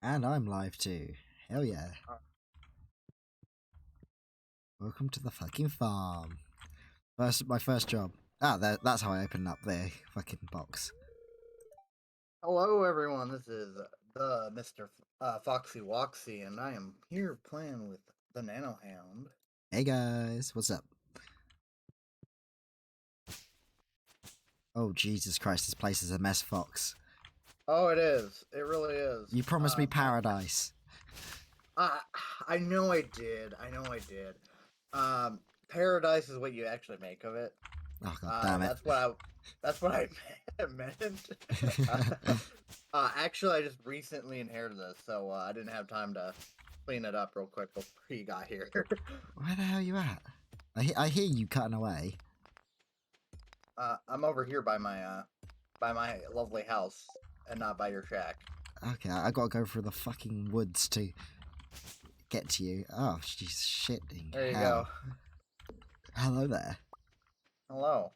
And I'm live too. Hell yeah. Welcome to the fucking farm. My first job. That's how I opened up the fucking box. Hello, everyone. This is the MrFoxyWoxy, and I am here playing with the Nano Hound. Hey guys, what's up? Oh Jesus Christ, this place is a mess, Fox. Oh, it is. It really is. You promised me paradise. I know I did. Paradise is what you actually make of it. Oh god damn it. That's what I meant. Actually, I just recently inherited this, so I didn't have time to clean it up real quick before you got here. Where the hell are you at? I hear you cutting away. I'm over here by my lovely house, and not by your shack. Okay, I gotta go through the fucking woods to get to you. Oh, she's shitting. There you hell. go. Hello there. Hello.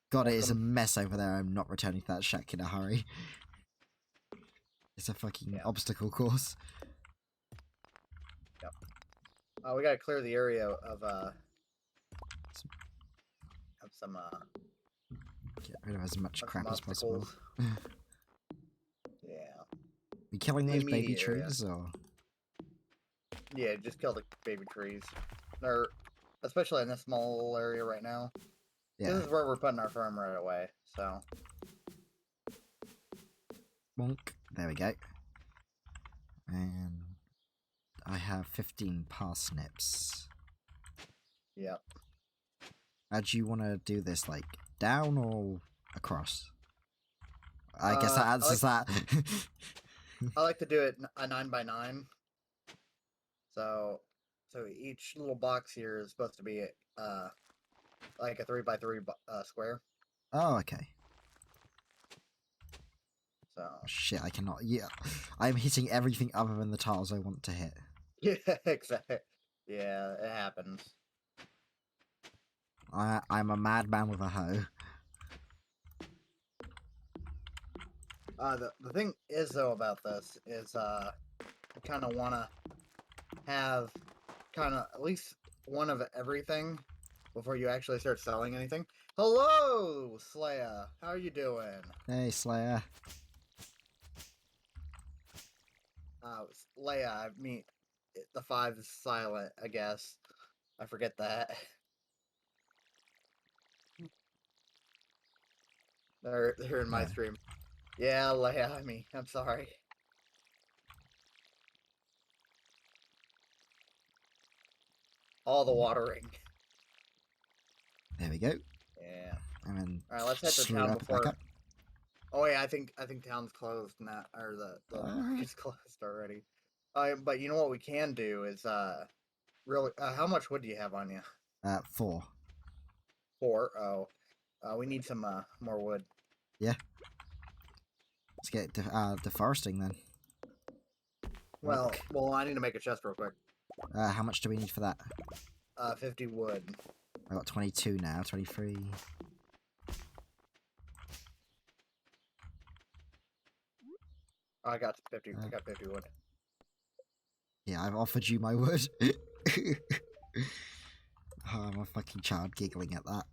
God, it is a mess over there. I'm not returning to that shack in a hurry. It's a fucking obstacle course. Yep. We gotta clear the area of some get rid of as much crap as possible. Yeah. You killing those baby trees or? Yeah, just kill the baby trees. They're especially in this small little area right now. Yeah. This is where we're putting our farm right away, so. Bonk. There we go. And I have 15 parsnips. Yep. How do you want to do this? Like down or across? I guess that answers that. I like to do it a 9x9. So each little box here is supposed to be like a 3x3 square. Oh, okay. So shit, I cannot. Yeah, I'm hitting everything other than the tiles I want to hit. Yeah, exactly. Yeah, it happens. I'm a madman with a hoe. The thing is though about this is I kind of want to have kind of at least one of everything before you actually start selling anything. Hello, Slayer. How are you doing? Hey, Slayer. Leia, I mean, the 5 is silent, I guess. I forget that. They're in my stream. Yeah, Leia, I mean, I'm sorry. All the watering. There we go. Yeah. And then all right, let's head to town before. Oh yeah, I think town's closed now, or the market's closed already. But you know what we can do is really how much wood do you have on you? 4. 4. Oh, we need some more wood. Yeah. Let's get deforesting then. Well, I need to make a chest real quick. How much do we need for that? 50 wood. I got 22 now. 23. I got 50. I got 50 wood. Yeah, I've offered you my wood. Oh, I'm a fucking child giggling at that.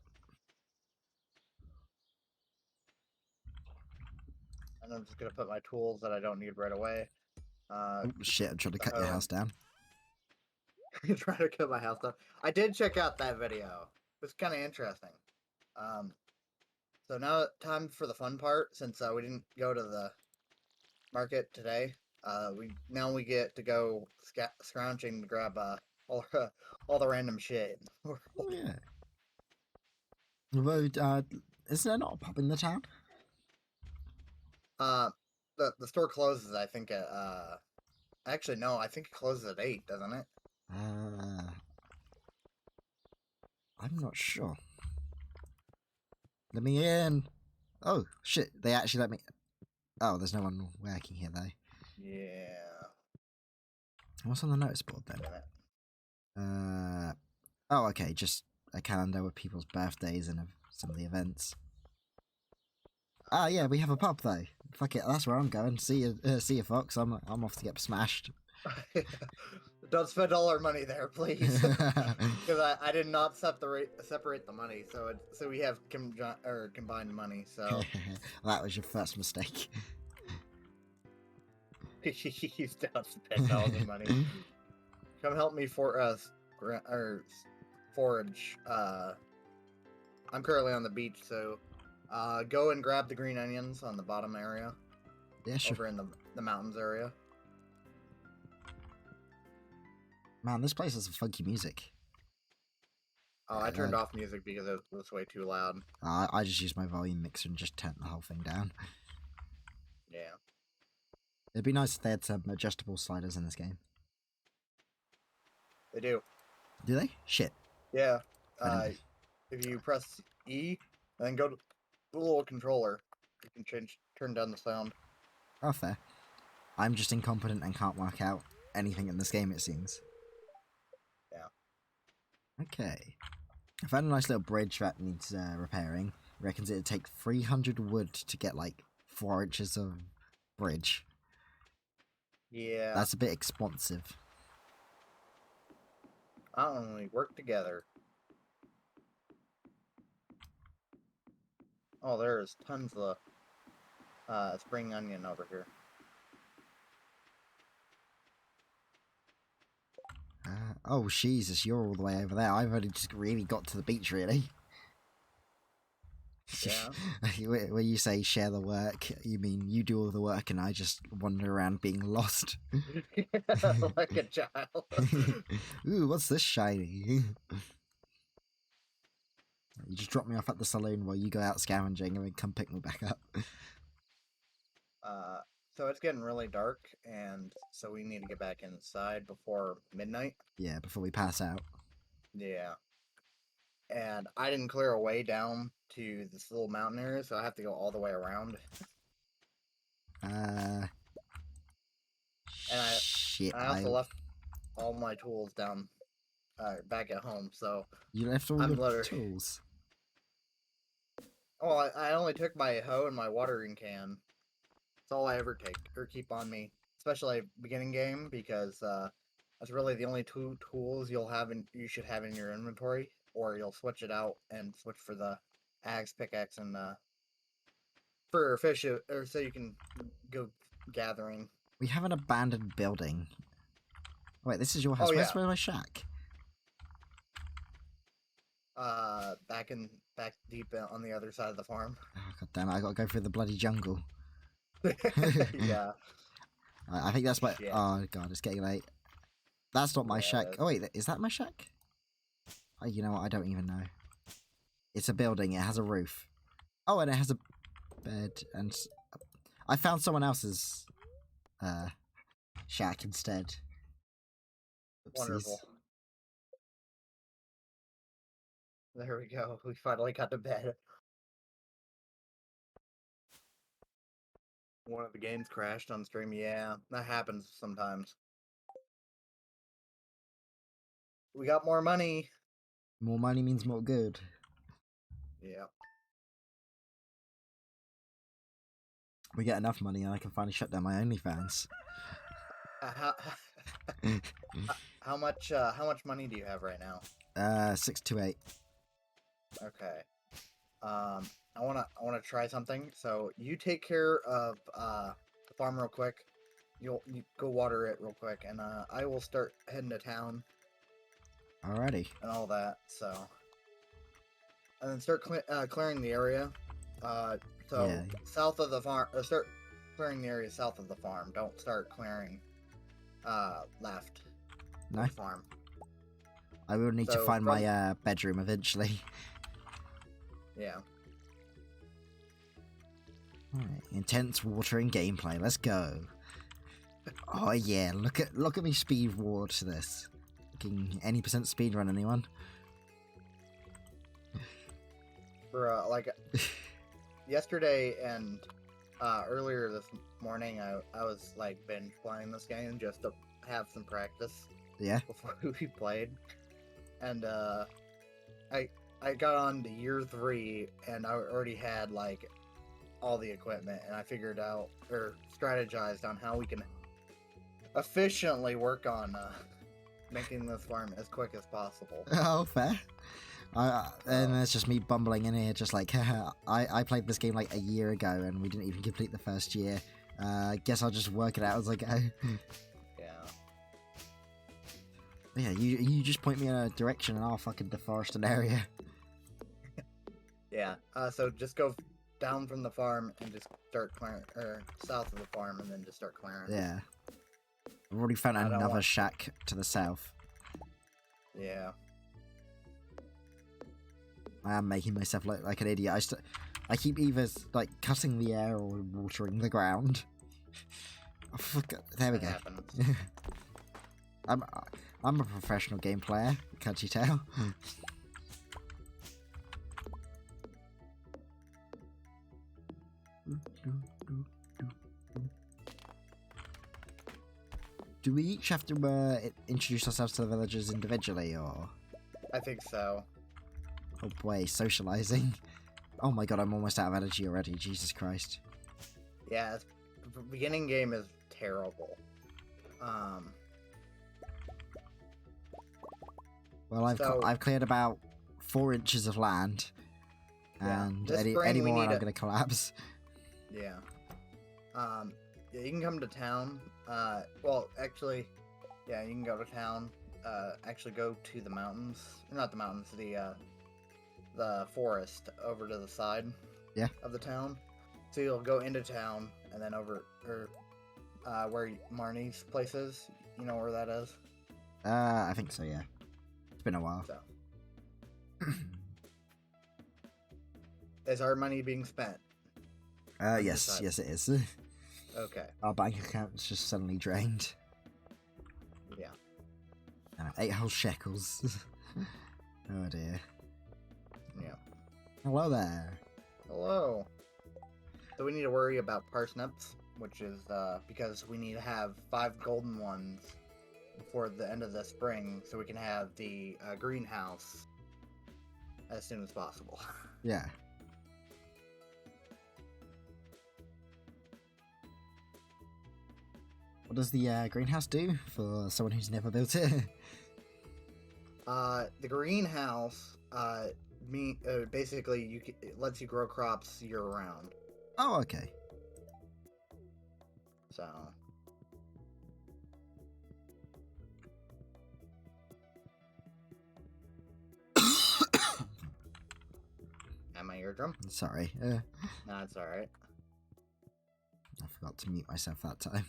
And I'm just gonna put my tools that I don't need right away. Oh shit! I'm trying to cut your house down. You're trying to cut my house down. I did check out that video. It was kind of interesting. So now time for the fun part. Since we didn't go to the market today, we get to go scrounging to grab all the random shit. Oh yeah. Well, is there not a pub in the town? The store closes. I think at actually no. I think it closes at 8, doesn't it? I'm not sure. Let me in. Oh shit! They actually let me. Oh, there's no one working here though. Yeah. What's on the notice board then? Oh, okay. Just a calendar with people's birthdays and some of the events. Ah, yeah, we have a pub though. Fuck it, that's where I'm going. See you, Fox. I'm off to get smashed. Don't spend all our money there, please. Because I did not separate the money, so we have combined money. So That was your first mistake. you don't spend all the money. Come help me forage. I'm currently on the beach, so go and grab the green onions on the bottom area. Yeah, sure. Over in the mountains area. Man, this place has some funky music. Oh, I turned off music because it was way too loud. I just used my volume mixer and just turned the whole thing down. Yeah. It'd be nice if they had some adjustable sliders in this game. They do. Do they? Shit. Yeah. If you press E, and then go to the little controller, you can turn down the sound. Oh, fair. I'm just incompetent and can't work out anything in this game, it seems. Yeah. Okay. I found a nice little bridge that needs repairing. Reckons it'd take 300 wood to get like 4 inches of bridge. Yeah. That's a bit expensive. We work together. Oh, there's tons of spring onion over here. Oh, Jesus, you're all the way over there. I've only just really got to the beach, really. Yeah. When you say share the work, you mean you do all the work and I just wander around being lost. Like a child. Ooh, what's this shiny? You just drop me off at the saloon while you go out scavenging and then come pick me back up. So it's getting really dark, and so we need to get back inside before midnight. Yeah, before we pass out. Yeah. And I didn't clear a way down to this little mountain area, so I have to go all the way around. Shit. I also left all my tools down back at home, so you left all your tools. Oh, I only took my hoe and my watering can. That's all I ever take or keep on me, especially beginning game, because that's really the only two tools you should have in your inventory, or you'll switch it out and switch for the axe, pickaxe, and for fish, or so you can go gathering. We have an abandoned building. Wait, this is your house. Oh, Where's my shack? Back deep on the other side of the farm. Oh, god damn it, I gotta go through the bloody jungle. Yeah. I think that's my... Shit. Oh god, it's getting late. That's not my shack. Oh wait, is that my shack? Oh, you know what, I don't even know. It's a building, it has a roof. Oh, and it has a bed, and... I found someone else's shack instead. Oopsies. Wonderful. There we go. We finally got to bed. One of the games crashed on stream. Yeah, that happens sometimes. We got more money. More money means more good. Yeah. We get enough money and I can finally shut down my OnlyFans. How much money do you have right now? 628. Okay. I wanna try something. So you take care of the farm real quick. You go water it real quick, and I will start heading to town. Alrighty. And all that. So, and then start clearing the area. Yeah. South of the farm. Start clearing the area south of the farm. Don't start clearing left. No. Of the farm. I will need to find my bedroom eventually. Yeah. Alright, intense watering gameplay. Let's go. Oh yeah, look at me speed ward to this. Looking any % speed run, anyone? For like yesterday and earlier this morning, I was like binge playing this game just to have some practice. Yeah. Before we played, and I got on to year 3, and I already had like all the equipment, and I figured out or strategized on how we can efficiently work on making this farm as quick as possible. Oh, fair. And it's just me bumbling in here, just like, I played this game like a year ago, and we didn't even complete the first year. Guess I'll just work it out as I go. Yeah, you just point me in a direction, and I'll fucking deforest an area. Yeah. So just go down from the farm and just start clearing, or south of the farm, and then just start clearing. Yeah. I've already found another shack to the south. Yeah. I am making myself look like an idiot. I keep either like cutting the air or watering the ground. Oh, there we go. I'm a professional game player. Can't you tell? Do we each have to introduce ourselves to the villagers individually, or? I think so. Oh boy, socializing. Oh my god, I'm almost out of energy already. Jesus Christ. Yeah, the beginning game is terrible. Well, I've cleared about 4 inches of land, and any more I'm gonna collapse. Yeah. Yeah, you can come to town. Well, actually, yeah, you can go to town. Actually, go to the mountains. Not the mountains. The forest over to the side. Yeah. Of the town. So you'll go into town and then over where Marnie's place is. You know where that is? I think so. Yeah. It's been a while. So. Is our money being spent? Yes, it is. Okay. Our bank account's just suddenly drained. Yeah. 8 whole shekels. Oh dear. Yeah. Hello there. Hello. So we need to worry about parsnips, which is because we need to have 5 golden ones before the end of the spring, so we can have the greenhouse as soon as possible. Yeah. What does the greenhouse do for someone who's never built it? The greenhouse basically it lets you grow crops year round. Oh, okay. So. Am my eardrum? Sorry. No, it's alright. I forgot to mute myself that time.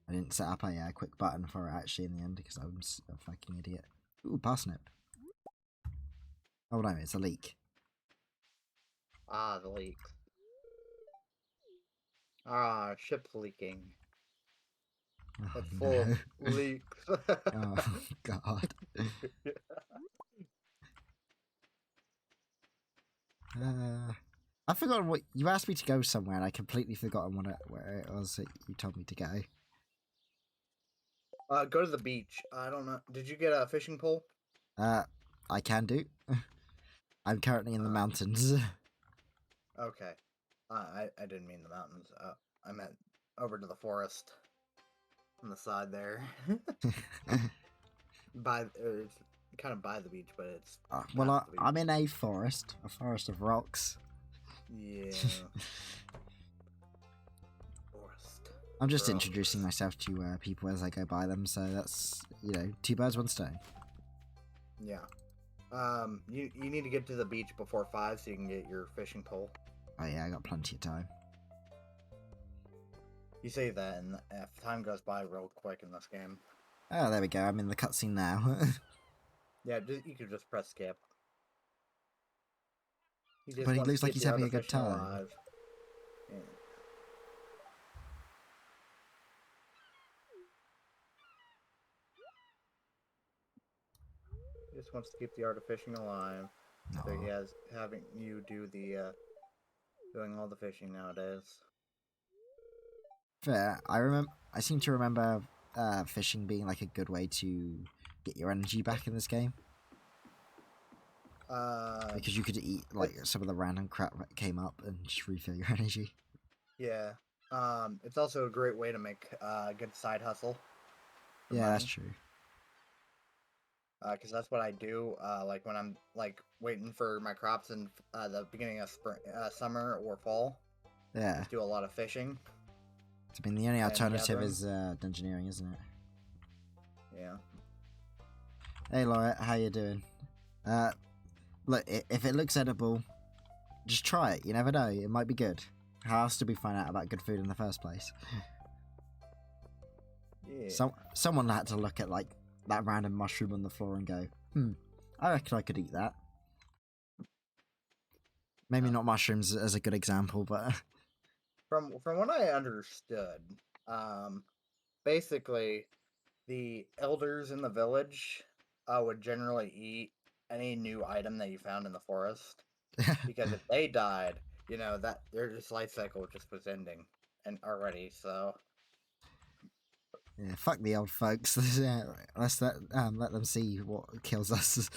I didn't set up a quick button for it actually in the end because I'm a fucking idiot. Ooh, parsnip. Oh no, it's a leek. Ah, the leak. Ah, ship's leaking. Oh, It's full of leaks. Oh god. I forgot what you asked me to go somewhere, and I completely forgotten where it was that you told me to go. Go to the beach. I don't know. Did you get a fishing pole? I can do. I'm currently in the mountains. Okay. I didn't mean the mountains. I meant over to the forest on the side there. It's kind of by the beach, but it's. Well, I'm in a forest of rocks. Yeah. Forest. I'm just introducing myself to people as I go by them, so that's 2 birds, 1 stone. Yeah. You need to get to the beach before 5 so you can get your fishing pole. Oh yeah, I got plenty of time. You say that, and time goes by real quick in this game. Oh, there we go. I'm in the cutscene now. Yeah, you could just press skip. But he looks like he's having a good time. Yeah. He just wants to keep the art of fishing alive. No. So he has having you do the doing all the fishing nowadays. Fair. I seem to remember fishing being like a good way to get your energy back in this game. Because you could eat like some of the random crap that came up and just refill your energy. Yeah. It's also a great way to make a good side hustle for Yeah, money. that's true. Because that's what I do. Like when I'm like waiting for my crops in the beginning of spring, summer or fall. Yeah. Just do a lot of fishing. I mean, the only alternative gathering. is dungeoneering, isn't it? Yeah. Hey, Laura, how you doing? Look, if it looks edible, just try it. You never know; it might be good. How else did we find out about good food in the first place? Yeah. Someone had to look at like that random mushroom on the floor and go, I reckon I could eat that. Maybe not mushrooms as a good example, but from what I understood, basically the elders in the village would generally eat any new item that you found in the forest, because if they died, you know, that their just life cycle just was ending and already. So yeah, fuck the old folks. Let's let them see what kills us.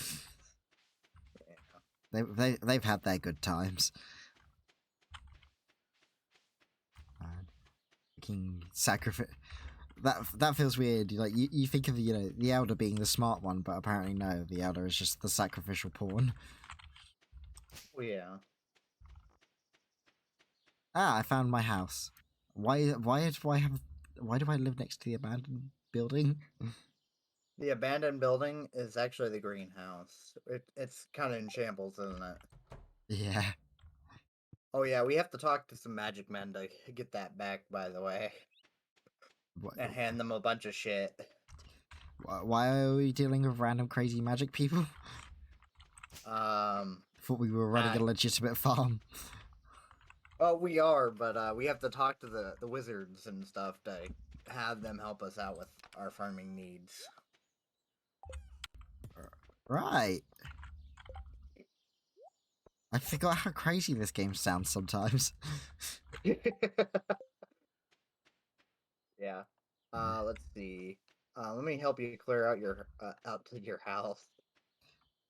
They've had their good times. Fucking sacrifice. That feels weird. Like you think of the elder being the smart one, but apparently no, the elder is just the sacrificial pawn. yeah. Ah, I found my house. Why do I live next to the abandoned building? The abandoned building is actually the greenhouse. It's kind of in shambles, isn't it? Yeah. Oh yeah, we have to talk to some magic men to get that back, by the way, What, and hand them a bunch of shit. why are we dealing with random crazy magic people? Thought we were running a legitimate farm. Oh, we are, but we have to talk to the wizards and stuff to have them help us out with our farming needs. Right. I forgot how crazy this game sounds sometimes. Yeah. Let's see. Let me help you clear out your out to your house.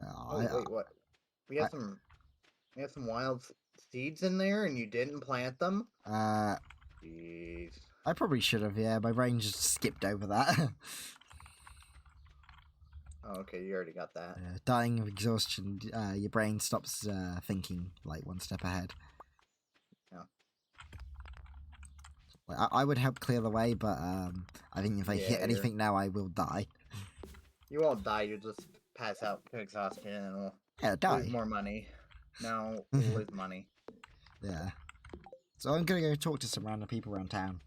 Oh wait, what? We have some wild seeds in there, and you didn't plant them. Jeez. I probably should have. Yeah, my brain just skipped over that. Oh, okay, you already got that. Dying of exhaustion, your brain stops thinking like one step ahead. Yeah. Like, I would help clear the way, but I think if I hit anything now, I will die. You won't die. You just pass out to exhaustion, and we'll die. lose more money. No, we'll lose money. Yeah. So I'm gonna go talk to some random people around town.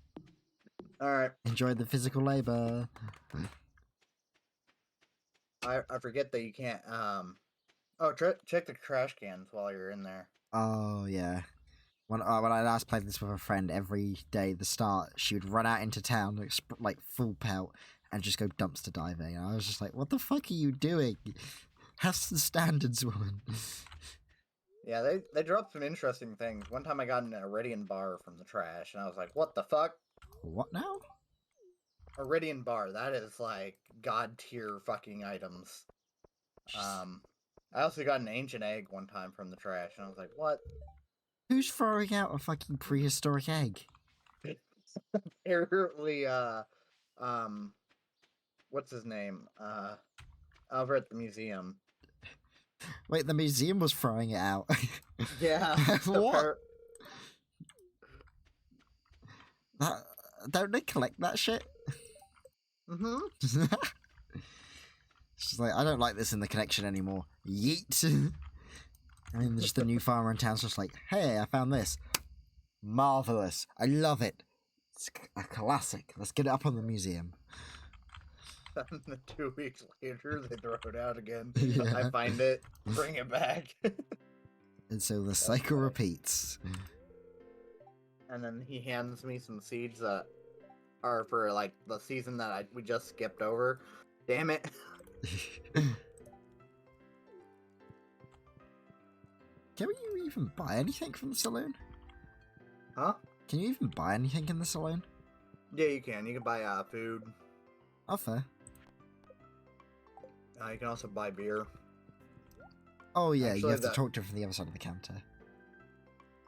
All right. Enjoy the physical labor. I forget that you can't. Oh, check the trash cans while you're in there. Oh yeah. When I last played this with a friend, every day at the start, she would run out into town like full pelt and just go dumpster diving. And I was just like, "What the fuck are you doing? Have some standards, woman." Yeah, they dropped some interesting things. One time I got an Iridian bar from the trash, and I was like, "What the fuck?" What now? Iridian bar. That is like god tier fucking items. I also got an ancient egg one time from the trash, and I was like, "What?" Who's throwing out a fucking prehistoric egg? Apparently, what's his name? Over at the museum. Wait, the museum was throwing it out. Yeah. What? Don't they collect that shit? Mm-hmm. She's like, I don't like this in the connection anymore. Yeet. And just the new farmer in town's just like, hey, I found this. Marvelous. I love it. It's a classic. Let's get it up on the museum. And then 2 weeks later, they throw it out again. Yeah. I find it, bring it back. And so the cycle repeats. And then he hands me some seeds that are for like the season that we just skipped over. Damn it. Can you even buy anything from the saloon? Huh? Can you even buy anything in the saloon? Yeah, you can. You can buy food. Oh, fair. You can also buy beer. Oh yeah, you Actually, have to talk to her from the other side of the counter.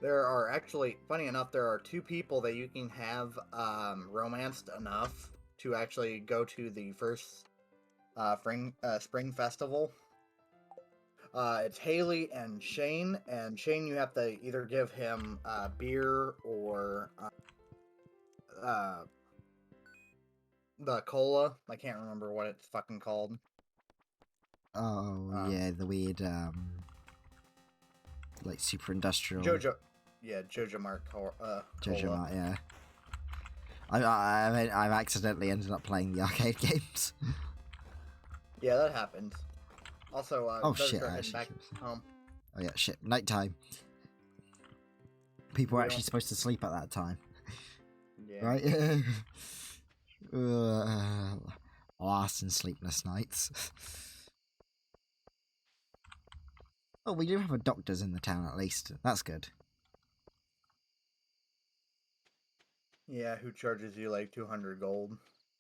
There are actually, funny enough, there are 2 people that you can have romanced enough to actually go to the first spring festival. It's Haley and Shane. And Shane, you have to either give him beer or the cola. I can't remember what it's fucking called. Oh yeah, the weird like super industrial Jojo. Yeah, Jojo Mart cola. Jojo Mart, yeah. I've accidentally ended up playing the arcade games. Yeah, that happens. Also, Oh better shit! start heading back home. Oh yeah, shit! Nighttime. People are We actually don't- supposed to sleep at that time, Yeah. right? Last and sleepless nights. Oh, we do have a doctor's in the town at least. That's good. Yeah, who charges you like 200 gold?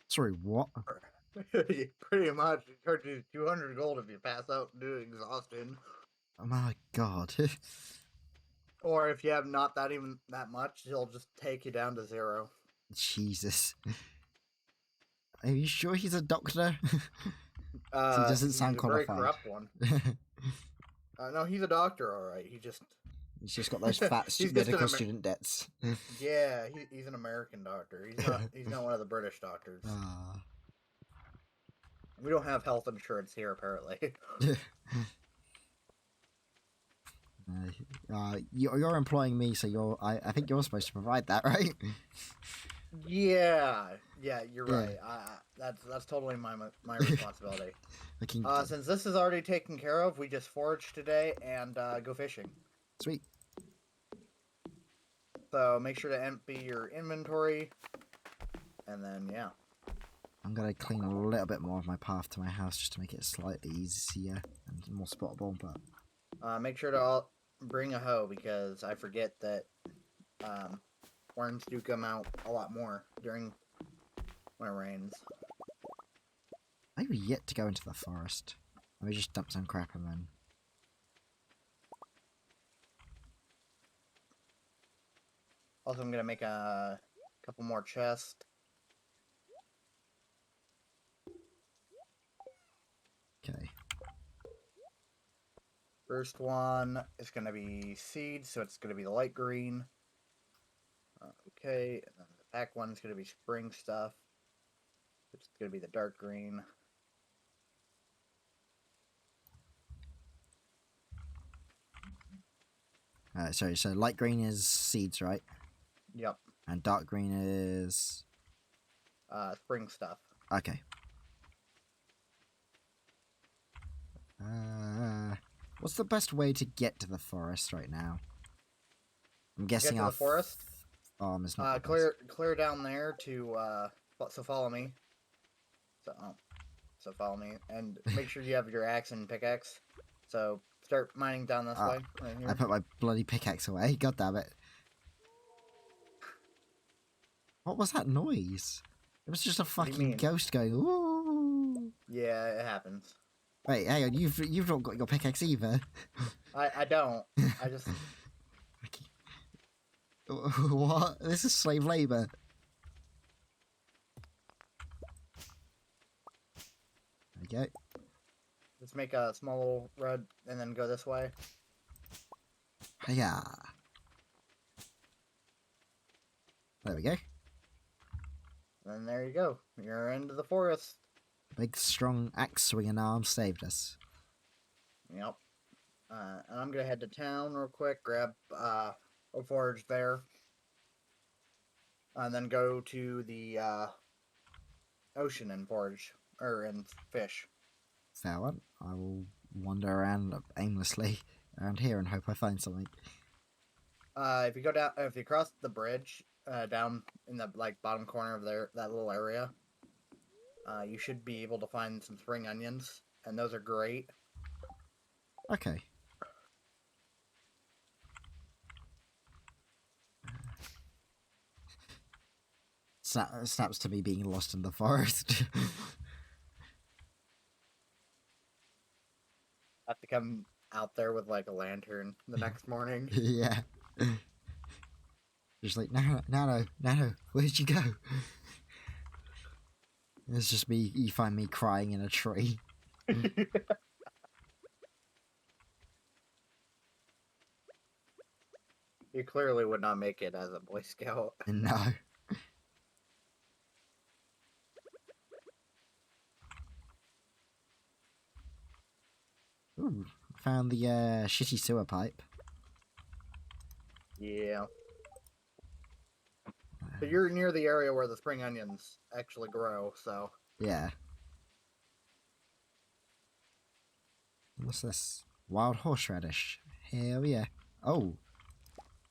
Sorry, what? Pretty much, he charges you 200 gold if you pass out due to exhaustion. Oh my god. Or if you have not that even that much, he'll just take you down to 0. Jesus. Are you sure he's a doctor? He doesn't He's sound a very qualified. corrupt one. No, he's a doctor, alright. He's just got those fat he's just medical student debts. Yeah, he's an American doctor. He's not one of the British doctors. We don't have health insurance here, apparently. You're employing me, so I think you're supposed to provide that, right? Yeah, you're right. That's totally my responsibility. Since this is already taken care of, we just forage today and go fishing. Sweet. So make sure to empty your inventory, and then yeah. I'm gonna clean a little bit more of my path to my house just to make it slightly easier and more spottable. But Make sure to bring a hoe because I forget that worms do come out a lot more when it rains. I've yet to go into the forest. Let me just dump some crap and then. Also, I'm gonna make a couple more chests. Okay. First one is gonna be seeds, so it's gonna be the light green. Okay, and then the back one's gonna be spring stuff. It's gonna be the dark green. Sorry, so light green is seeds, right? Yep. And dark green is Spring stuff. okay. What's the best way to get to the forest right now? I'm guessing Get to the forest. Farm is not clear down there to so follow me. So follow me and make sure you have your axe and pickaxe. So start mining down this way. Right here. I put my bloody pickaxe away. God damn it! What was that noise? It was just a fucking ghost going. Ooh. Yeah, it happens. Wait, hang on. You've not got your pickaxe either. I don't. I just. What? This is slave labor. There we go. Let's make a small little road and then go this way. Hiya. There we go. And there you go. You're into the forest. Big strong axe swinging arm saved us. Yep. And I'm gonna head to town real quick, grab a forage there, and then go to the ocean and forage and fish. Fair one. I will wander around aimlessly around here and hope I find something. If you cross the bridge down in the bottom corner of that little area, you should be able to find some spring onions, and those are great. Okay. Snaps to me being lost in the forest. Have to come out there with like a lantern the next morning. Yeah. Just like, Nano, where'd you go? It's just me, you find me crying in a tree. You clearly would not make it as a Boy Scout. No. Ooh, found the shitty sewer pipe. Yeah. But you're near the area where the spring onions actually grow, so... Yeah. What's this? Wild horseradish. Hell yeah. Oh.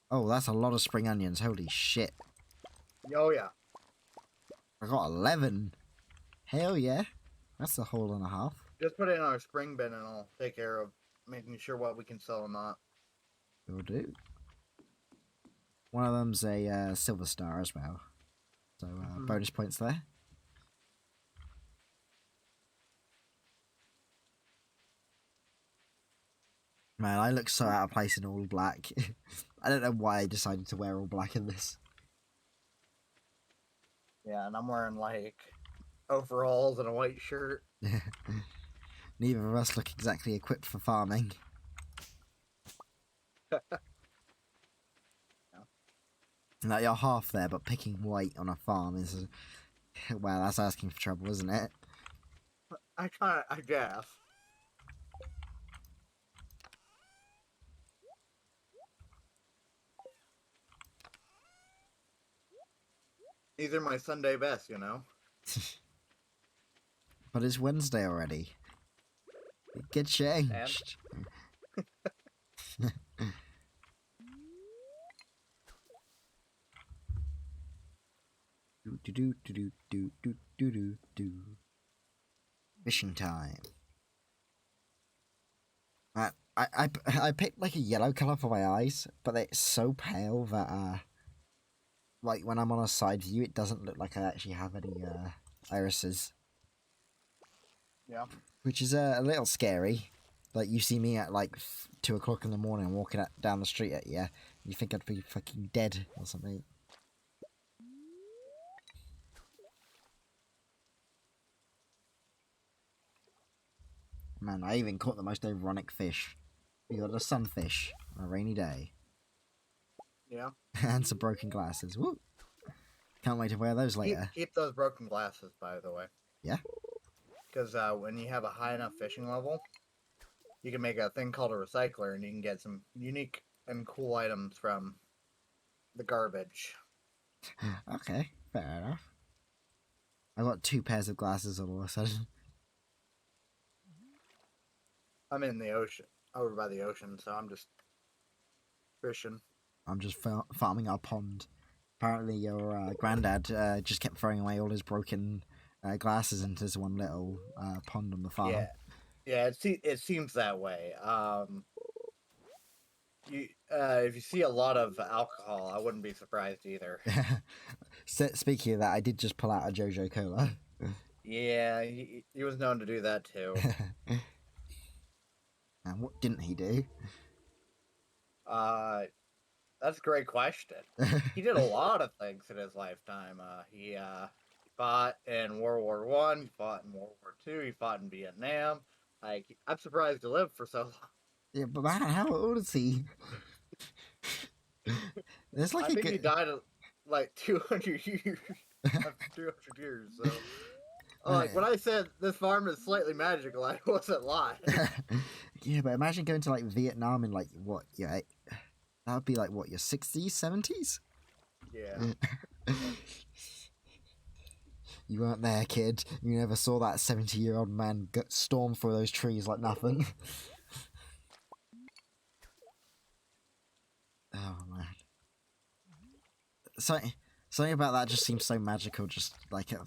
Oh, that's a lot of spring onions. Holy shit. Oh, yeah. I got 11. Hell yeah. That's a hole and a half. Just put it in our spring bin and I'll take care of making sure what we can sell and not. Will do. One of them's a silver star as well. So bonus points there. Man, I look so out of place in all black. I don't know why I decided to wear all black in this. Yeah, and I'm wearing like overalls and a white shirt. Neither of us look exactly equipped for farming. Like, you're half there, but picking white on a farm is... Well, that's asking for trouble, isn't it? I guess. These are my Sunday best, you know? But it's Wednesday already. Get changed. Do. Fishing time. I picked like a yellow colour for my eyes, but it's so pale that like when I'm on a side view, it doesn't look like I actually have any irises. Yeah. Which is a little scary. Like, you see me at like 2 o'clock in the morning walking down the street at you, you think I'd be fucking dead or something. Man, I even caught the most ironic fish. We got a sunfish on a rainy day. Yeah. And some broken glasses. Woo! Can't wait to wear those later. Keep those broken glasses, by the way. Yeah? Because when you have a high enough fishing level, you can make a thing called a recycler, and you can get some unique and cool items from the garbage. Okay, fair enough. I got 2 pairs of glasses all of a sudden. I'm in the ocean, over by the ocean, so I'm just fishing. I'm just farming our pond. Apparently your granddad just kept throwing away all his broken glasses into this one little pond on the farm. Yeah, it seems that way. If you see a lot of alcohol, I wouldn't be surprised either. Speaking of that, I did just pull out a JoJo Cola. Yeah, he was known to do that too. And what didn't he do? That's a great question. He did a lot of things in his lifetime. He fought in World War I, he fought in World War II, he fought in Vietnam. I'm surprised he lived for so long. Yeah, but man, how old is he? There's like I think he died at like 200 years. After 200 years, so... Like, when I said this farm is slightly magical, I wasn't lying. Yeah, but imagine going to, like, Vietnam in, like, what, yeah, that would be, like, what, your 60s, 70s? Yeah. You weren't there, kid. You never saw that 70-year-old man storm through those trees like nothing. Oh, man. Something about that just seems so magical, just like an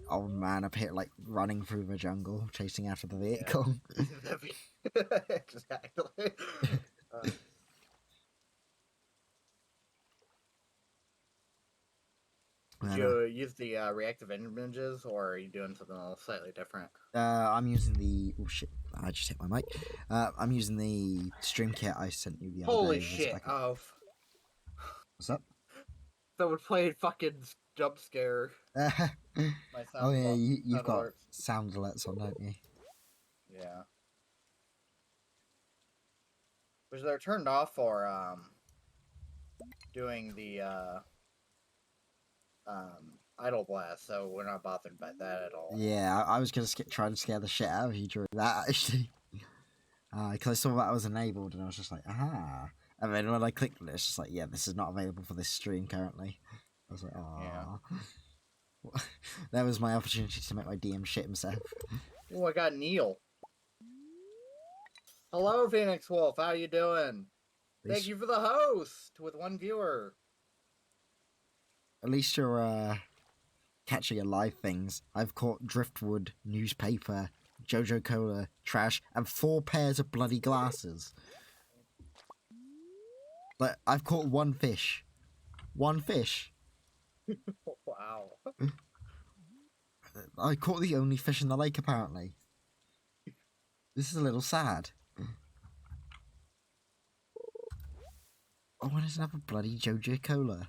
old man up here, like, running through the jungle, chasing after the vehicle. Yeah. Exactly. Did you use the reactive images, or are you doing something else slightly different? I'm using the... Oh, shit. I just hit my mic. I'm using the stream kit I sent you the other Holy day. shit! Oh, What's up? someone played fucking jump scare. My Oh sound. yeah, you've sound got alerts. sound alerts on, don't you? Yeah. Which they're turned off for doing the idle blast, so we're not bothered by that at all. Yeah, I was gonna try and scare the shit out of you during that actually, because I saw that was enabled and I was just like, aha. And then when I clicked on it, it's just like, yeah, this is not available for this stream currently. I was like, ah. Yeah. That was my opportunity to make my DM shit himself. Oh, I got Neil. Hello, Phoenix Wolf. How you doing? Thank you for the host with 1 viewer. At least you're catching alive things. I've caught driftwood, newspaper, Jojo Cola, trash, and 4 pairs of bloody glasses. But I've caught 1 fish. 1 fish. Wow. I caught the only fish in the lake, apparently. This is a little sad. Oh, and there's another bloody Jojo Cola.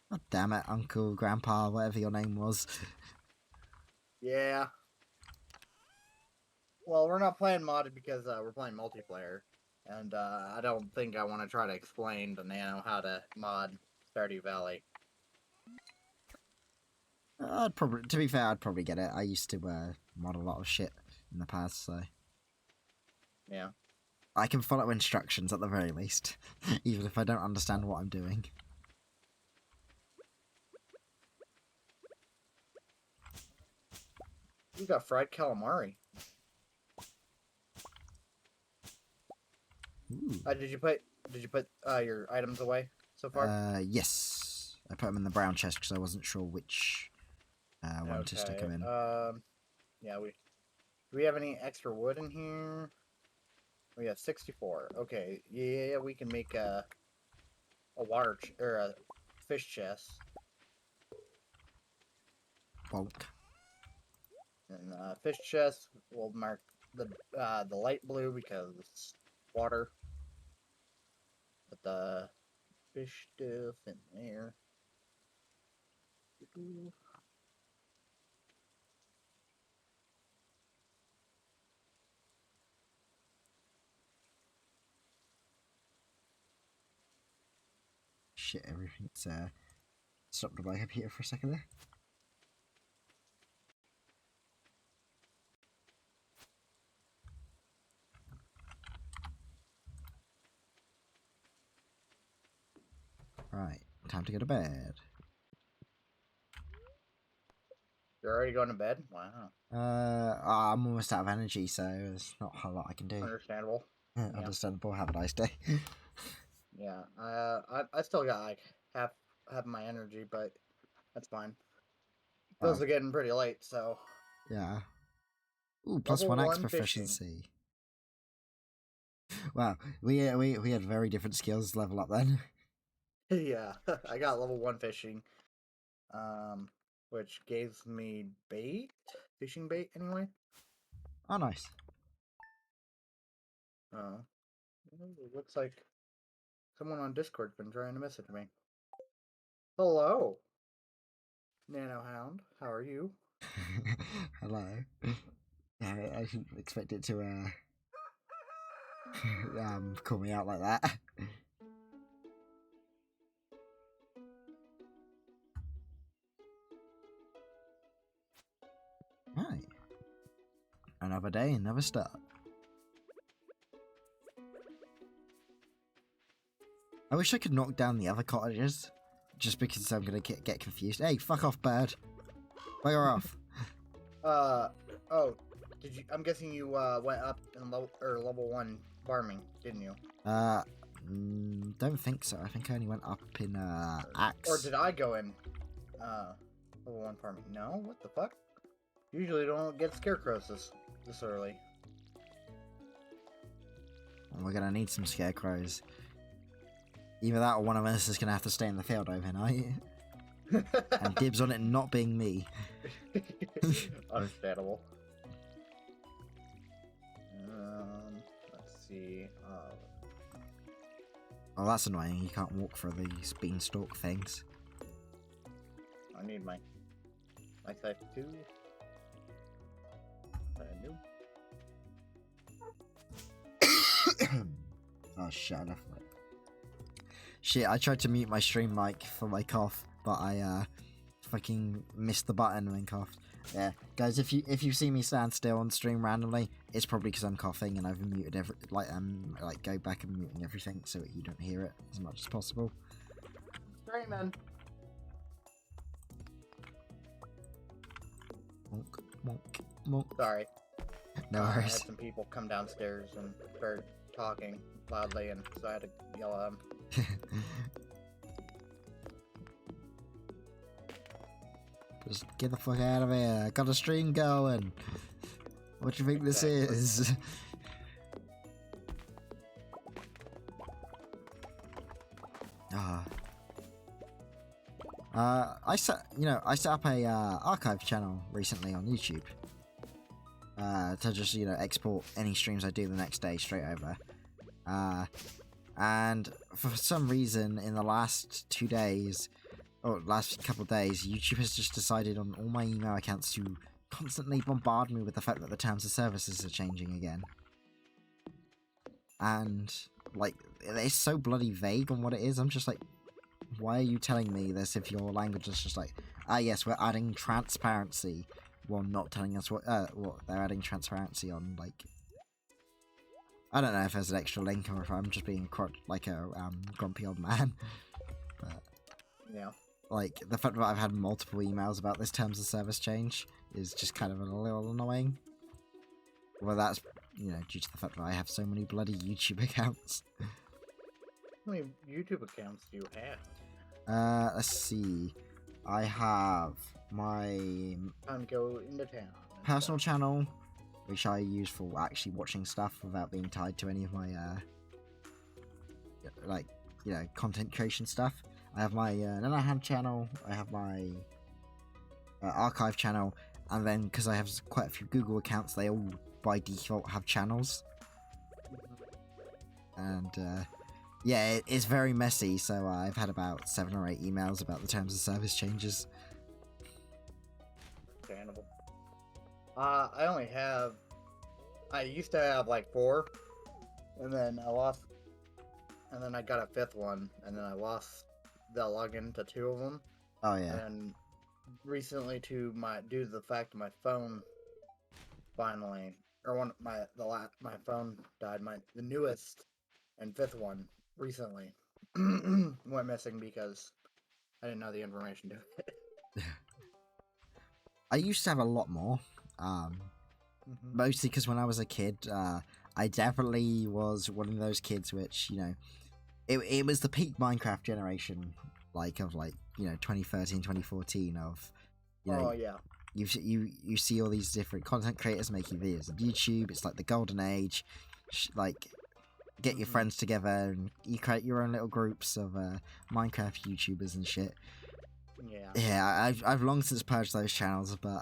God damn it, Uncle, Grandpa, whatever your name was. Yeah. Well, we're not playing modded because we're playing multiplayer. And I don't think I want to try to explain to Nano how to mod Stardew Valley. I'd probably, to be fair, I'd probably get it. I used to mod a lot of shit in the past, so Yeah. I can follow instructions at the very least, even if I don't understand what I'm doing. You got fried calamari. Did you put your items away so far? Yes. I put them in the brown chest because I wasn't sure which one to stick them in. Yeah, do we have any extra wood in here? We have 64. Okay, yeah, we can make a water or a fish chest. Bonk. And fish chest, we'll mark the light blue because it's water. Put the fish stuff in there. Shit, everything's stopped my computer for a second there. Right, time to go to bed. You're already going to bed? Wow. I'm almost out of energy, so there's not a lot I can do. Understandable. Understandable. Have a nice day. Yeah. I still got like half my energy, but that's fine. Those are getting pretty late, so. Yeah. Ooh, plus Level 1 axe 1 proficiency. Wow, we had very different skills level up then. Yeah, I got level 1 fishing, which gave me fishing bait anyway. Oh, nice. Oh, it looks like someone on Discord's been trying to message me. Hello, Nano Hound. How are you? Hello. Yeah, I shouldn't expect it to call me out like that. Right. Another day, another start. I wish I could knock down the other cottages, just because I'm gonna get confused. Hey, fuck off, bird. Bugger off. Oh, did you? I'm guessing you went up in level 1 farming, didn't you? Don't think so. I think I only went up in axe. Or did I go in level 1 farming? No, what the fuck? Usually don't get scarecrows this early. We're gonna need some scarecrows. Either that or one of us is gonna have to stay in the field overnight. And dibs on it not being me. Understandable. see. Oh, that's annoying. You can't walk through these beanstalk things. I need my type 2. I do. Oh, shut up. Shit, I tried to mute my stream mic for my cough, but I fucking missed the button when coughed. Yeah, guys, if you see me stand still on stream randomly, it's probably because I'm coughing and I've muted go back and muting everything so that you don't hear it as much as possible. Streaming. Monk, monk, monk. Sorry. No I had worries. some people come downstairs and start talking loudly, and so I had to yell at them. Just get the fuck out of here. I got a stream going. What do you think this is? I set up a archive channel recently on YouTube. To just, export any streams I do the next day straight over. And for some reason in the last 2 days, or last couple of days, YouTube has just decided on all my email accounts to constantly bombard me with the fact that the terms of services are changing again. And, it's so bloody vague on what it is. I'm just like, why are you telling me this if your language is just like, yes, we're adding transparency, while not telling us what they're adding transparency on, I don't know if there's an extra link or if I'm just being a grumpy old man. But, yeah. The fact that I've had multiple emails about this terms of service change is just kind of a little annoying. Well, that's, due to the fact that I have so many bloody YouTube accounts. How many YouTube accounts do you have? Let's see. I have my Time to go into town. personal channel, which I use for actually watching stuff without being tied to any of my, content creation stuff. I have my Nanahan channel, I have my archive channel, and then, because I have quite a few Google accounts, they all, by default, have channels. And, yeah, it's very messy, so I've had about 7 or 8 emails about the terms of service changes. Understandable. I used to have 4, and then I lost, and then I got a 5th one, and then I lost the login to 2 of them. Oh yeah. And recently, due to the fact my phone finally, or my phone died. The newest and 5th one recently went missing because I didn't know the information to it. I used to have a lot more. Mostly because when I was a kid, I definitely was one of those kids which, it was the peak Minecraft generation, of 2013, 2014 of, oh yeah. You see all these different content creators making videos on YouTube. It's like the golden age. Get your friends together and you create your own little groups of Minecraft YouTubers and shit. Yeah. Yeah, I've long since purged those channels, but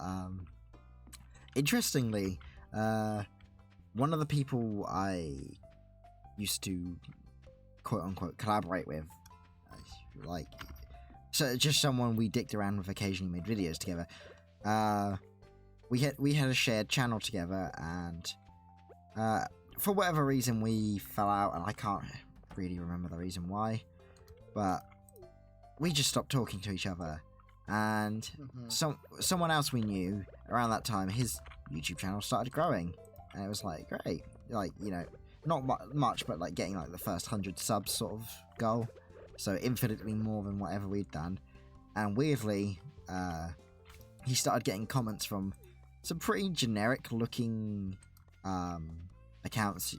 interestingly, one of the people I used to quote unquote collaborate with, so just someone we dicked around with, occasionally made videos together. We had a shared channel together, and for whatever reason we fell out, and I can't really remember the reason why, but we just stopped talking to each other. And someone else we knew around that time, his YouTube channel started growing, and it was great, not much, but getting the first 100 subs sort of goal, so infinitely more than whatever we'd done. And weirdly, he started getting comments from some pretty generic looking accounts,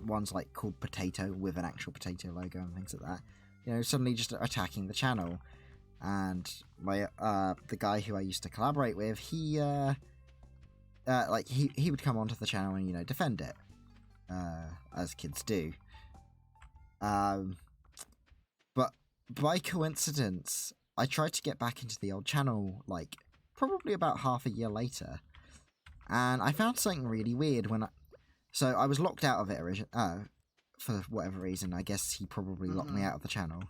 ones called Potato, with an actual potato logo and things like that, suddenly just attacking the channel. And my the guy who I used to collaborate with, he would come onto the channel and defend it, as kids do. But by coincidence, I tried to get back into the old channel probably about half a year later, and I found something really weird when So I was locked out of it for whatever reason. I guess he probably locked me out of the channel.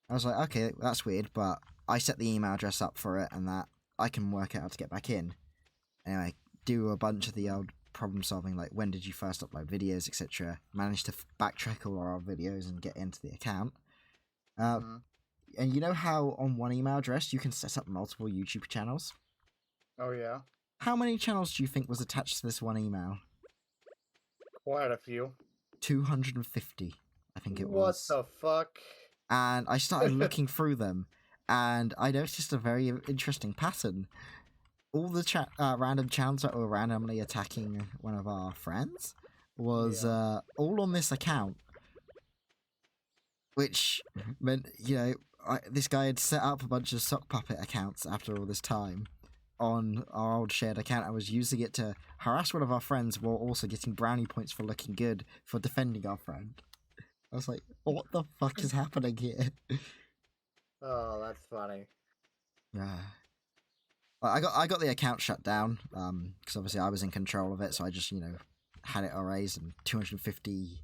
I was like, okay, that's weird, but I set the email address up for it and that I can work out how to get back in. Anyway, do a bunch of the old problem solving, like when did you first upload videos, etc. Managed to backtrack all our videos and get into the account. And you know how on one email address you can set up multiple YouTube channels? Oh, yeah. How many channels do you think was attached to this one email? Quite a few. 250, I think it was. What the fuck? And I started looking through them, and I noticed a very interesting pattern. All the random channels that were randomly attacking one of our friends was all on this account. Which meant, this guy had set up a bunch of sock puppet accounts after all this time on our old shared account. I was using it to harass one of our friends while also getting brownie points for looking good for defending our friend. I was like, what the fuck is happening here? Oh, that's funny. Yeah. I got the account shut down because obviously I was in control of it, so I just had it erased, and 250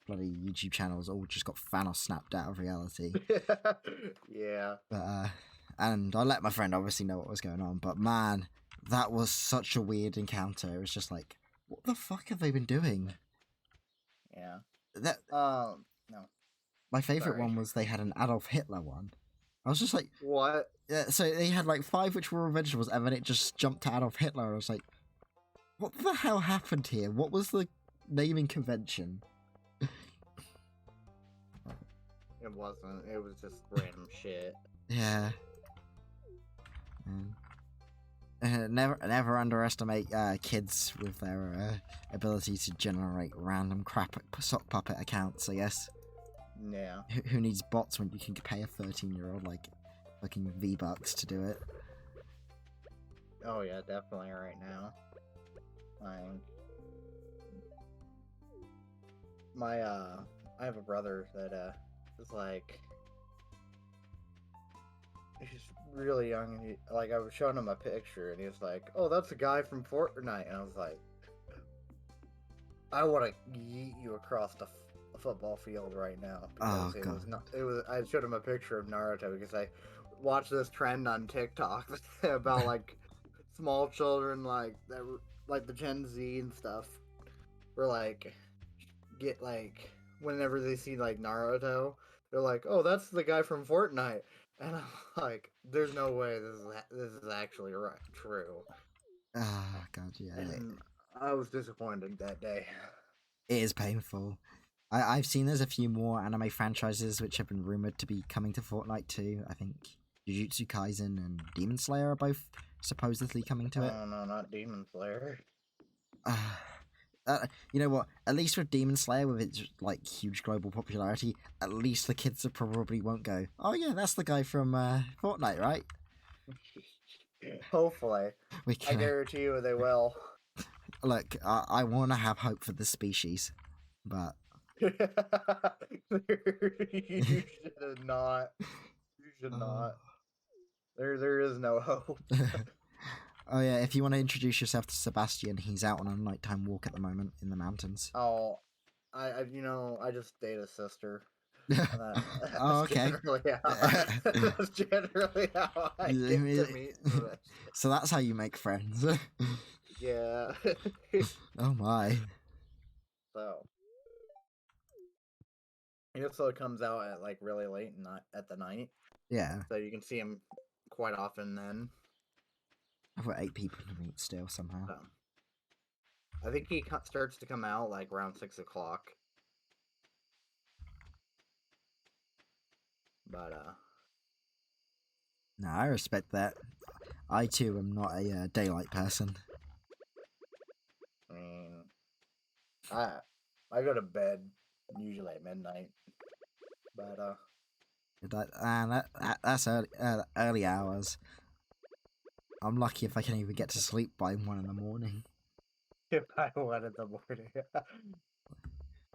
bloody YouTube channels all just got Thanos snapped out of reality. Yeah. But and I let my friend obviously know what was going on, but man, that was such a weird encounter. It was just like, what the fuck have they been doing? Yeah. No. My favorite one was they had an Adolf Hitler one. I was just like, what? So they had like 5 which were vegetables, and then it just jumped to Adolf Hitler. I was like, what the hell happened here? What was the naming convention? It wasn't. It was just random shit. Yeah. Never underestimate kids with their ability to generate random crap sock puppet accounts, I guess. Yeah. Who needs bots when you can pay a 13-year-old like fucking V-Bucks to do it? Oh yeah, definitely right now. I have a brother that is like, he's really young, and I was showing him a picture, and he was like, "Oh, that's a guy from Fortnite," and I was like, "I want to yeet you across the football field right now," because I showed him a picture of Naruto because I watched this trend on TikTok about like small children like the Gen Z and stuff, where whenever they see like Naruto, they're like, "Oh, that's the guy from Fortnite," and I'm like, "There's no way this is actually true." Ah, God, yeah. And I was disappointed that day. It is painful. I've seen there's a few more anime franchises which have been rumored to be coming to Fortnite too. I think Jujutsu Kaisen and Demon Slayer are both supposedly coming to it. Oh no, not Demon Slayer. You know what? At least with Demon Slayer, with its like huge global popularity, at least the kids probably won't go, "Oh yeah, that's the guy from Fortnite, right?" Hopefully, I guarantee you they will. Look, I want to have hope for the species, but you should not. You should not. There is no hope. Oh yeah, if you want to introduce yourself to Sebastian, he's out on a nighttime walk at the moment in the mountains. Oh, I just date a sister. Oh, okay. That's generally how I get to meet. So that's how you make friends. Yeah. Oh my. So he also comes out at like really late at the night. Yeah. So you can see him quite often then. I've got 8 people to meet still somehow. So, I think he starts to come out like around 6 o'clock. But No, I respect that. I too am not a daylight person. I mean, I go to bed usually at midnight. But That's early hours. I'm lucky if I can even get to sleep by 1 in the morning. By 1 in the morning.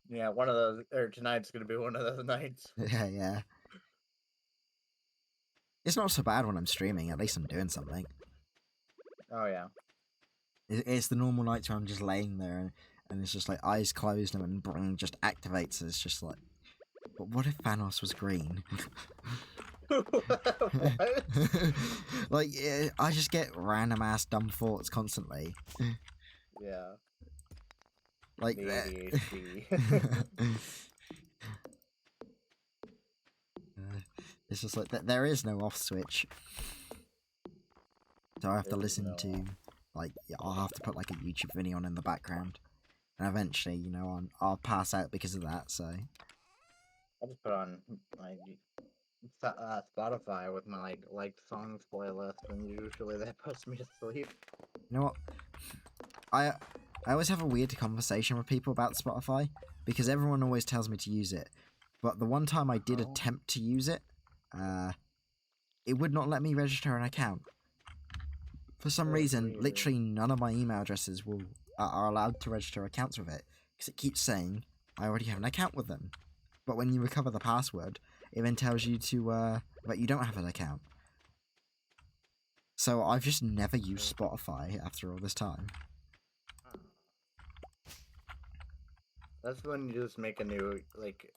Yeah, one of those, or tonight's gonna be one of those nights. Yeah. It's not so bad when I'm streaming. At least I'm doing something. Oh yeah. It's the normal nights where I'm just laying there and it's just like eyes closed and then brain just activates. It's just like, but what if Thanos was green? What? Like, I just get random ass dumb thoughts constantly. Yeah. Like, The ADHD. it's just like there is no off switch, so I have to There is listen no to, like, I'll have to put like a YouTube video on in the background, and eventually, you know, I'll pass out because of that. So I just put on my Spotify with my liked songs playlist, and usually that puts me to sleep. you know what, I always have a weird conversation with people about Spotify because everyone always tells me to use it, but the one time I did attempt to use it, it would not let me register an account. For some reason, Weird. literally none of my email addresses are allowed to register accounts with it because it keeps saying I already have an account with them. But when you recover the password, it then tells you to that you don't have an account. So I've just never used Spotify after all this time. That's when you just make a new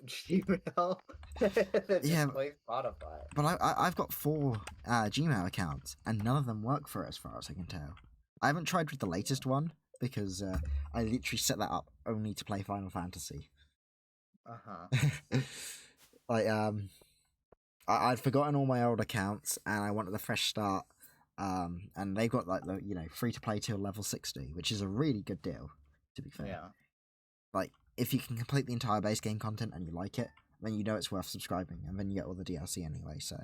Gmail. Yeah, Play Spotify. but I've got 4 Gmail accounts and none of them work for it as far as I can tell. I haven't tried with the latest one because I literally set that up only to play Final Fantasy. Like I'd forgotten all my old accounts and I wanted a fresh start. And they've got like the free to play till level 60, which is a really good deal, to be fair. Yeah. Like if you can complete the entire base game content and you like it, then you know it's worth subscribing, and then you get all the DLC anyway. So,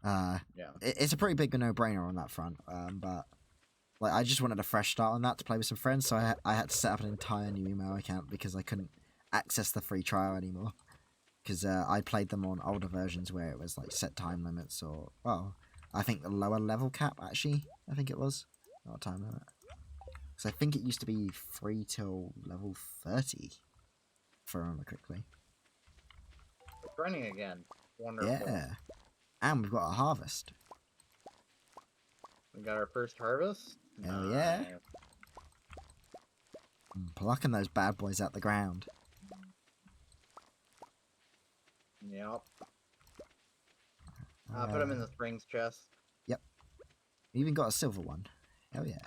Yeah. It's a pretty big no-brainer on that front. But like I just wanted a fresh start on that to play with some friends, so I had to set up an entire new email account because I couldn't access the free trial anymore. Because I played them on older versions where it was like set time limits, or well, I think the lower level cap actually. I think it was not a time limit. Because I think it used to be free till level 30, if I remember correctly. It's running again. Wonderful. Yeah, and we've got a harvest. We got our first harvest. Hell yeah! I'm plucking those bad boys out the ground. Yep. Put them in the springs chest. Yep. We even got a silver one. Hell yeah.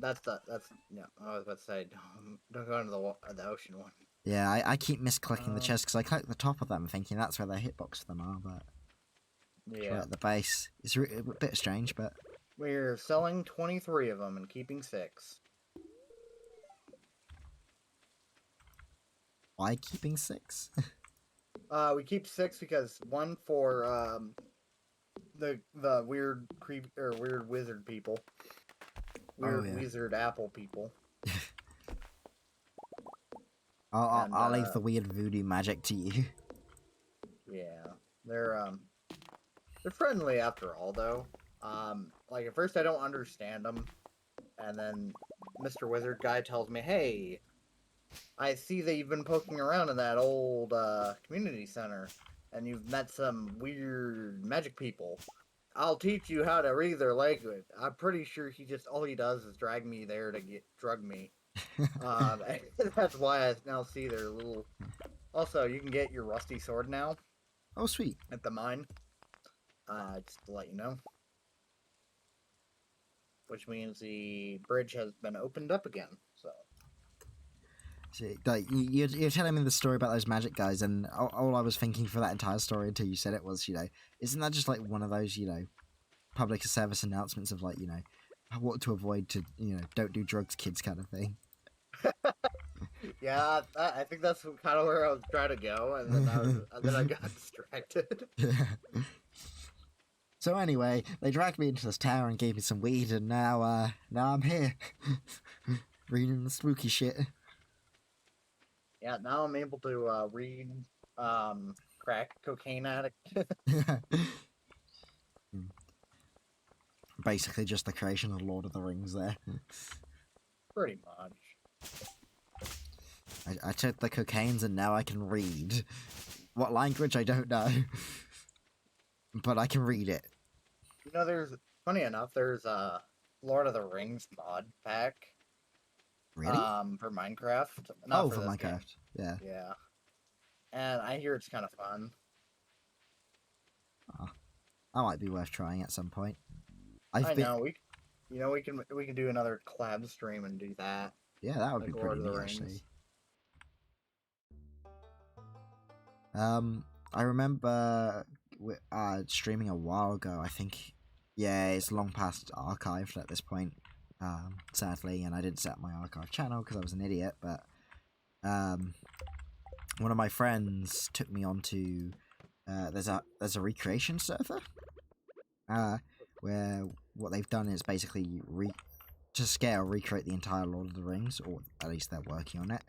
That's yeah. I was about to say don't go into the ocean one. Yeah, I keep misclicking the chest because I click the top of them thinking that's where the hitbox for them are, but yeah, at the base. It's a bit strange, but we're selling 23 of them and keeping 6. why keeping 6? We keep 6 because one for the weird weird wizard people, wizard apple people. I'll leave the weird voodoo magic to you. Yeah, they're friendly after all, though. Like at first I don't understand them, and then Mr. Wizard guy tells me, "Hey, I see that you've been poking around in that old community center, and you've met some weird magic people. I'll teach you how to read their language." I'm pretty sure all he does is drag me there to drug me. That's why I now see their little. Also, you can get your rusty sword now. Oh, sweet. At the mine. Just to let you know. Which means the bridge has been opened up again. So. See, like, you're telling me the story about those magic guys, and all I was thinking for that entire story until you said it was, isn't that just like one of those, public service announcements of like, what to avoid to, don't do drugs, kids kind of thing. Yeah, I think that's kind of where I was trying to go, and then I got distracted. So anyway, they dragged me into this tower and gave me some weed, and now I'm here, reading the spooky shit. Yeah, now I'm able to read crack cocaine addict. Basically, just the creation of Lord of the Rings there. Pretty much. I took the cocaines and now I can read. What language, I don't know. But I can read it. Funny enough, there's a Lord of the Rings mod pack. Really? For Minecraft, not Oh, for for this game. Minecraft. Yeah. Yeah, and I hear it's kind of fun. Oh, that might be worth trying at some point. I've I been. know we can do another collab stream and do that, Yeah, that would be like pretty Lord of the neat Rings. actually. I remember streaming a while ago. I think, yeah, it's long past archived at this point, sadly, and I didn't set up my archive channel because I was an idiot. But one of my friends took me onto there's a recreation server, where what they've done is basically to scale recreate the entire Lord of the Rings, or at least they're working on it.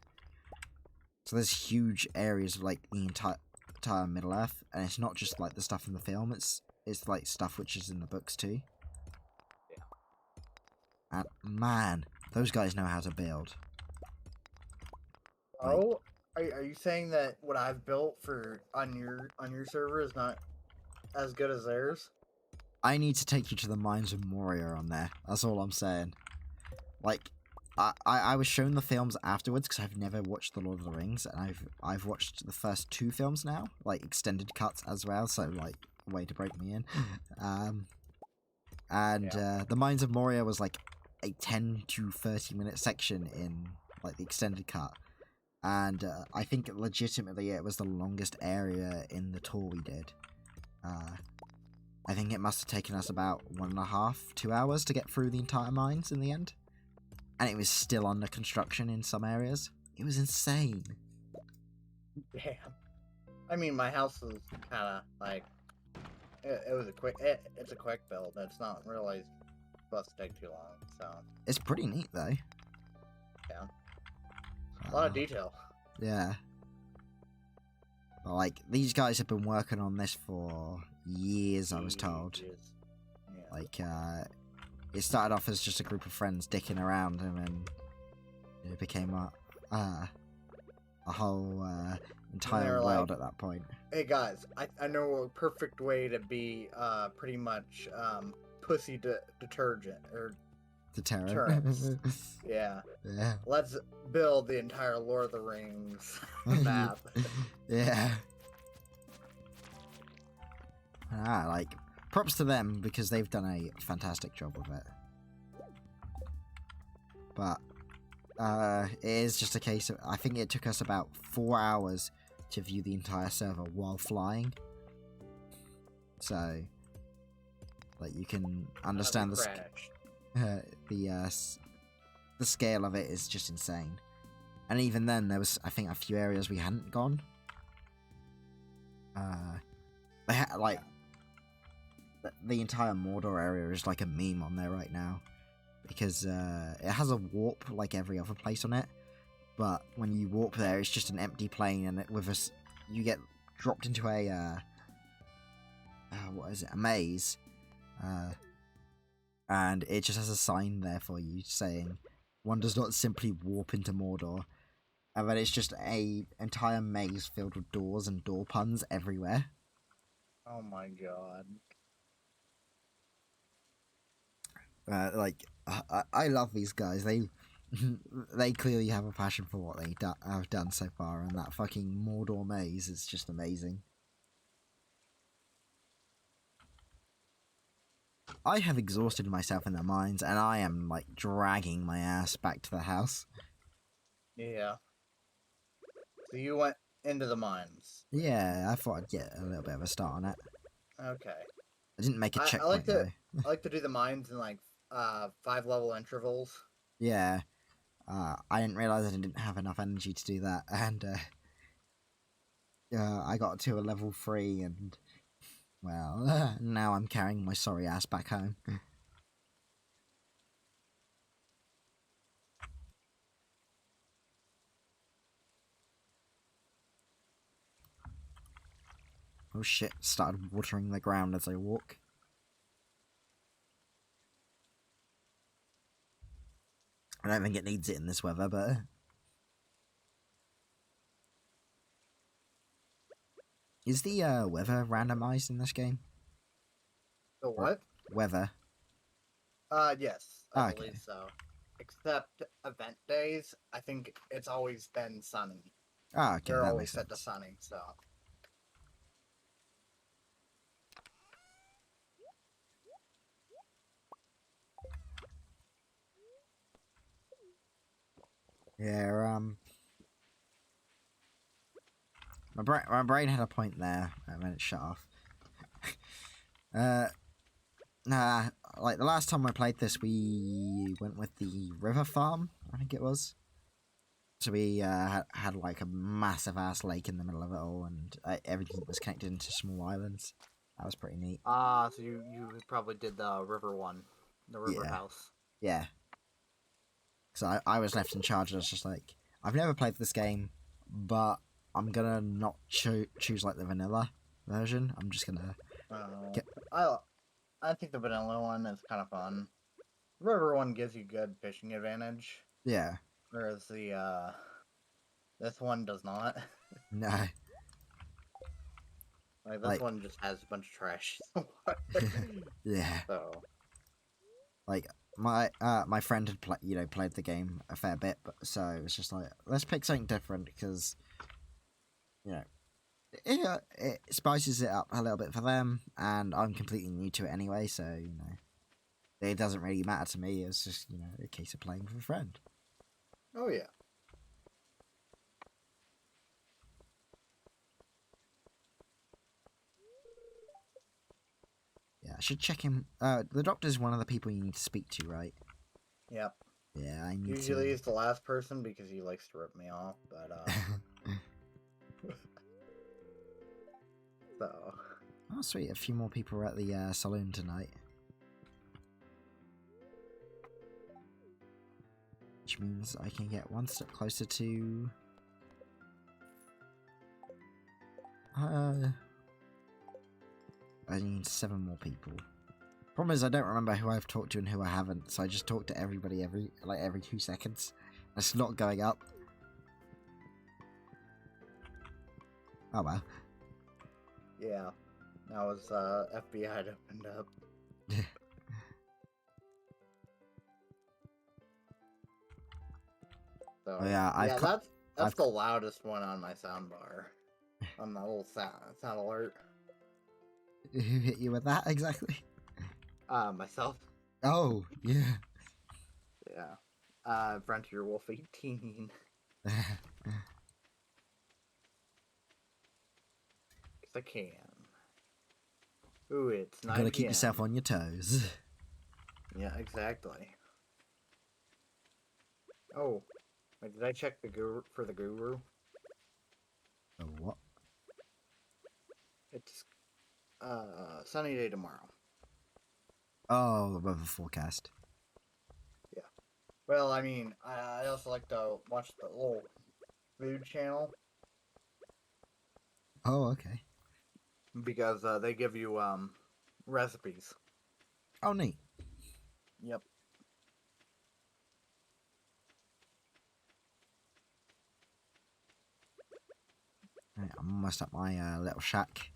So there's huge areas of like the entire Middle Earth, and it's not just like the stuff in the film. It's like stuff which is in the books too. Yeah. And man, those guys know how to build. Like, Oh, are you saying that what I've built for on your server is not as good as theirs? I need to take you to the mines of Moria on there. That's all I'm saying. Like, I was shown the films afterwards because I've never watched the Lord of the Rings, and I've watched the first 2 films now, like extended cuts as well. So like, a way to break me in. The Mines of Moria was like a 10 to 30 minute section in like the extended cut, and I think legitimately it was the longest area in the tour we did. I think it must have taken us about 1.5, 2 hours to get through the entire mines in the end. And it was still under construction in some areas. It was insane. Damn. I mean, my house is kind of like it was a quick. It's a quick build. It's not really supposed to take too long. So It's pretty neat though. yeah, a lot of detail. Yeah. But like, these guys have been working on this for years, I was told. Yeah. Like, it started off as just a group of friends dicking around, and then it became a whole entire world at that point. Hey guys, I know a perfect way to be pretty much pussy detergent or deterrence. Yeah. Yeah. Let's build the entire Lord of the Rings map. Yeah. Like, props to them because they've done a fantastic job with it. But it is just a case of, I think it took us about 4 hours to view the entire server while flying. So, like, you can understand the scale of it is just insane. And even then, there was, I think, a few areas we hadn't gone. They had, like, the entire Mordor area is like a meme on there right now, because it has a warp like every other place on it, but when you warp there, it's just an empty plane, and you get dropped into a what is it, a maze, and it just has a sign there for you saying, "One does not simply warp into Mordor," and then it's just a entire maze filled with doors and door puns everywhere. Oh my god. I love these guys. They clearly have a passion for what they have done so far, and that fucking Mordor maze is just amazing. I have exhausted myself in the mines, and I am like dragging my ass back to the house. Yeah. So you went into the mines. Yeah, I thought I'd get a little bit of a start on it. Okay. I didn't make a checkpoint though. I like to do the mines in like 5-level intervals. Yeah. I didn't realise I didn't have enough energy to do that, and I got to a level 3, and well, now I'm carrying my sorry ass back home. Oh shit, started watering the ground as I walk. I don't think it needs it in this weather, but... Is the weather randomized in this game? The what? Weather. Yes, I Okay. believe so. except event days, I think it's always been sunny. Ah, okay, They're that always makes set to sense. sunny, so. Yeah, my brain had a point there, and then it shut off. uh, nah, like the last time I played this, we went with the river farm, I think it was. So we had like a massive ass lake in the middle of it all, and everything was connected into small islands. That was pretty neat. So you probably did the river one, the river Yeah, house. yeah. Because I was left in charge, and I was just like, I've never played this game, but I'm gonna not choose like the vanilla version. I'm just gonna get. I think the vanilla one is kind of fun. River one gives you good fishing advantage, Yeah, whereas the this one does not. no, Like this like, one just has a bunch of trash. yeah, So like my friend had played the game a fair bit, but so it was just like, let's pick something different because you know it spices it up a little bit for them, and I'm completely new to it anyway, so it doesn't really matter to me. It's just a case of playing with a friend. oh yeah. Yeah, I should check him. The doctor's one of the people you need to speak to, right? Yep. Yeah, I need Usually to. he's the last person because he likes to rip me off, but so Oh, sweet. A few more people are at the saloon tonight. Which means I can get one step closer to... I need 7 more people. Problem is, I don't remember who I've talked to and who I haven't, so I just talk to everybody every 2 seconds. That's not going up. Oh well. yeah. Now his FBI opened up. So Oh yeah, yeah, that's I've the loudest one on my soundbar. On the little sound alert. who hit you with that exactly? Myself. Oh yeah. Yeah. Frontier Wolf 18. Cause I can. Ooh, it's You gotta 9 keep yourself p.m. on your toes. Yeah, exactly. Oh, wait, did I check the guru for the guru? Oh what? It's sunny day tomorrow. Oh, the weather forecast. Yeah. Well, I mean, I also like to watch the little food channel Oh okay. because they give you recipes. Oh neat. Yep. Right, I'm almost at my little shack.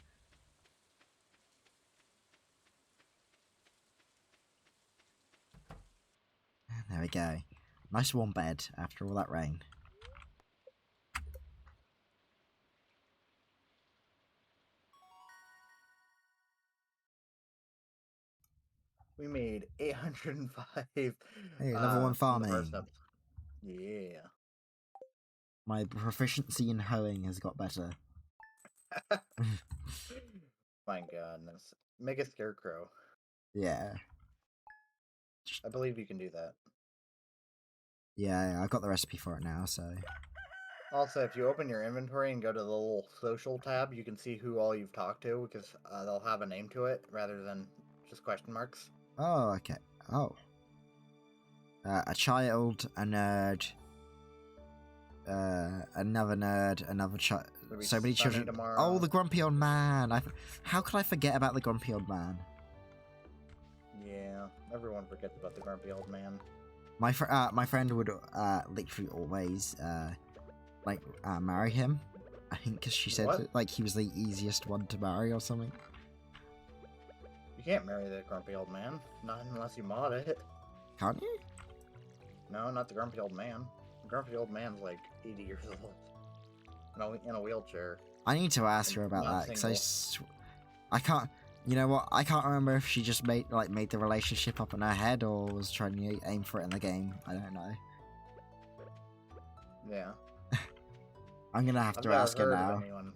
There we go. Nice warm bed after all that rain. We made 805 Hey, level 1 from the first farming. episode. Yeah. My proficiency in hoeing has got better. My goodness. Make a scarecrow. Yeah. I believe you can do that. Yeah, I've got the recipe for it now, so... Also, if you open your inventory and go to the little social tab, you can see who all you've talked to because they'll have a name to it rather than just question marks. Oh, okay. Oh. A child, a nerd, another nerd, another child... So many children. Tomorrow. Oh, the grumpy old man. How could I forget about the grumpy old man? Yeah, everyone forgets about the grumpy old man. My friend would literally always marry him. I think because she said like he was the easiest one to marry or something. You can't marry the grumpy old man, not unless you mod it. Can't you? No, not the grumpy old man. The grumpy old man's like 80 years old. In a wheelchair. I need to ask And her about not that single. because I can't. You know what? I can't remember if she just made the relationship up in her head or was trying to aim for it in the game. I don't know. Yeah. I'm gonna have I've to never ask her heard now. of anyone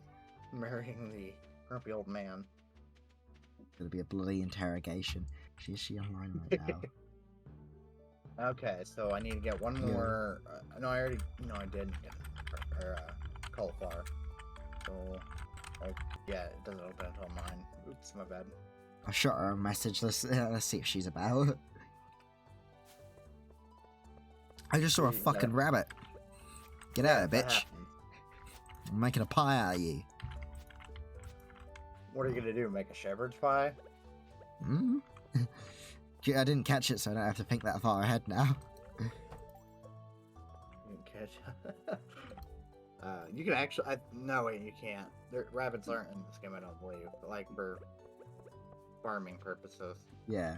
marrying the grumpy old man. It's gonna be a bloody interrogation. Is she online right now? Okay, so I need to get one Yeah. more. No, I already. No, I did get cauliflower. So, yeah, it doesn't open until 9. Oops, my bad. I shot her a message. Let's see if she's about. I just saw a fucking rabbit. Get out of that bitch! happens. I'm making a pie out of you. What are you gonna do? Make a shepherd's pie? Hmm. Gee, I didn't catch it, so I don't have to think that far ahead now. You can catch. You can actually. No, wait, you can't. Rabbits aren't in this game, I don't believe. But like for farming purposes. Yeah.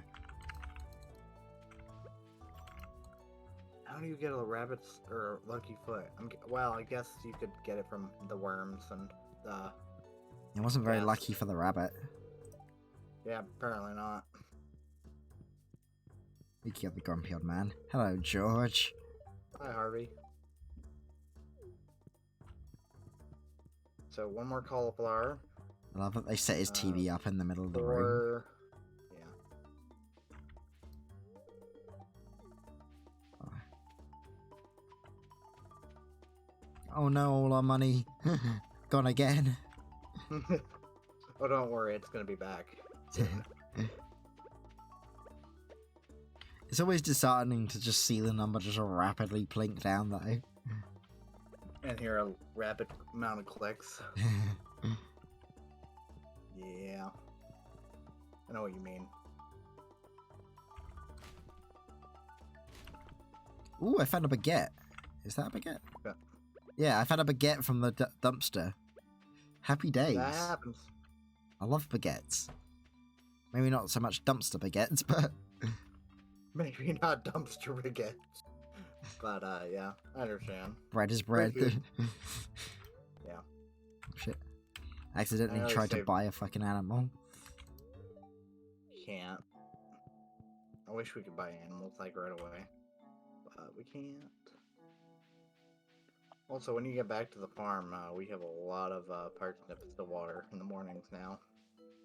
How do you get a rabbit's or lucky foot? Well, I guess you could get it from the worms and the. It wasn't very Yes. lucky for the rabbit. Yeah, apparently not. We can get the grumpy old man. Hello, George. Hi, Harvey. So one more cauliflower. I love that they set his TV up in the middle of the room. Or yeah. Oh no, all our money gone again. Oh, don't worry, it's gonna be back. It's always disheartening to just see the number just rapidly plink down, though. And hear a rapid amount of clicks. Yeah. I know what you mean. Ooh, I found a baguette. Is that a baguette? Yeah. Yeah, I found a baguette from the dumpster. Happy days. That happens. I love baguettes. Maybe not so much dumpster baguettes, but... Maybe not dumpster baguettes. But, yeah, I understand. bread is bread. Yeah. Shit. Accidentally I know they tried to say- buy a fucking animal. Can't. I wish we could buy animals, like, right away. But we can't. Also, when you get back to the farm, we have a lot of parsnips to water in the mornings now.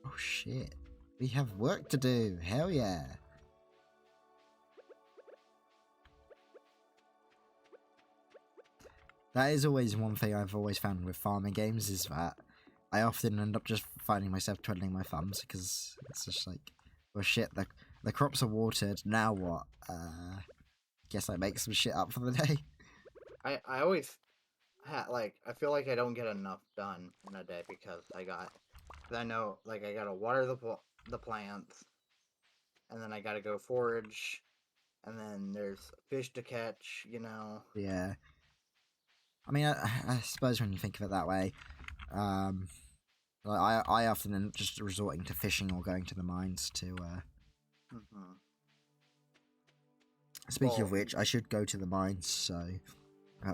Oh shit. We have work to do. Hell yeah. That is always one thing I've always found with farming games is that I often end up just finding myself twiddling my thumbs because it's just like, well shit, the crops are watered, now what? Guess I make some shit up for the day. I always I feel like I don't get enough done in a day because I know like I gotta water the plants, and then I gotta go forage, and then there's fish to catch, you know. Yeah. I mean, I suppose when you think of it that way, like I often end up just resorting to fishing or going to the mines to. Mhm. Speaking of Well- which, I should go to the mines so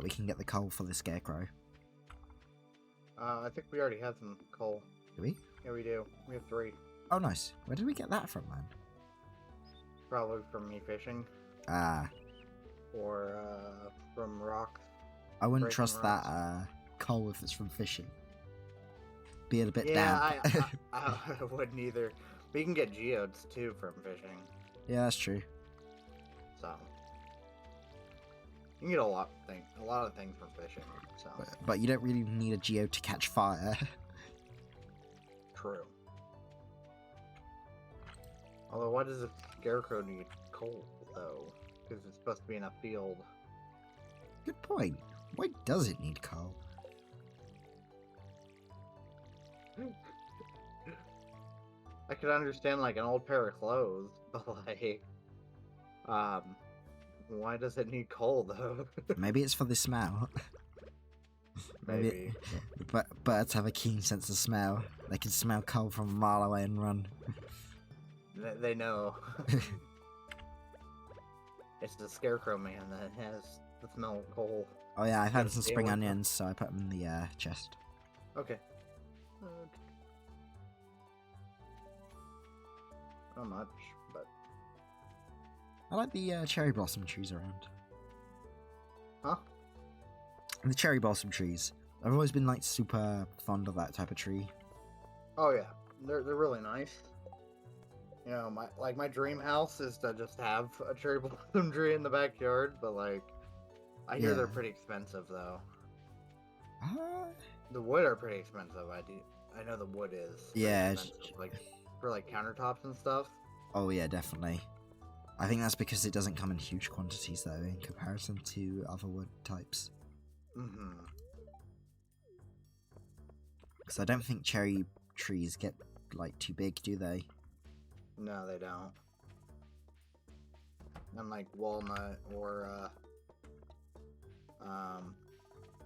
we can get the coal for the scarecrow. I think we already have some coal. Do we? Yeah, we do. We have 3. Oh, nice. Where did we get that from, man? Probably from me fishing, Ah, or from rocks. I wouldn't Breaking trust that rocks. coal if it's from fishing. Be a bit Yeah, damp. I wouldn't either. But you can get geodes too from fishing, Yeah, that's true. so you can get a lot of things from fishing. So But you don't really need a geode to catch fire. true. Although, why does a scarecrow need coal though? Because it's supposed to be in a field. Good point. Why does it need coal? I could understand like an old pair of clothes, but like, why does it need coal though? Maybe it's for the smell. Maybe. But birds have a keen sense of smell. They can smell coal from a mile away and run. They know. It's the scarecrow man that has the smell of coal. Oh yeah, I found Gotta some stay spring away from- onions, so I put them in the chest. Okay. Not much, but I like the cherry blossom trees around. huh? The cherry blossom trees. I've always been like super fond of that type of tree. Oh yeah, they're really nice. You know, my dream house is to just have a cherry blossom tree in the backyard, but like I hear Yeah. they're pretty expensive though. Uh, The wood are pretty expensive. I know the wood is. Pretty yeah. expensive, like for like countertops and stuff. Oh yeah, definitely. I think that's because it doesn't come in huge quantities though, in comparison to other wood types. Mm-hmm. Because I don't think cherry trees get like too big, do they? No, they don't. Unlike walnut or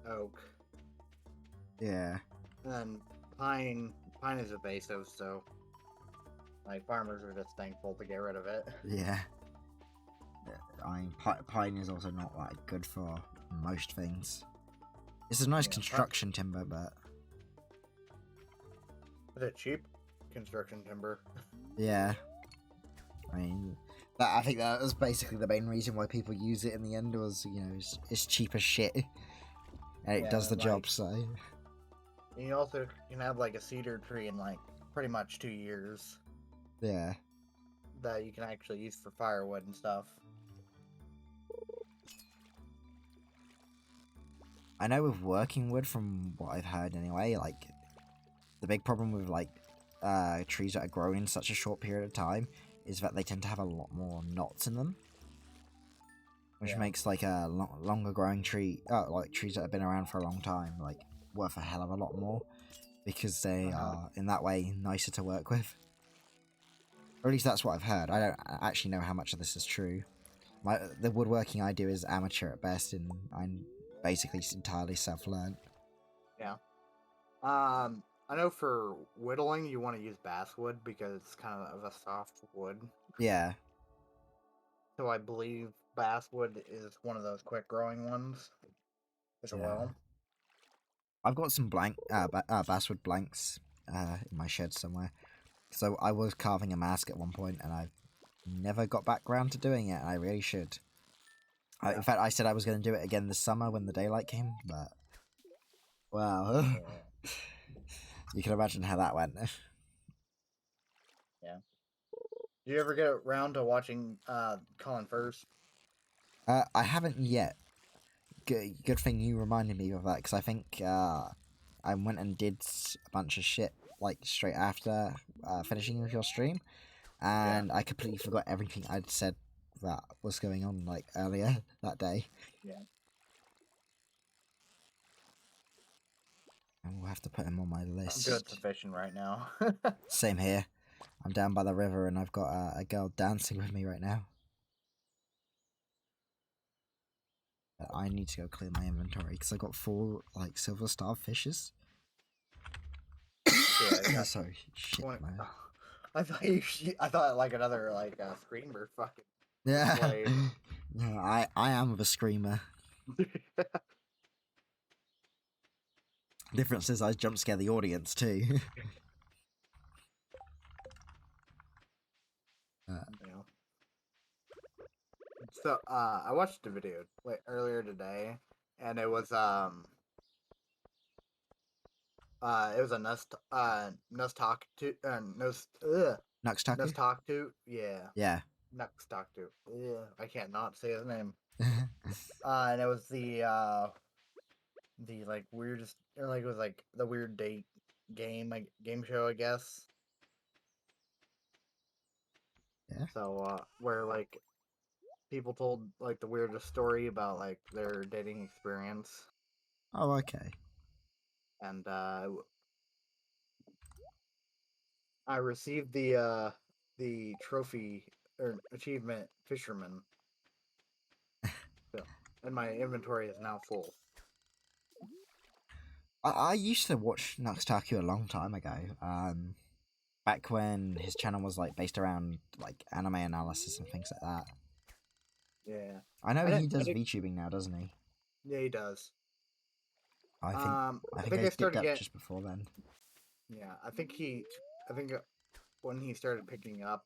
oak. Yeah. And then pine is invasive, so like farmers are just thankful to get rid of it. Yeah. I mean, pine is also not like good for most things. It's a nice Yeah, construction timber, but Is it cheap? Construction timber. yeah. I mean, I think that was basically the main reason why people use it in the end was, you know, it's cheap as shit. And it Yeah, does the like- job, so... You also can have like a cedar tree in like pretty much 2 years Yeah. that you can actually use for firewood and stuff. I know with working wood, from what I've heard anyway, like, the big problem with, like, trees that are grown in such a short period of time is that they tend to have a lot more knots in them. Which Yeah. makes, like, a longer growing tree, like, trees that have been around for a long time, like, worth a hell of a lot more. Because they are, in that way, nicer to work with. Or at least that's what I've heard. I don't actually know how much of this is true. The woodworking I do is amateur at best, and I'm basically entirely self-learned. Yeah. I know for whittling you want to use basswood because it's kind of a soft wood. Yeah. So I believe basswood is one of those quick growing ones as Yeah. well. I've got some basswood blanks in my shed somewhere. So I was carving a mask at one point, and I've never got back round to doing it, and I really should. Yeah. In fact, I said I was going to do it again this summer when the daylight came, but... Wow. You can imagine how that went. Yeah. Do you ever get around to watching Colin First? I haven't yet. Good thing you reminded me of that, because I think I went and did a bunch of shit like straight after finishing with your stream, and I completely forgot everything I'd said that was going on like earlier that day. Yeah. And we'll have to put him on my I'm list. good to fishing right now. Same here. I'm down by the river, and I've got a girl dancing with me right now. But I need to go clear my inventory because I got 4 like silver star fishes. Yeah, Sorry, shit, 20 man. I thought like another like screamer fucking. Yeah. Like- No, I am a screamer. Difference is I jump scare the audience too. Yeah. So I watched a video earlier today, and it was a Nus talk to Nux Taku? Nus talk to Yeah. Nux talk to I can't not say his name. And it was the like weirdest, or like it was like the weird date game show, I guess. Yeah. So where like people told like the weirdest story about like their dating experience, Oh, okay. and I received the trophy or achievement fisherman, so, and my inventory is now full. I used to watch Nux Taku a long time ago. Back when his channel was like based around like anime analysis and things like that. Yeah. I know he does I didn't, VTubing now, doesn't he? yeah, he does. I think I I think I skipped started up getting. just before then. Yeah, I think when he started picking up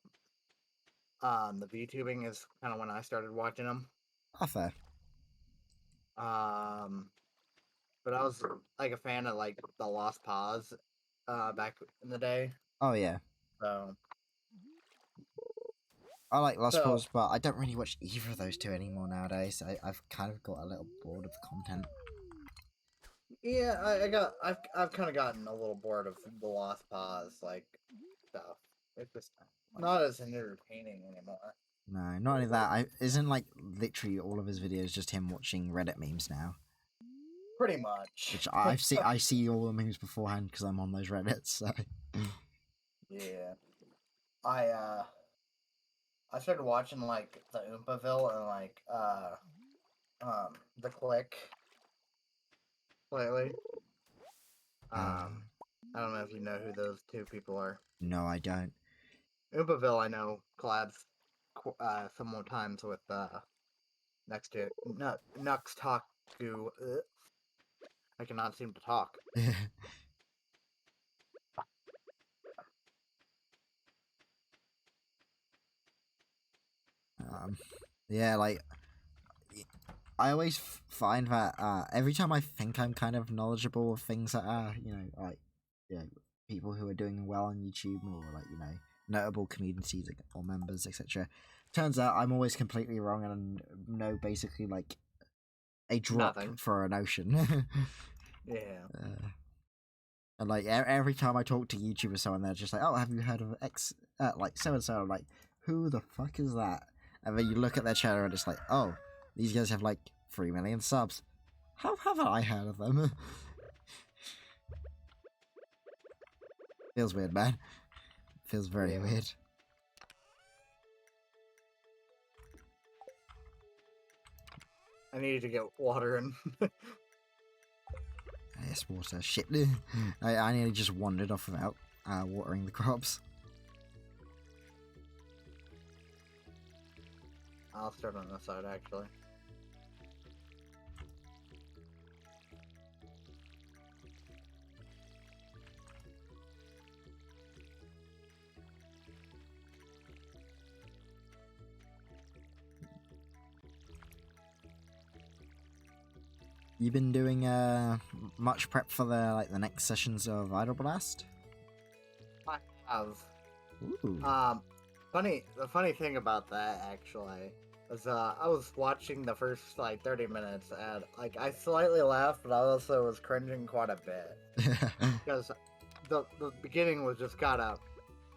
the VTubing is kind of when I started watching him. Oh, fair. Um, but I was like a fan of like the Lost Pause back in the day. Oh yeah, So I like Lost so Pause, but I don't really watch either of those two anymore nowadays. I've kind of got a little bored of the content. yeah, I've kind of gotten a little bored of the Lost Pause like stuff. It's just not as entertaining anymore. No, not only that, I isn't like literally all of his videos just him watching Reddit memes now. Pretty much. Which I see all the memes beforehand because I'm on those Reddits. So Yeah. I I started watching like the Oompaville and like the Click lately. um, I don't know if you know who those two people are. no, I don't. Oompaville I know collabs some more times with next to Nux Taku. I cannot seem to talk. um, yeah, like I always find that every time I think I'm kind of knowledgeable of things that are, like, people who are doing well on YouTube or like, notable communities or members, etc. Turns out I'm always completely wrong and know basically like a drop Nothing. for an ocean. Yeah. And like every time I talk to YouTubers, someone they're just like, "Oh, have you heard of X, like so and so?" I'm like, "Who the fuck is that?" And then you look at their channel and it's like, "Oh, these guys have like 3 million subs. How haven't I heard of them?" Feels weird, man. Feels very Yeah. weird. I needed to get water in. Yes, water. Shit. I nearly just wandered off without watering the crops. I'll start on this side actually. You been doing much prep for the next sessions of Idle Blast? I have. Ooh. The funny thing about that actually is I was watching the first like 30 minutes and like I slightly laughed, but I also was cringing quite a bit because the beginning was just kind of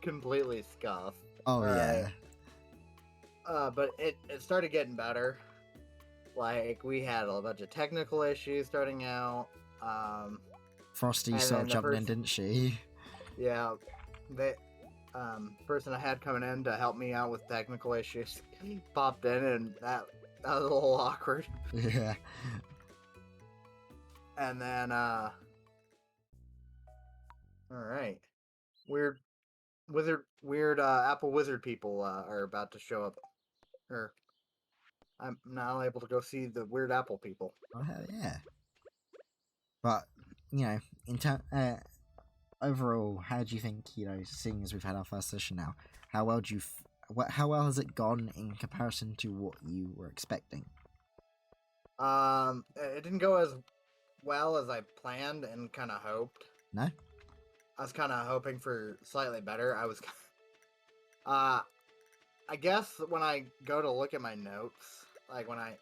completely scuffed. Oh All right, yeah. but it started getting better. Like we had a bunch of technical issues starting out. Frosty And sort then of the jumped in, first, didn't she? yeah, the person I had coming in to help me out with technical issues popped in, and that was a little awkward. Yeah. And then, all right, weird weird Apple Wizard people are about to show up. Or I'm now able to go see the weird Apple people. Oh hell yeah. But in overall, how do you think, seeing as we've had our first session now, how well do you how well has it gone in comparison to what you were expecting? It didn't go as well as I planned and kind of hoped. No. I was kind of hoping for slightly better. Uh, I guess when I go to look at my notes, like when I,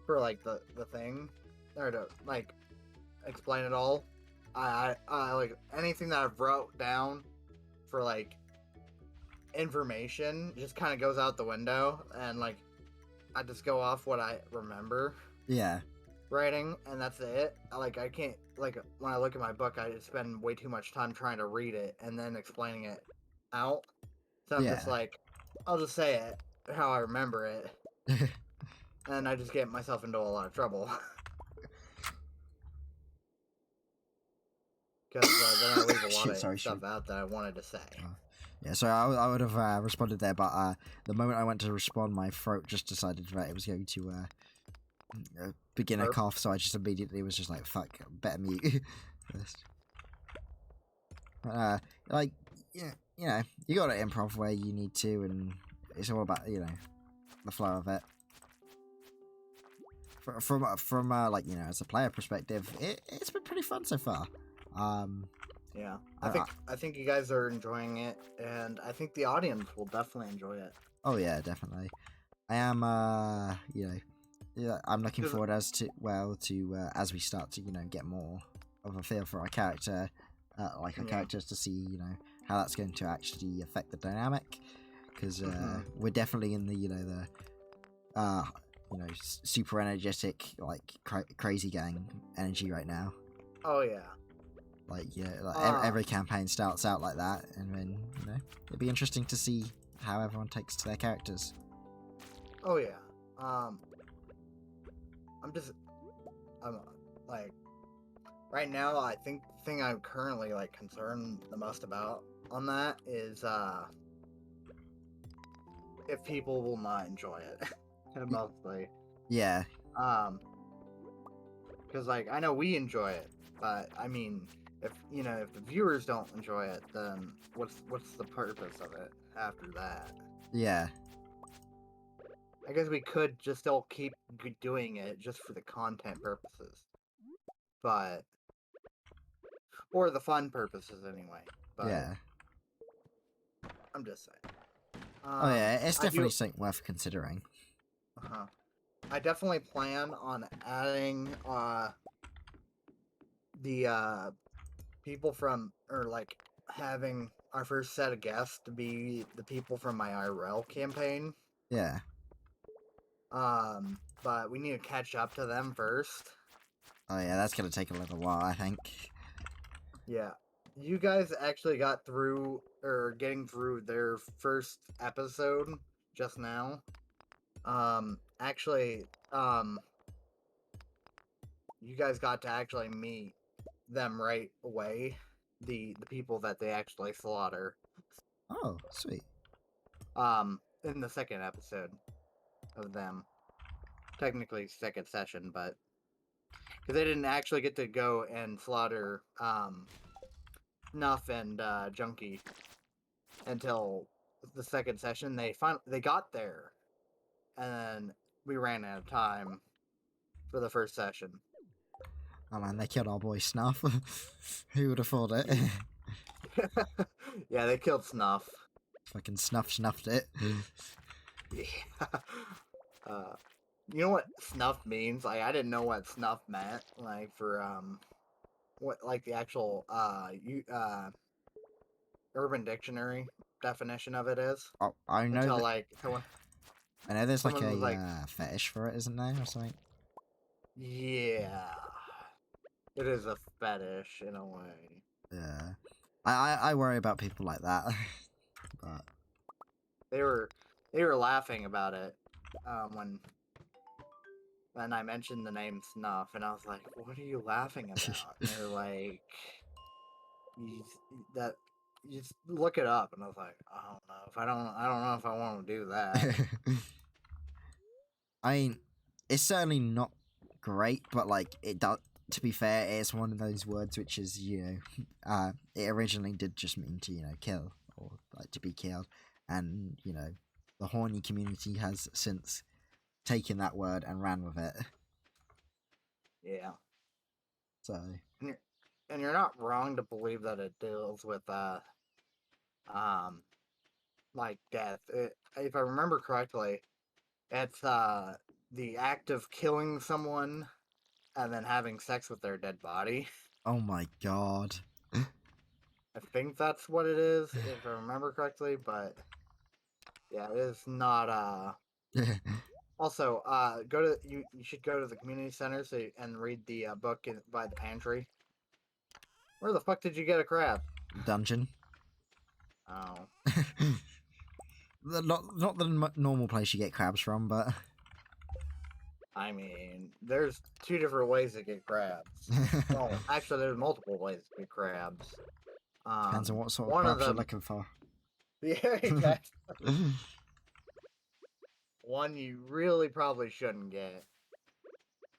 for like the thing, or to like explain it all, I like anything that I've wrote down for like information just kind of goes out the window, and like I just go off what I remember Yeah. writing, and that's it. I can't like when I look at my book, I spend way too much time trying to read it and then explaining it out. So I'm just Yeah. like, I'll just say it how I remember it, and I just get myself into a lot of trouble because then I leave a lot Shit. of Sorry. stuff out that I wanted to say. Oh. Yeah, so I would have responded there, but the moment I went to respond, my throat just decided that it was going to begin a Burp. cough, so I just immediately was just like, fuck, better mute first. Like, yeah, you know, you got to improv where you need to, and it's all about, you know, the flow of it. From like, you know, as a player perspective, it's been pretty fun so far. Yeah, I think you guys are enjoying it, and I think the audience will definitely enjoy it. Oh yeah, definitely. I am, you know, yeah, I'm looking forward as we start to, you know, get more of a feel for our character, like our characters, to see, you know, how that's going to actually affect the dynamic, because we're definitely in the, you know, you know, super energetic, like crazy gang energy right now. Oh yeah. Like, yeah, like every campaign starts out like that, and then, you know, it'd be interesting to see how everyone takes to their characters. Oh yeah. I'm like, right now, I think the thing I'm currently like concerned the most about on that is if people will not enjoy it. Mostly. Yeah. Because like I know we enjoy it, but I mean, if you know, if the viewers don't enjoy it, then what's the purpose of it after that? Yeah. I guess we could just still keep doing it just for the content purposes, but or the fun purposes anyway. But Yeah. I'm just saying. Oh yeah, it's I definitely do. something worth considering. I definitely plan on adding the people from, or like having our first set of guests to be the people from my IRL campaign. Yeah. But we need to catch up to them first. Oh yeah, that's gonna take a little while, I think. Yeah. You guys actually got through, or getting through their first episode just now. Actually, you guys got to actually meet them right away. The people that they actually slaughter. Oh, sweet. In the second episode of them. Technically second session, but because they didn't actually get to go and slaughter Snuff and Junkie until the second session. They got there, and then we ran out of time for the first session. Oh man, they killed our boy Snuff. Who would have thought it? Yeah, they killed Snuff. Fucking snuffed it. Yeah. You know what snuff means? Like, I didn't know what snuff meant. Like, for what, like, the actual Urban Dictionary definition of it is. Oh, I know Until that. like I know there's like someone a was like, fetish for it, isn't there, or something? yeah, it is a fetish in a way. Yeah. I worry about people like that. But They were laughing about it when I mentioned the name Snuff, and I was like, "What are you laughing about?" And they're like, "You that you just look it up." And I was like, I don't know if I want to do that." I mean, it's certainly not great, but like it does. To be fair, it's one of those words which is, you know, it originally did just mean to, you know, kill or like to be killed, and you know, the horny community has since taken that word and ran with it. Yeah. So And you're not wrong to believe that it deals with um like death. If I remember correctly, it's the act of killing someone and then having sex with their dead body. oh my god. I think that's what it is, if I remember correctly, but yeah, it is not also you should go to the community center and read the book by the pantry. Where the fuck did you get a crab? Dungeon. Oh. Not the normal place you get crabs from, but I mean, there's two different ways to get crabs. Well, actually, there's multiple ways to get crabs. depends on what sort of One of crabs you're them, looking for. Yeah, exactly. One you really probably shouldn't get.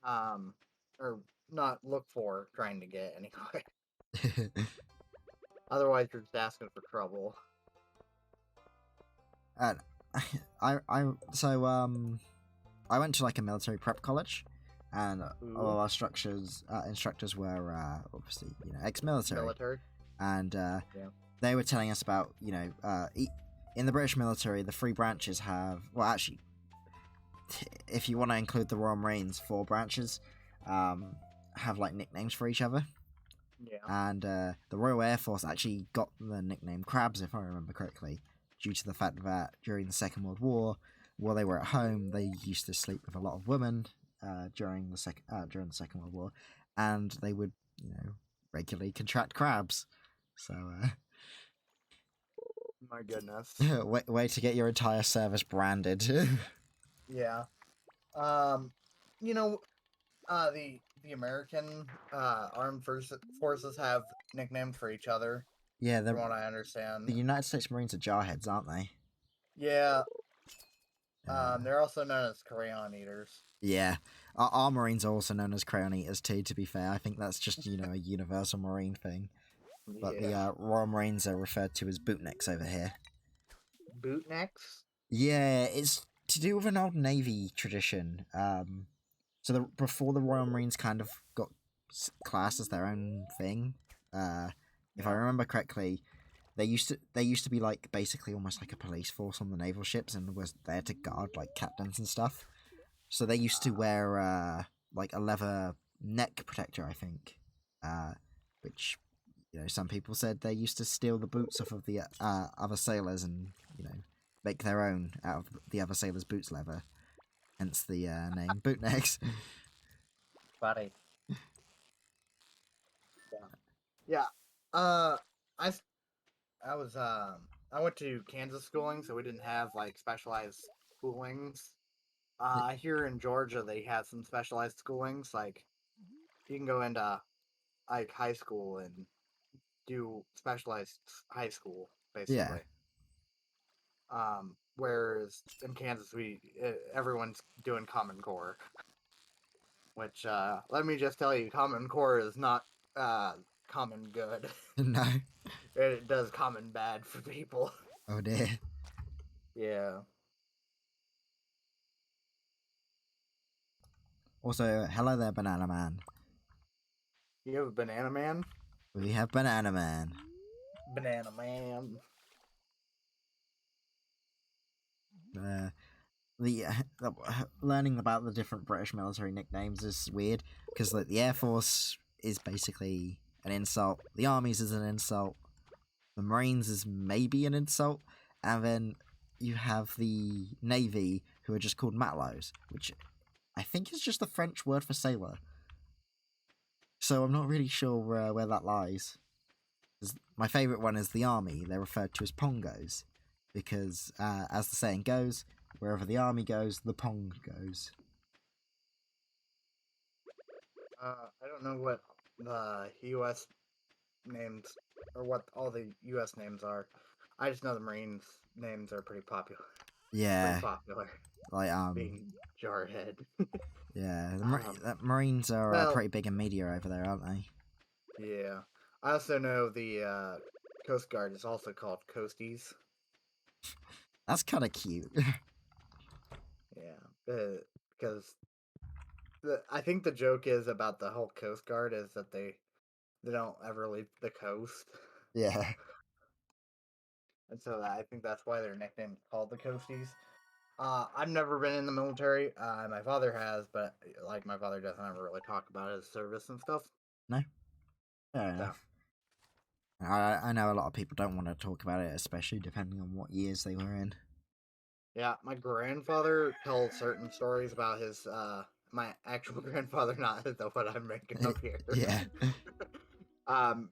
Or not look for trying to get anyway. Otherwise, you're just asking for trouble. And I went to like a military prep college, and all Ooh, of our instructors were obviously ex-military, military. and Yeah. they were telling us about in the British military the three branches have, well, actually, if you want to include the Royal Marines, four branches have like nicknames for each other. Yeah. And the Royal Air Force actually got the nickname Crabs, if I remember correctly, due to the fact that during the Second World War, while they were at home, they used to sleep with a lot of women during the Second World War, and they would regularly contract crabs. So My goodness. way to get your entire service branded. Yeah. You know, the American armed forces have nicknames for each other, Yeah, from the what I understand. United States Marines are jarheads, aren't they? Yeah. Uh, They're also known as crayon eaters. yeah, our Marines are also known as crayon eaters too. To be fair, I think that's just a universal Marine thing. But the Yeah. Royal Marines are referred to as bootnicks over here. Bootnecks. Yeah, it's to do with an old Navy tradition. Before the Royal Marines kind of got classed as their own thing, uh, if I Yeah. remember correctly, they used to be like basically almost like a police force on the naval ships and was there to guard like captains and stuff. So they used to wear like a leather neck protector, I think, which some people said they used to steal the boots off of the other sailors and make their own out of the other sailors' boots leather. Hence the name bootnecks. Buddy. Yeah. Yeah. Uh, I s- I was I went to Kansas schooling, so we didn't have like specialized schoolings. Here in Georgia, they have some specialized schoolings. Like you can go into like high school and do specialized high school, Yeah. basically. Whereas in Kansas, everyone's doing Common Core, which let me just tell you, Common Core is not common good. No. It does common bad for people. Oh dear. Yeah. Also, hello there, Banana Man. You have a Banana Man? We have Banana Man. Banana Man. Uh, learning about the different British military nicknames is weird because like the Air Force is basically an insult, the Armies is an insult, the Marines is maybe an insult, and then you have the Navy who are just called matelots, which I think is just the French word for sailor. So I'm not really sure where that lies. My favourite one is the Army. They're referred to as Pongos because, as the saying goes, wherever the Army goes, the Pong goes. I don't know what the U.S. names or what all the U.S. names are. I just know the Marines names are pretty popular. Pretty Yeah, popular. like Being Jarhead. yeah, um, the Marines are well, pretty big in media over there, aren't they? yeah. I also know the Coast Guard is also called Coasties. That's kind of cute. Yeah, because I think the joke is about the whole Coast Guard is that they don't ever leave the coast, Yeah. and so I think that's why their nickname is called the Coasties. I've never been in the military. My father has, but like my father doesn't ever really talk about his service and stuff. No. Fair So enough. I know a lot of people don't want to talk about it, especially depending on what years they were in. yeah, my grandfather tells certain stories about his my actual grandfather, not the what I'm making up here. Yeah.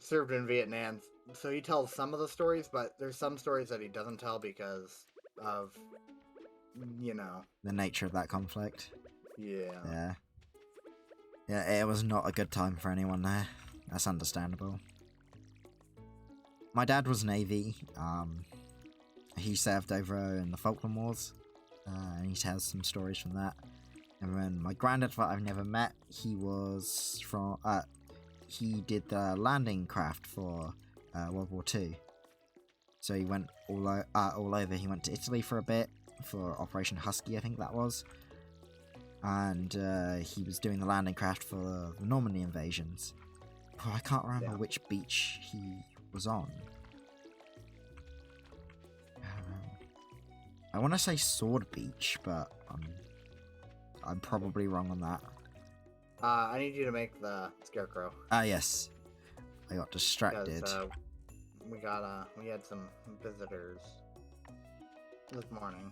Served in Vietnam, so he tells some of the stories, but there's some stories that he doesn't tell because of you know. The nature of that conflict. Yeah. Yeah. Yeah, it was not a good time for anyone there. That's understandable. My dad was Navy. he served over in the Falkland Wars, and he tells some stories from that. And then my granddad, that I've never met, he was from he did the landing craft for World War II. So he went all over. He went to Italy for a bit for Operation Husky, I think that was, and he was doing the landing craft for the Normandy invasions. Oh, I can't remember which beach he was on. I want to say Sword Beach, but I'm probably wrong on that. I need you to make the scarecrow. Ah, yes. I got distracted. Because, we had some visitors this morning.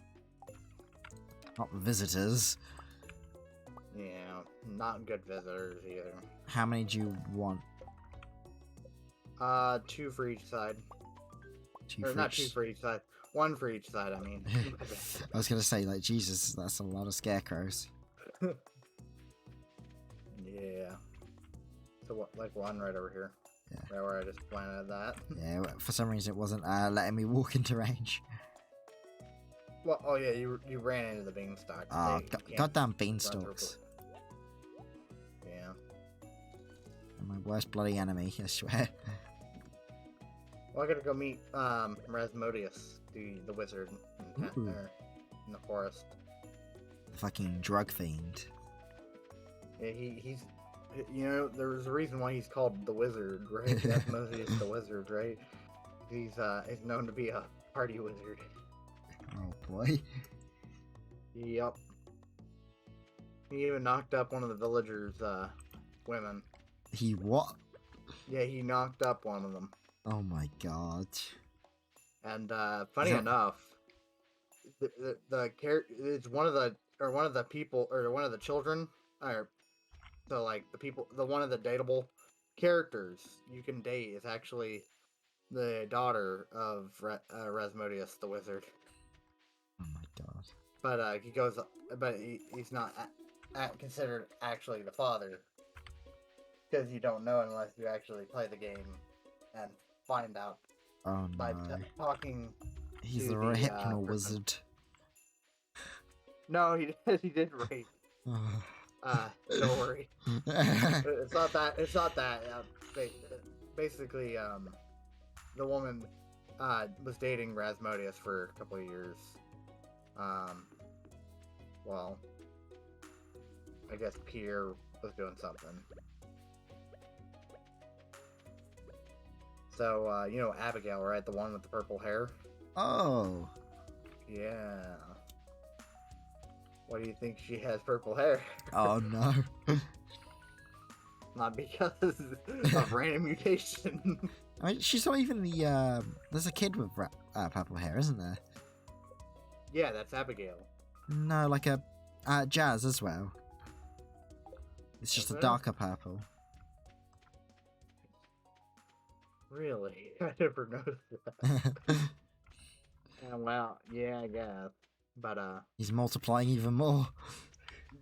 Not visitors. Yeah, not good visitors either. How many do you want? 2 for each side. Not 2 for each side. 1 for each side, I mean. I was gonna say, like, Jesus, that's a lot of scarecrows. Yeah. So what? Like 1 right over here. Yeah. Right where I just planted that. Yeah. For some reason, it wasn't letting me walk into range. Well, oh yeah, you ran into the beanstalk. Oh, goddamn beanstalks. Yeah. They're my worst bloody enemy, I swear. Well, I gotta go meet Rasmodius, the wizard in the forest. The fucking drug fiend. Yeah, he's there's a reason why he's called the wizard, right? Rasmodius the wizard, right? He's known to be a party wizard. Oh boy. Yep. He even knocked up one of the villagers' women. He what? Yeah, he knocked up one of them. Oh my god. And funny enough, the character, it's one of the people, or one of the children, or so like one of the dateable characters you can date is actually the daughter of Rasmodius the wizard. Oh my god. But he's not considered actually the father, because you don't know unless you actually play the game and find out. Oh no. By talking. He's the hypno wizard. No, he did rape. Don't worry. It's not that. It's not that. Basically, the woman was dating Rasmodius for a couple of years. Well, I guess Peter was doing something. So, Abigail, right? The one with the purple hair? Oh. Yeah. Why do you think she has purple hair? Oh no. Not because of random mutation. I mean, she's not even the, there's a kid with purple hair, isn't there? Yeah, that's Abigail. No, like a, Jazz as well. It's just a darker purple. Really? I never noticed that. Well, yeah, I guess. But, he's multiplying even more.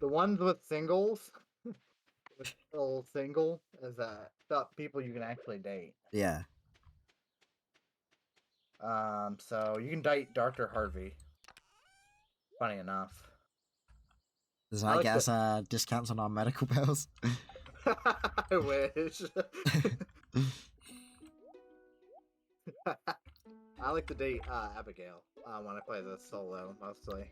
The ones with singles, with still single, is, people you can actually date. Yeah. So you can date Dr. Harvey. Funny enough. Does that get us, discounts on our medical bills? I wish. I like to date Abigail when I play this solo, mostly.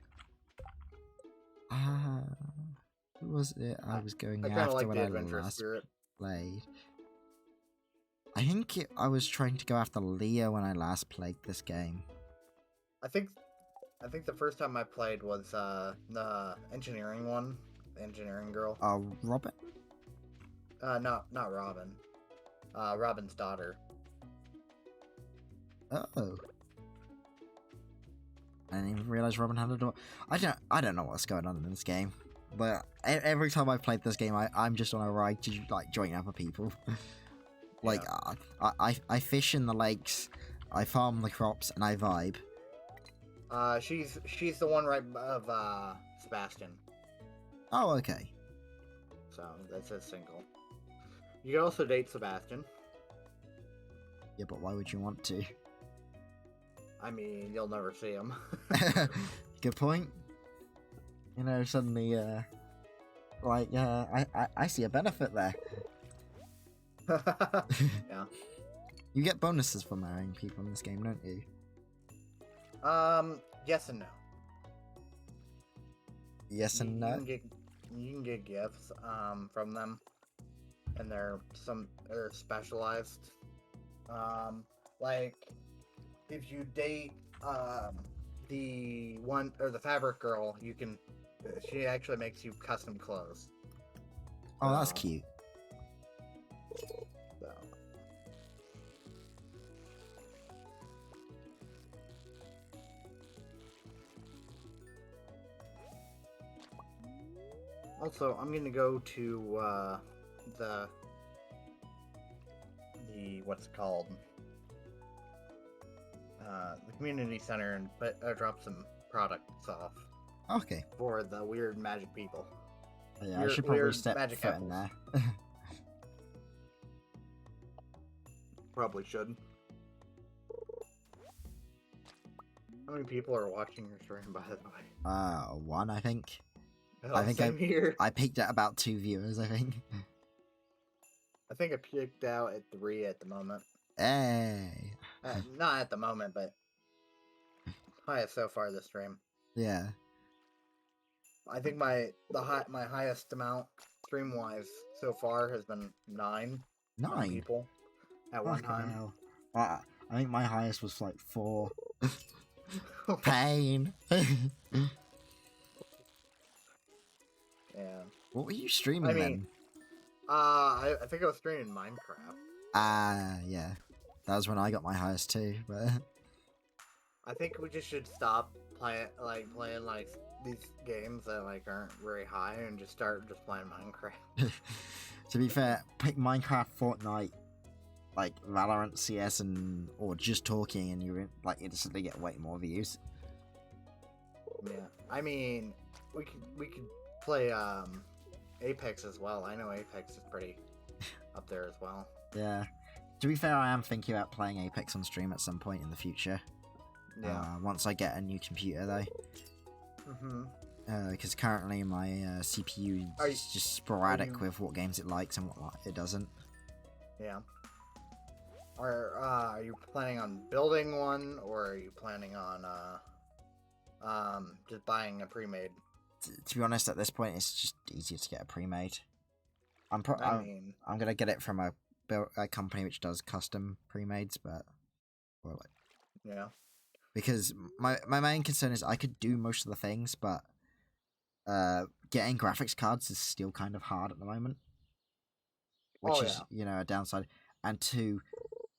Who was it I was going after after like when I last played? I think I was trying to go after Leah when I last played this game. I think the first time I played was the engineering one, the engineering girl. Robin? Not Robin. Robin's daughter. Oh. I didn't even realize Robin had a daughter. I don't know what's going on in this game, but every time I played this game, I'm just on a ride to like join other people. Like I fish in the lakes, I farm the crops, and I vibe. She's the one right above Sebastian. Oh, okay. So that's a single. You can also date Sebastian. Yeah, but why would you want to? I mean, you'll never see them. Good point. You know, suddenly, I see a benefit there. Yeah. You get bonuses for marrying people in this game, don't you? Yes and no. Yes and no. You can get gifts from them, and they're specialized. Like if you date the one or the fabric girl, you can. She actually makes you custom clothes. Oh, that's cute. So. Also, I'm gonna go to the what's it called the community center and drop some products off Okay. for the weird magic people. Oh, yeah, I should probably step foot in there. Probably should. How many people are watching your stream, by the way? One, I think. Oh, I think I peaked at about 2 viewers, I think. I think I peaked out at 3 at the moment. Hey. Not at the moment, but highest so far this stream. Yeah. I think my highest amount stream wise so far has been 9. 9 people at one time. Hell. I think my highest was like 4. Pain. Yeah. What were you streaming then? I think I was streaming Minecraft. Yeah. That was when I got my highest too, but I think we just should stop playing these games that aren't very high and just start playing Minecraft. To be fair, pick Minecraft, Fortnite, like Valorant, CS, or just talking, and you instantly get way more views. Yeah, I mean, we could play Apex as well. I know Apex is pretty up there as well. Yeah. To be fair, I am thinking about playing Apex on stream at some point in the future. Yeah. Once I get a new computer, though. Because currently my CPU is just sporadic with what games it likes and what it doesn't. Yeah. Are you planning on building one, or are you planning on just buying a pre-made? To be honest, at this point, it's just easier to get a pre-made. I'm gonna get it from a company which does custom pre-mades, but yeah. Because my main concern is I could do most of the things, but getting graphics cards is still kind of hard at the moment, which is a downside. And 2,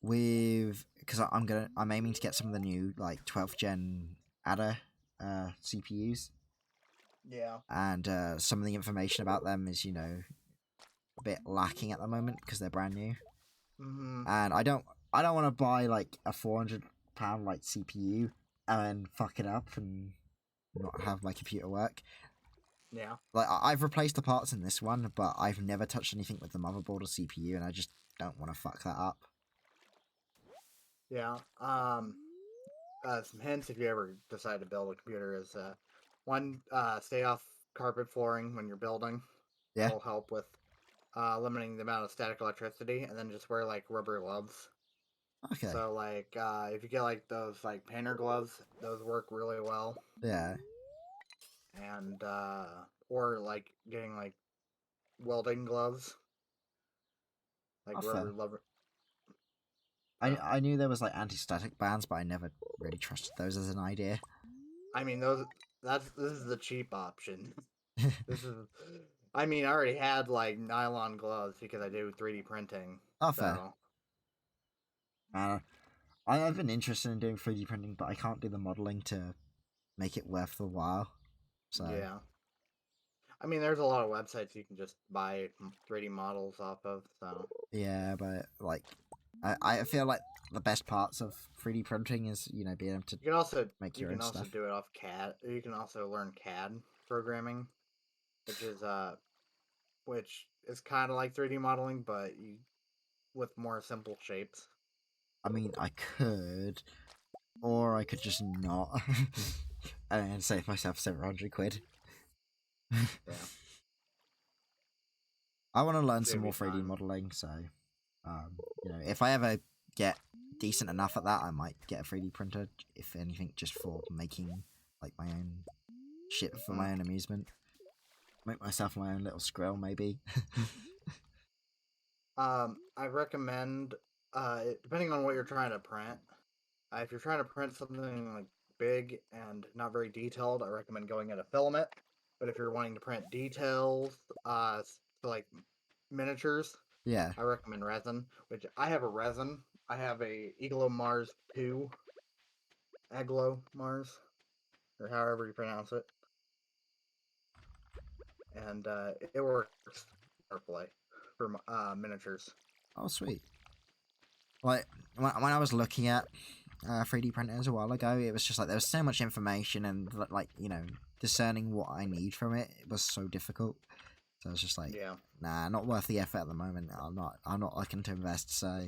because I'm aiming to get some of the new 12th gen Ada CPUs. Yeah. And some of the information about them is a bit lacking at the moment because they're brand new. And I don't want to buy a £400 CPU and then fuck it up and not have my computer work. Yeah. I've replaced the parts in this one, but I've never touched anything with the motherboard or CPU, and I just don't want to fuck that up. Yeah. Some hints if you ever decide to build a computer is one, stay off carpet flooring when you're building. Yeah. That'll help with limiting the amount of static electricity, and then just wear rubber gloves. Okay. So if you get those painter gloves, those work really well. Yeah. And or getting welding gloves. Rubber. I knew there was anti-static bands, but I never really trusted those as an idea. I mean, this is the cheap option. I mean, I already had nylon gloves because I do 3D printing. Oh, fair. I've been interested in doing 3D printing, but I can't do the modeling to make it worth the while. So yeah. I mean, there's a lot of websites you can just buy 3D models off of. So yeah, but I feel like the best parts of 3D printing is being able to make your own stuff. You can also do it off CAD. You can also learn CAD programming, which is kind of like 3D modeling, but with more simple shapes. I mean, I could, Or I could just not and save myself 700 quid. Yeah. I want to learn some Save more you 3D time. modeling, so you know, if I ever get decent enough at that, I might get a 3D printer, if anything, just for making like my own shit for my own amusement. Make myself my own little skrill, maybe. I recommend, depending on what you're trying to print, if you're trying to print something like big and not very detailed, I recommend going into filament. But if you're wanting to print details, so like miniatures, Yeah. I recommend resin. Which I have a resin. I have a Iglo Mars 2, Aglo Mars, or however you pronounce it, and it works perfectly for miniatures. Oh, sweet. Like when I was looking at 3D printers a while ago, it was just like there was so much information, and like, you know, discerning what I need from it was so difficult. So I was just like, Yeah. nah, not worth the effort at the moment. I'm not looking to invest. So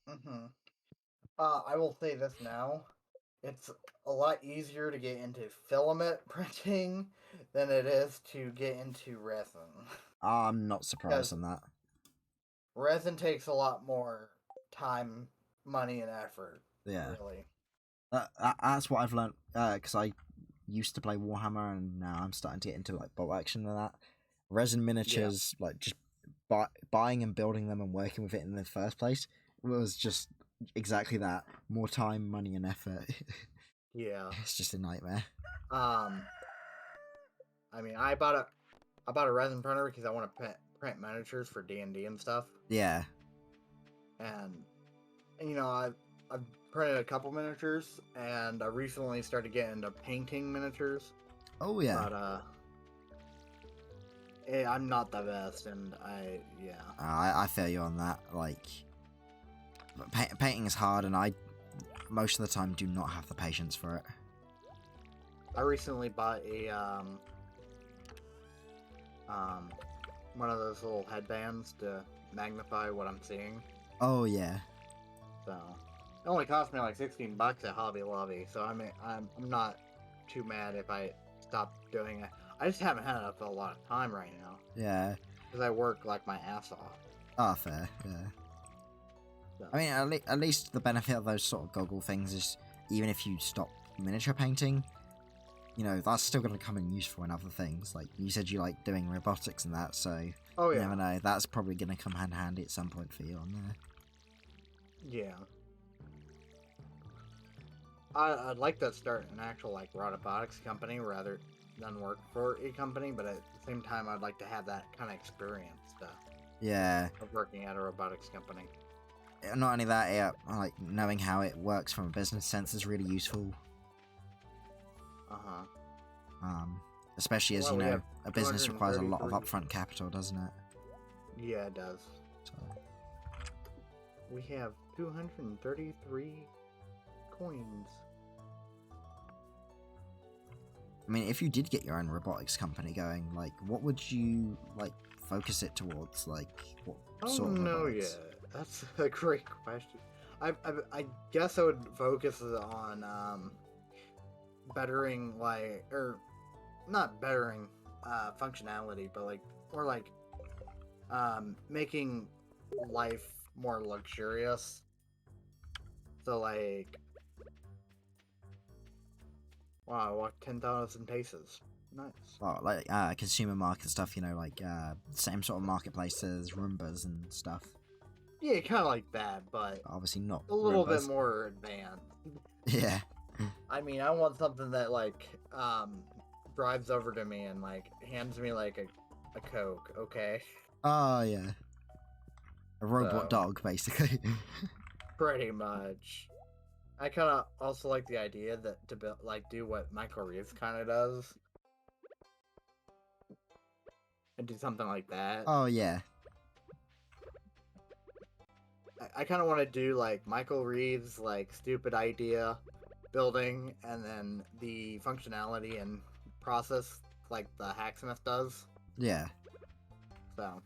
Mm-hmm. I will say this now. It's a lot easier to get into filament printing than it is to get into resin. I'm not surprised Because on that. resin takes a lot more time, money, and effort, Yeah, really. that's what I've learned. Because I used to play Warhammer, and now I'm starting to get into like bolt action and that. Resin Yeah. miniatures, like just buying and building them and working with it in the first place was just exactly that. More time, money, and effort. Yeah. It's just a nightmare. Um, I mean, I bought a resin printer because I want to print miniatures for D&D and stuff. Yeah. And you know, I've printed a couple miniatures, and I recently started getting into painting miniatures. Oh yeah. But I'm not the best, and yeah. I feel you on that. Like, painting is hard, and I most of the time do not have the patience for it. I recently bought a um one of those little headbands to magnify what I'm seeing. Oh yeah. So it only cost me like $16 at Hobby Lobby. So I mean, I'm not too mad if I stop doing it. I just haven't had a lot of time right now Yeah. because I work like my ass off. Ah, fair. Yeah. So. I mean, at least the benefit of those sort of goggle things is, even if you stop miniature painting, you know, that's still going to come in useful in other things. Like you said, you like doing robotics and that, so Oh you yeah. never know. That's probably going to come hand in handy at some point for you on there. Yeah. I'd like to start an actual like robotics company rather than work for a company, but at the same time, I'd like to have that kind of experience Yeah. of working at a robotics company. Not only that, yeah, like knowing how it works from a business sense is really useful. Uh-huh. Especially as Well, you we know, have a business requires a lot of 233. upfront capital, doesn't it? Yeah, it does. So, We have 233 coins. I mean, if you did get your own robotics company going, like, what would you like focus it towards? Like, what sort of No, robotics? yeah, that's a great question. I guess I would focus on bettering like or not bettering functionality, but like more like making life more luxurious. So like, wow, I walked 10,000 paces. Nice. Well, like consumer market stuff, you know, like same sort of marketplaces, Roombas and stuff. Yeah, kind of like that, but Obviously not a little bit Roombas. more advanced. Yeah. I mean, I want something that like drives over to me and like hands me like a Coke, okay? Oh yeah. A robot So dog, basically. pretty much. I kind of also like the idea that to build, like do what Michael Reeves kind of does and do something like that. Oh yeah. I kind of want to do like Michael Reeves like stupid idea building and then the functionality and process like the hacksmith does. Yeah. So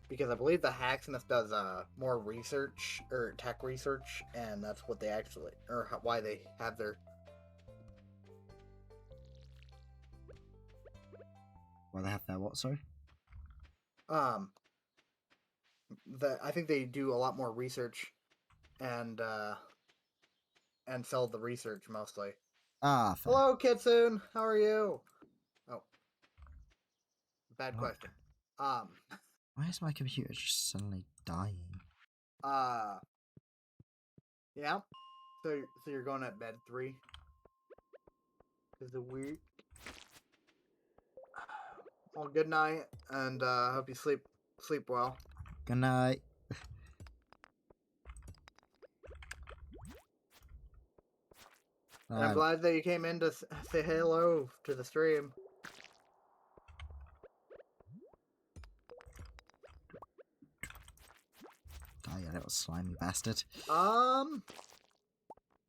because I believe the Hacksmith does more research or tech research, and that's what they actually or why they have their. Well, they have their what? Sorry. Um, I think they do a lot more research, and sell the research mostly. Ah, fair. Hello, Kitsune. How are you? Oh, bad What? question. Why is my computer just suddenly dying? Uh, yeah. So you're going at bed 3 is the week. Well, good night, and hope you sleep well. Good night. And I'm glad that you came in to say hello to the stream. Die, you little slimy bastard.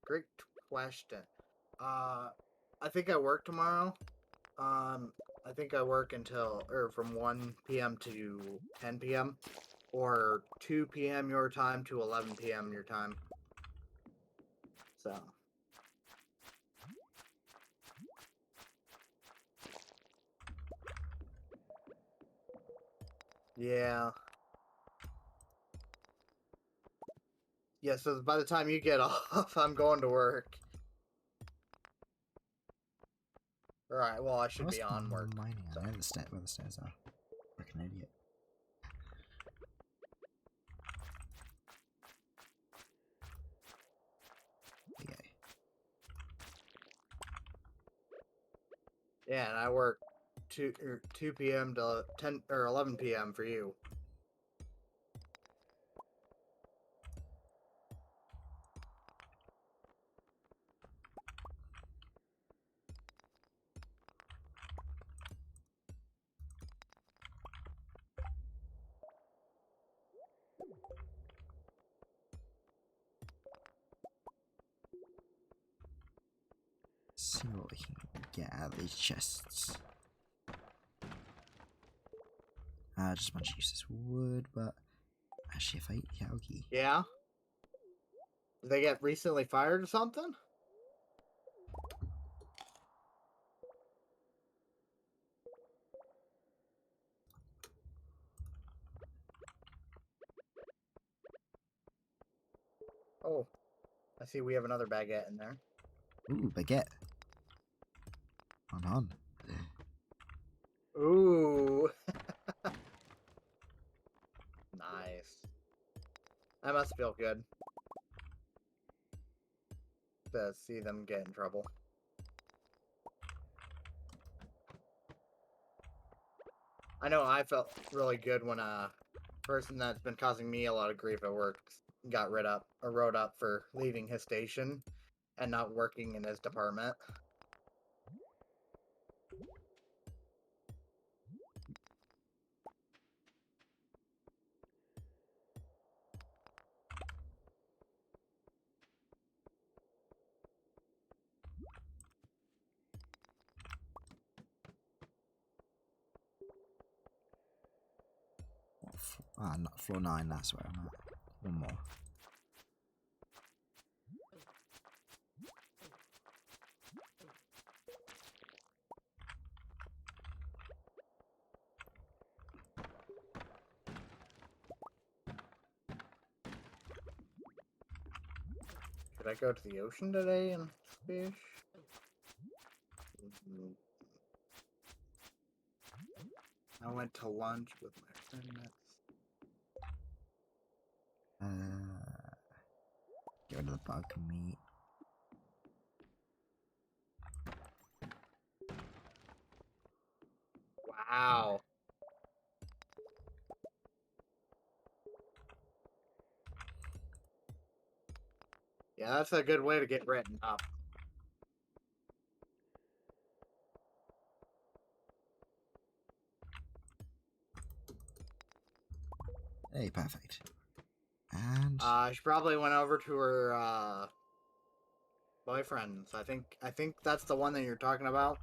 Great question. I think I work tomorrow. I think I work from 1 p.m. to 10 p.m. or 2 p.m. your time to 11 p.m. your time. So. Yeah. Yeah, so by the time you get off, I'm going to work. Alright, well, I should be on work. Mining. So. I know where the stairs are. Like an idiot. Okay. Yeah, and I work 2 p.m. to 10 or 11 p.m. for you. See what we can get out of these chests. Just a bunch of useless wood, but actually, if I eat the algae. Yeah? Did they get recently fired or something? Oh, I see we have another baguette in there. Ooh, baguette. On. Ooh. Nice. That must feel good to see them get in trouble. I know I felt really good when a person that's been causing me a lot of grief at work got wrote up for leaving his station and not working in his department. Not floor 9, that's where I'm at. One more. Should I go to the ocean today and fish? I went to lunch with my friend. Get rid of the bug meat. Wow. Yeah, that's a good way to get written up. Hey, perfect. And She probably went over to her boyfriend's. I think that's the one that you're talking about.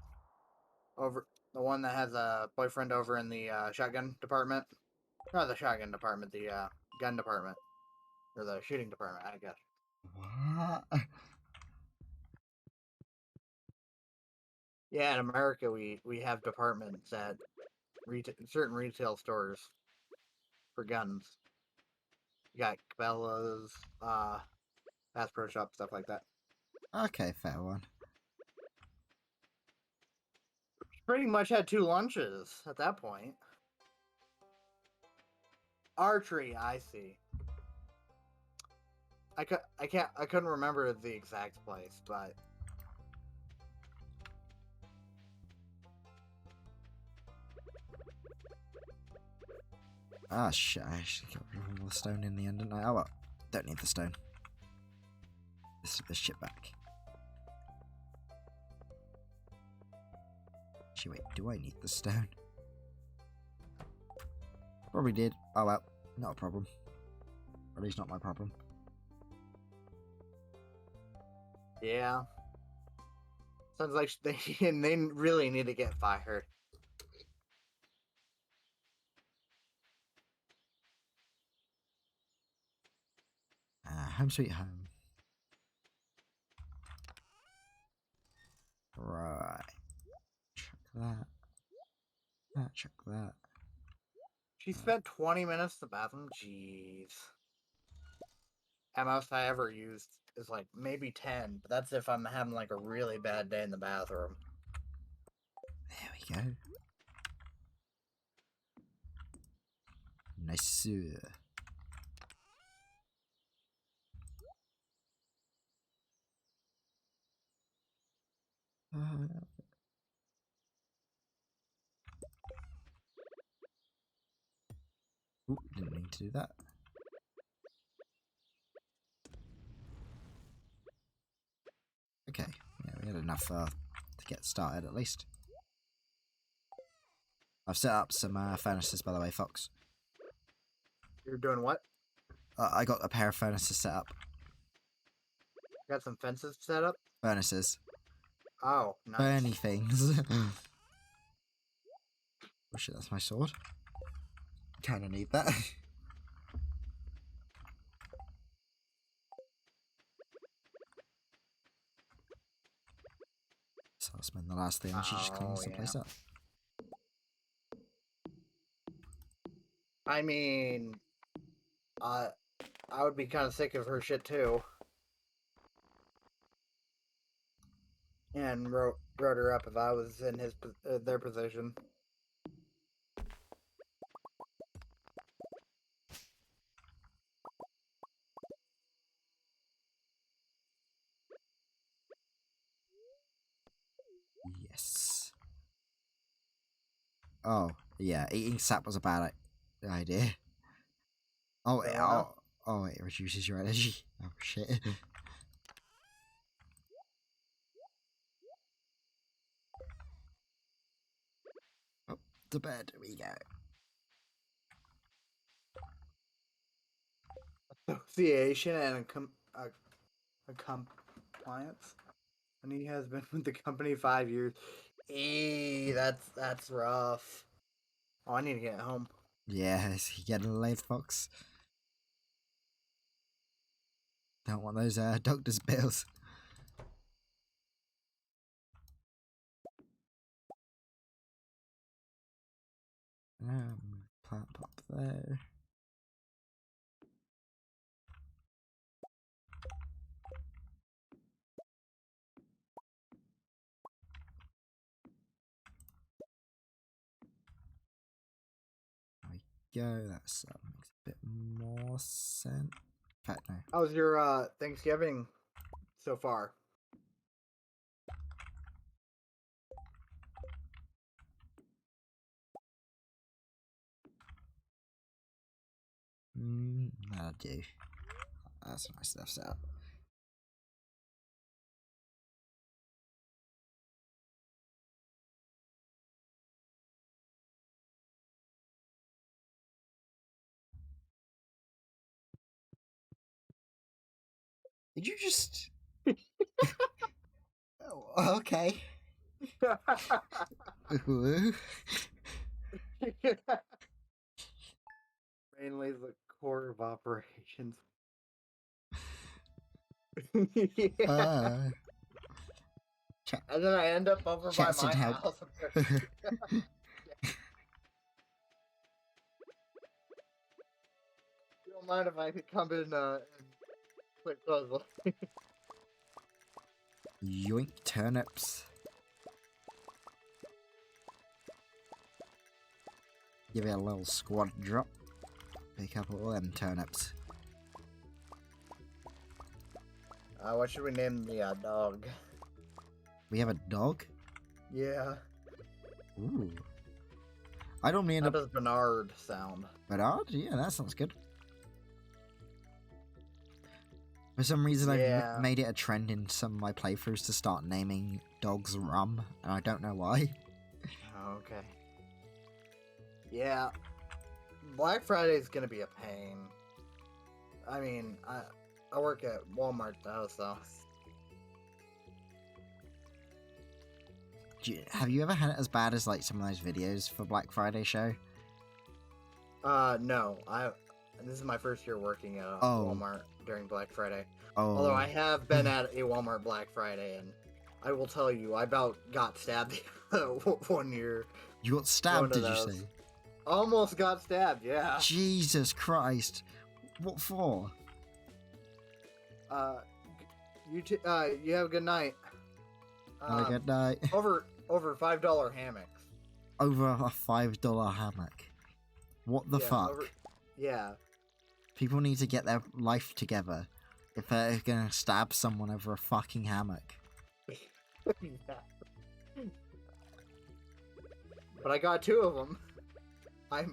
Over the one that has a boyfriend over in the shotgun department. Not the shotgun department, the gun department. Or the shooting department, I guess. What? Yeah, in America, we have departments at certain retail stores for guns. You got Cabela's, Bass Pro Shop, stuff like that. Okay, fair one. Pretty much had 2 lunches at that point. Archery, I see. I couldn't remember the exact place, but Ah, shit, I actually got rid of all the stone in the end, didn't I? Oh well, don't need the stone. This shit back. Actually, wait, do I need the stone? Probably did. Oh well, not a problem. Or at least not my problem. yeah. Sounds like they really need to get fired. Home sweet home. Right. Check that. Check that. She spent 20 minutes in the bathroom? Jeez. At most I ever used is like maybe 10, but that's if I'm having like a really bad day in the bathroom. There we go. Nice. Ooh, didn't mean to do that. Okay, yeah, we had enough to get started at least. I've set up some furnaces, by the way, Fox. You're doing what? I got a pair of furnaces set up. Got some fences set up? Furnaces. Oh, nice. Burny things. Oh shit, that's my sword. Kinda need that. So I'll spend the last 3 energy just cleaning the place up. I mean, I would be kind of sick of her shit too. And wrote her up if I was in their position. Yes. Oh, yeah, eating sap was a bad idea. Oh, it reduces your energy. Oh, shit. Oh, to bed we go. Association and a compliance. And he has been with the company 5 years. That's rough. Oh, I need to get home. Yeah, is he getting late, Fox? Don't want those doctor's bills. Plant pop there. There we go. That makes a bit more sense. In fact, no. How's your Thanksgiving so far? That'll do. That's nice stuff set up. Did you just? Oh, okay. mainly the core of operations. Yeah. And then I end up over by Chats my did help. house. You don't mind if I could come in and quick puzzle? Yoink turnips. Give it a little squad drop. Pick up all them turnips. What should we name the dog? We have a dog? Yeah. Ooh. I normally end How up... does Bernard sound? Bernard? Yeah, that sounds good. For some reason, Yeah. I've made it a trend in some of my playthroughs to start naming dogs Rum, and I don't know why. Okay. Yeah. Black Friday is gonna be a pain. I mean, I work at Walmart though, so. Have you ever had it as bad as like some of those videos for Black Friday show? No. This is my first year working at Walmart during Black Friday. Oh. Although I have been at a Walmart Black Friday, and I will tell you, I about got stabbed 1 year. You got stabbed, did you say? Almost got stabbed, yeah. Jesus Christ. What for? You have a good night. Have a good night. Over $5 hammocks. Over a $5 hammock. What the fuck? Yeah. People need to get their life together if they're gonna stab someone over a fucking hammock. Yeah. But I got 2 of them. I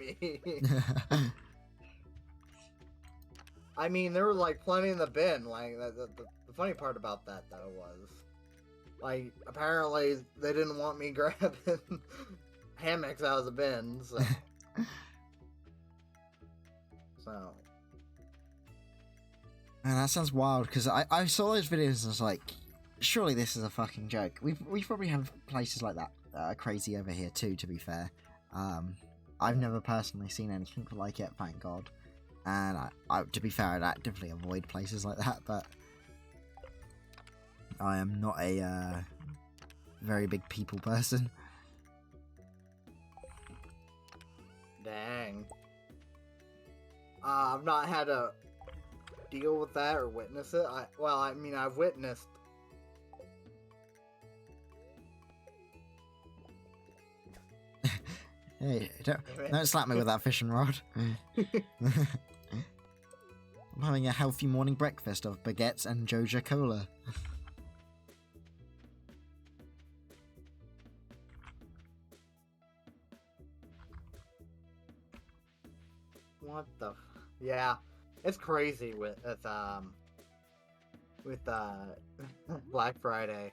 mean, there were like plenty in the bin. Like the funny part about that though was, like, apparently they didn't want me grabbing hammocks out of the bin. So. Man, that sounds wild, because I saw those videos and I was like, surely this is a fucking joke. We probably have places like that crazy over here too, to be fair. I've never personally seen anything like it, thank God. And I to be fair, I'd actively avoid places like that, but I am not a very big people person. Dang. I've not had to deal with that or witness it. I mean, I've witnessed. Hey, don't slap me with that fishing rod. I'm having a healthy morning breakfast of baguettes and Joja Cola. What the? Yeah, it's crazy with Black Friday.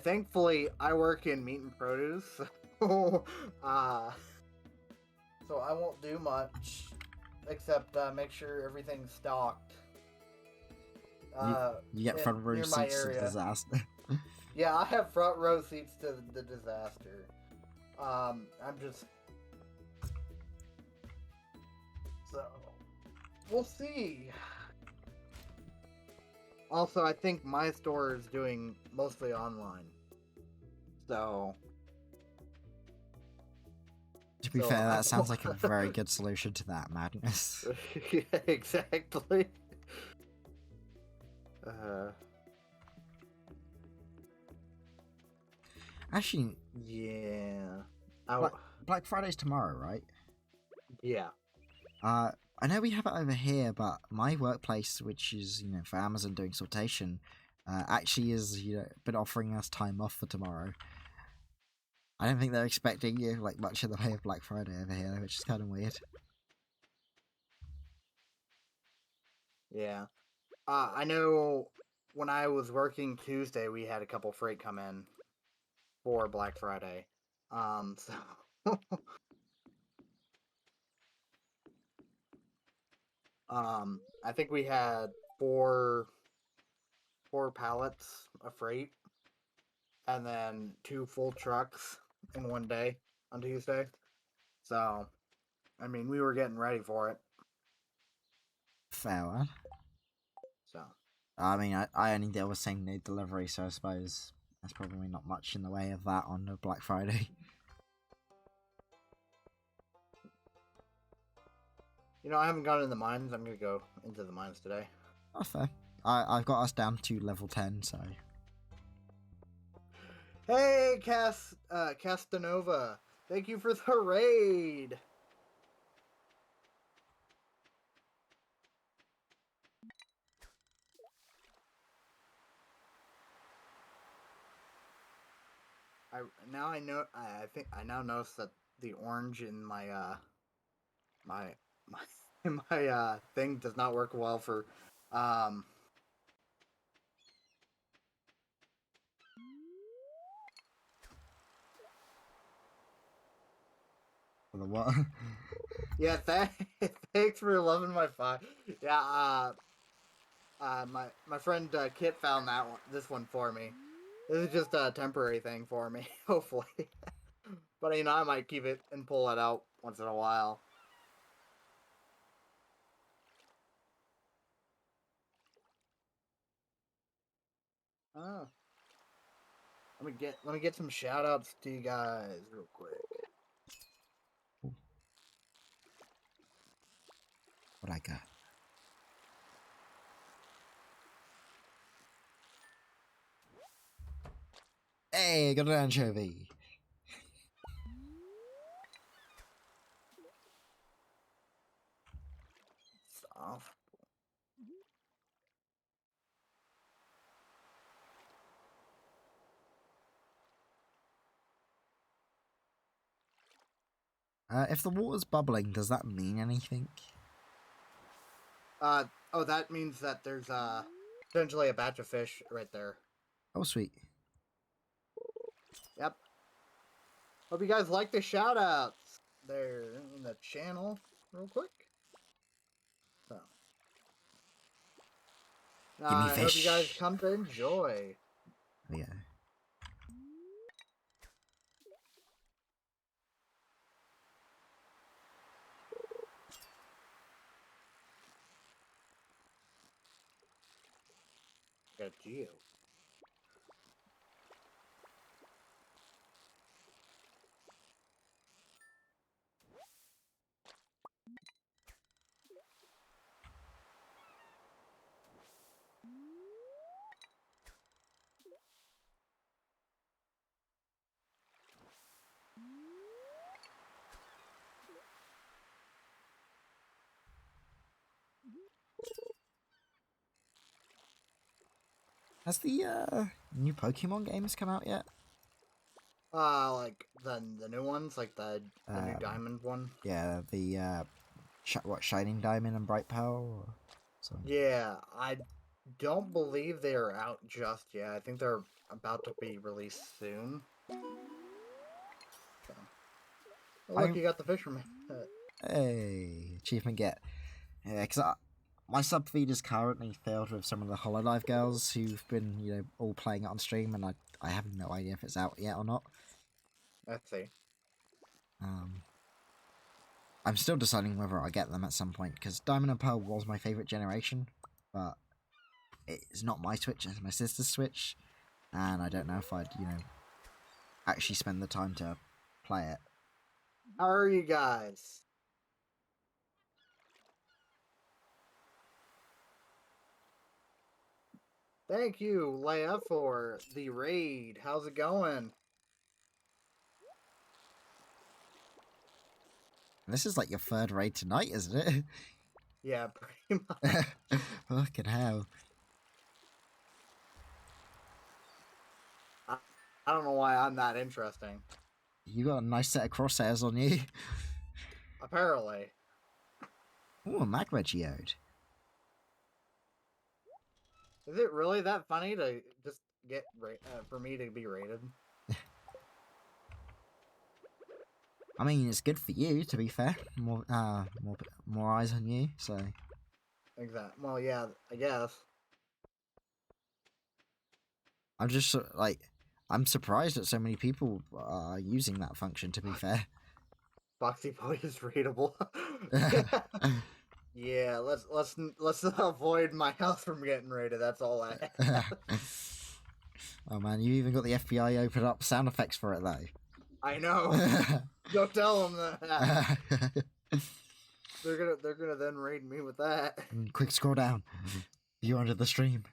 Thankfully I work in meat and produce, so so I won't do much except make sure everything's stocked. You get front row seats to disaster. Yeah, I have front row seats to the disaster. I'm just. So, we'll see. Also, I think my store is doing mostly online. So. To be fair, that sounds like a very good solution to that madness. Yeah, exactly. Actually, yeah. Black Friday's tomorrow, right? Yeah. I know we have it over here, but my workplace, which is, for Amazon doing sortation, actually is, been offering us time off for tomorrow. I don't think they're expecting like much in the way of Black Friday over here, which is kind of weird. Yeah. I know when I was working Tuesday, we had a couple freight come in for Black Friday. So I think we had four pallets of freight, and then 2 full trucks in one day on Tuesday. So I mean, we were getting ready for it, Fair one. so. I mean, I only deal with same day delivery, so I suppose there's probably not much in the way of that on a Black Friday. You know, I haven't gone in the mines. I'm gonna go into the mines today. Oh, fair. I've got us down to level 10, so... Hey, Castanova! Thank you for the raid! I know. I think I now notice that the orange in my my my thing does not work well for um For the what? yeah, thanks for loving my file. Yeah, my friend Kit found this one for me. This is just a temporary thing for me, hopefully. But you know, I might keep it and pull it out once in a while. Oh. Let me get some shout outs to you guys real quick. What I got? Hey, got an anchovy. Stuff. If the water's bubbling, does that mean anything? Oh, that means that there's potentially a batch of fish right there. Oh, sweet. Yep. Hope you guys like the shout outs there in the channel real quick. So Give me I hope you guys fish. come to enjoy. Oh, yeah. Got Geo. Has the new Pokemon games come out yet? Like the new ones, like the new diamond one. Yeah, the Shining Diamond and Bright Pearl? Or something? Yeah, I don't believe they are out just yet. I think they're about to be released soon. So. Oh, look, you got the fisherman. Hey, achievement get. Yeah, because my sub feed is currently filled with some of the Hololive girls who've been, all playing it on stream, and I have no idea if it's out yet or not. Let's see. I'm still deciding whether I get them at some point, because Diamond and Pearl was my favourite generation, but it's not my Switch, it's my sister's Switch, and I don't know if I'd, actually spend the time to play it. How are you guys? Thank you, Leia, for the raid. How's it going? This is like your third raid tonight, isn't it? Yeah, pretty much. Fucking hell. I don't know why I'm that interesting. You got a nice set of crosshairs on you. Apparently. Ooh, a magma geode. Is it really that funny to just get for me to be rated? I mean, it's good for you, to be fair. More eyes on you, so... Exactly. Well, yeah, I guess. I'm just, I'm surprised that so many people are using that function, to be fair. Foxy Boy is raidable. Yeah, let's avoid my house from getting raided. That's all I ask. Oh man, you even got the FBI open up sound effects for it though. I know. Go tell them that. They're gonna then raid me with that. Quick, scroll down. You're under the stream.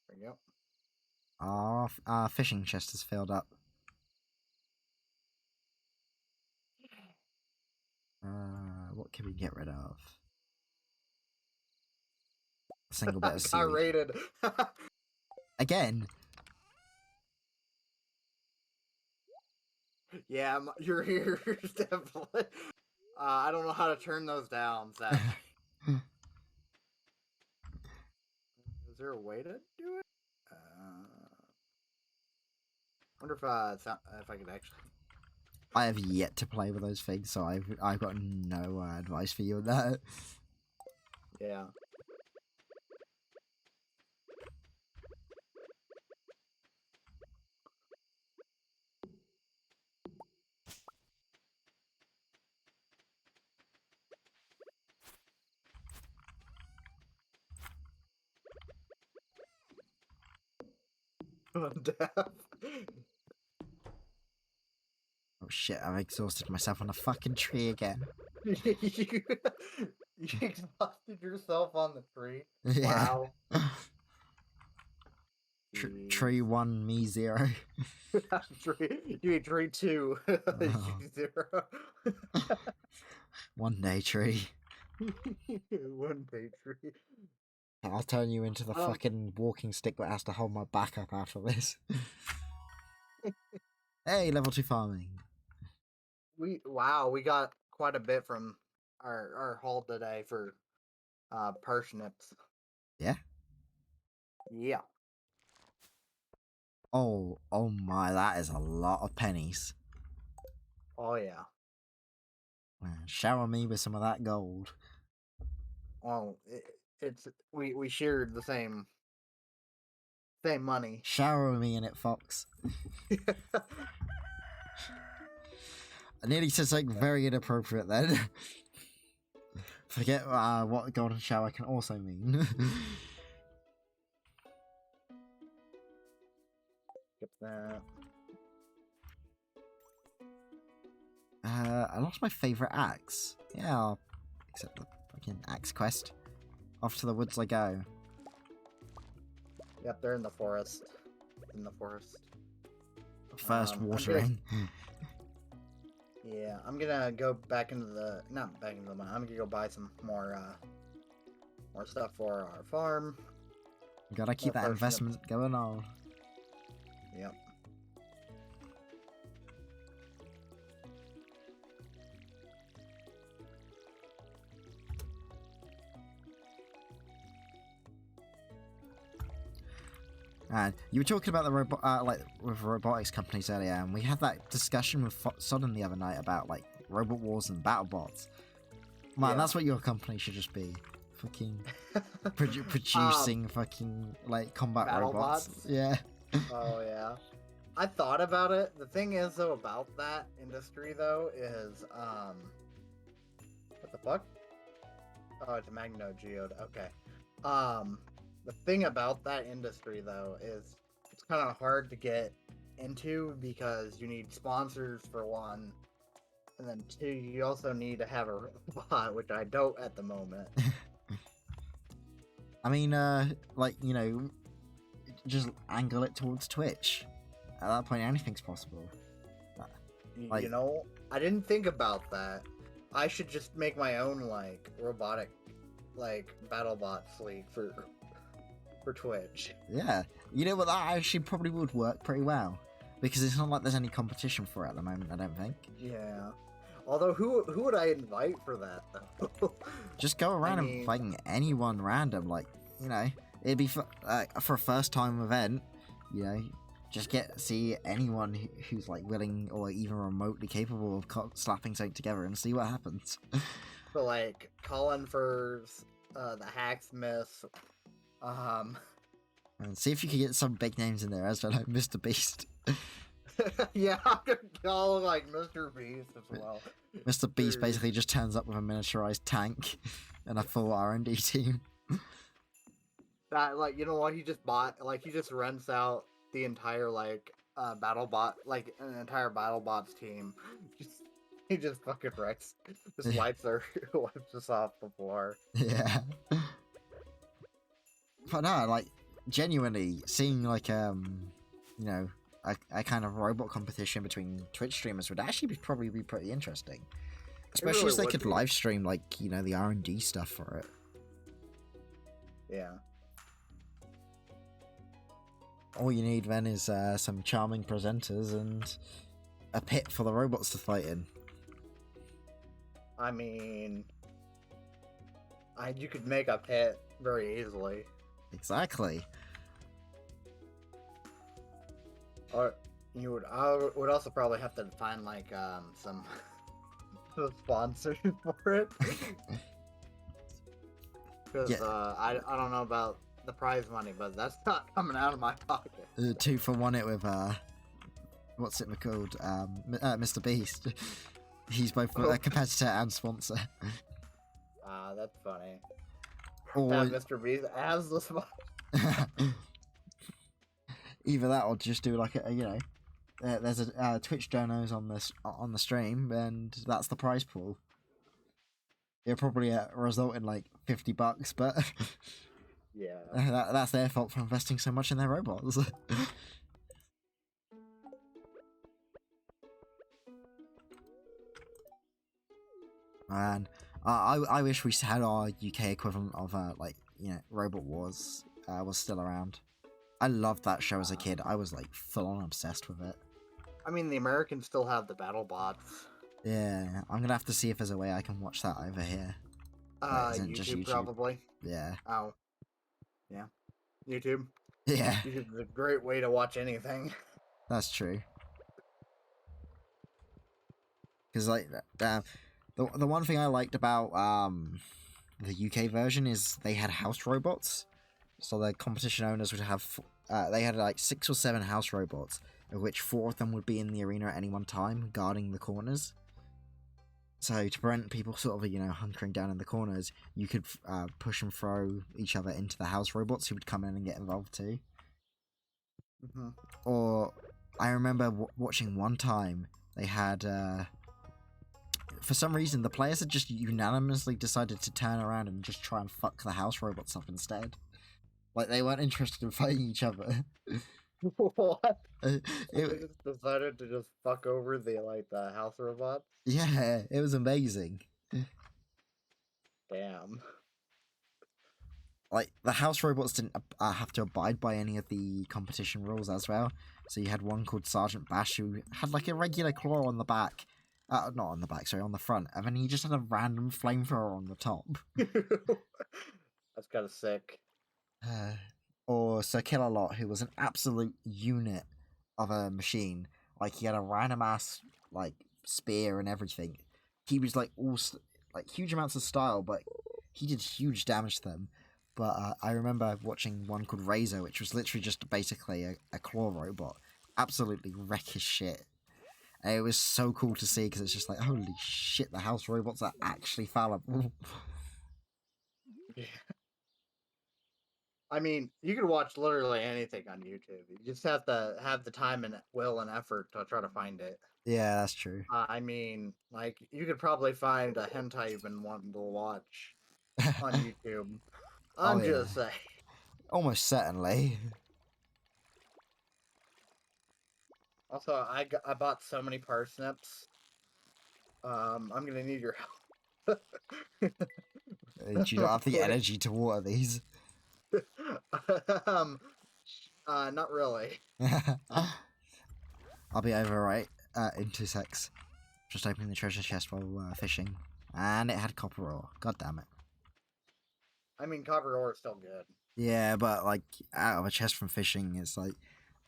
There you go. Our fishing chest is filled up. What can we get rid of? A single bit of seaweed. Got raided. Again? Yeah, your ears definitely. I don't know how to turn those down, sadly. Is there a way to do it? Wonder if I could actually. I have yet to play with those things, so I've got no advice for you on that. Yeah. Death. Oh shit, I've exhausted myself on a fucking tree again. You exhausted yourself on the tree. Yeah. Wow. Tree 1, me 0. You mean tree 2, Oh. 0. One day tree. One day tree. I'll turn you into the fucking walking stick that has to hold my back up after this. Hey, level 2 farming. We got quite a bit from our haul today for parsnips. Yeah? Yeah. Oh my, that is a lot of pennies. Oh yeah. Shower me with some of that gold. Oh, it's we shared the same money. Shower me in it, Fox. I nearly said something very inappropriate then. Forget what golden shower can also mean. Get that. I lost my favourite axe. Yeah, I'll accept the fucking axe quest. Off to the woods I go. Yep, they're in the forest. In the forest. First watering. Yeah, I'm gonna go back into the not back into the mine. I'm gonna go buy some more stuff for our farm. You gotta keep that investment going on. Yep. And you were talking about the with robotics companies earlier, and we had that discussion with Sodden the other night about like robot wars and battle bots. Man, that's what your company should just be. Fucking producing fucking like combat battle robots. bots? Yeah. Oh yeah. I thought about it. The thing is though about that industry though is what the fuck? Oh, it's a Magno Geode. Okay. The thing about that industry though is it's kind of hard to get into because you need sponsors for one, and then two, you also need to have a robot, which I don't at the moment. I mean, like, you know, just angle it towards Twitch. At that point, anything's possible. You know, I didn't think about that. I should just make my own, like, robotic, like, BattleBots league for Twitch. Yeah. You know what, that actually probably would work pretty well. Because it's not like there's any competition for it at the moment, I don't think. Yeah. Although, who would I invite for that, though? Just go around and inviting anyone random, like, you know, it'd be for a first time event, you know, just see anyone who's like willing or even remotely capable of slapping something together and see what happens. So like Colin for the Hacksmiths, Um, And see if you can get some big names in there as well, like Mr. Beast. yeah, I'm gonna call him like Mr. Beast as well. Mr. Beast basically just turns up with a miniaturized tank and a full R&D team. That, like, you know what he just bought? Like, he just rents out the entire BattleBot, like an entire BattleBots team. He just fucking wrecks, just wipes us off the floor. Yeah. But no, like, genuinely seeing like you know, a kind of robot competition between Twitch streamers would actually probably be pretty interesting. Especially really as they would could be. live stream like, you know, the R&D stuff for it. Yeah. All you need then is some charming presenters and a pit for the robots to fight in. I mean, you could make a pit very easily. Exactly. Or I would also probably have to find like some sponsors for it. Because Yeah. I don't know about the prize money, but that's not coming out of my pocket. 2 for 1 it with what's it called? Mr. Beast. He's both a competitor and sponsor. That's funny. Or Have Mr. Beast as the sponsor. either that or just do like a, you know, there's a Twitch donos on the stream, and that's the prize pool. It'll probably result in like $50, but Yeah. that's their fault for investing so much in their robots. Man, I wish we had our UK equivalent of like, you know, Robot Wars was still around. I loved that show as a kid. I was like full on obsessed with it. I mean, the Americans still have the battle bots. Yeah, I'm gonna have to see if there's a way I can watch that over here. It isn't YouTube, just YouTube. probably. Yeah. Oh. Yeah. YouTube. Yeah, YouTube's a great way to watch anything. that's true. Because like the one thing I liked about the UK version is they had house robots. So the competition owners would have they had like 6 or 7 house robots, of which 4 of them would be in the arena at any one time, guarding the corners. So to prevent people sort of, you know, hunkering down in the corners, you could push and throw each other into the house robots who would come in and get involved too. Mm-hmm. Or I remember watching one time they had for some reason the players had just unanimously decided to turn around and just try and fuck the house robots up instead. Like they weren't interested in fighting each other. What? It, They just decided to just fuck over the house robots? yeah, it was amazing. Damn. Like the house robots didn't have to abide by any of the competition rules as well. So you had one called Sergeant Bash who had like a regular claw on the back, not on the back, sorry, on the front, and then he just had a random flamethrower on the top. That's kind of sick. Or Sir Kill-A-Lot, who was an absolute unit of a machine. Like he had a random ass like spear and everything. He was like like huge amounts of style, but he did huge damage to them. But I remember watching one called Razor, which was literally just basically a claw robot, absolutely wreck his shit. And it was so cool to see because it's just like, holy shit, the house robots are actually fallible. Yeah. I mean, you can watch literally anything on YouTube. You just have to have the time and will and effort to try to find it. Yeah, that's true. I mean, like, you could probably find a hentai you've been wanting to watch on YouTube. Oh, I'm yeah. just saying. Almost certainly. Also, I bought so many parsnips. I'm gonna need your help. You don't have the energy to water these. Not really. I'll be over right in 2 secs. Just opening the treasure chest while fishing. And it had copper ore. God damn it. I mean, copper ore is still good. Yeah, but like out of a chest from fishing, it's like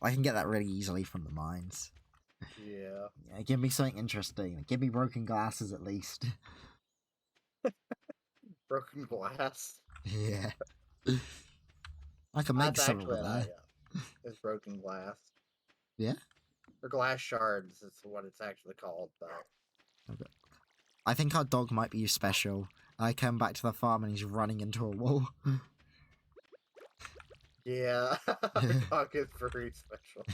I can get that really easily from the mines. Yeah. Yeah, give me something interesting. Give me broken glasses at least. Broken glass. Yeah. I can make That's some actually over there. it's broken glass. Yeah? Or glass shards is what it's actually called, but... Okay. I think our dog might be special. I come back to the farm and he's running into a wall. Yeah, our dog is very special.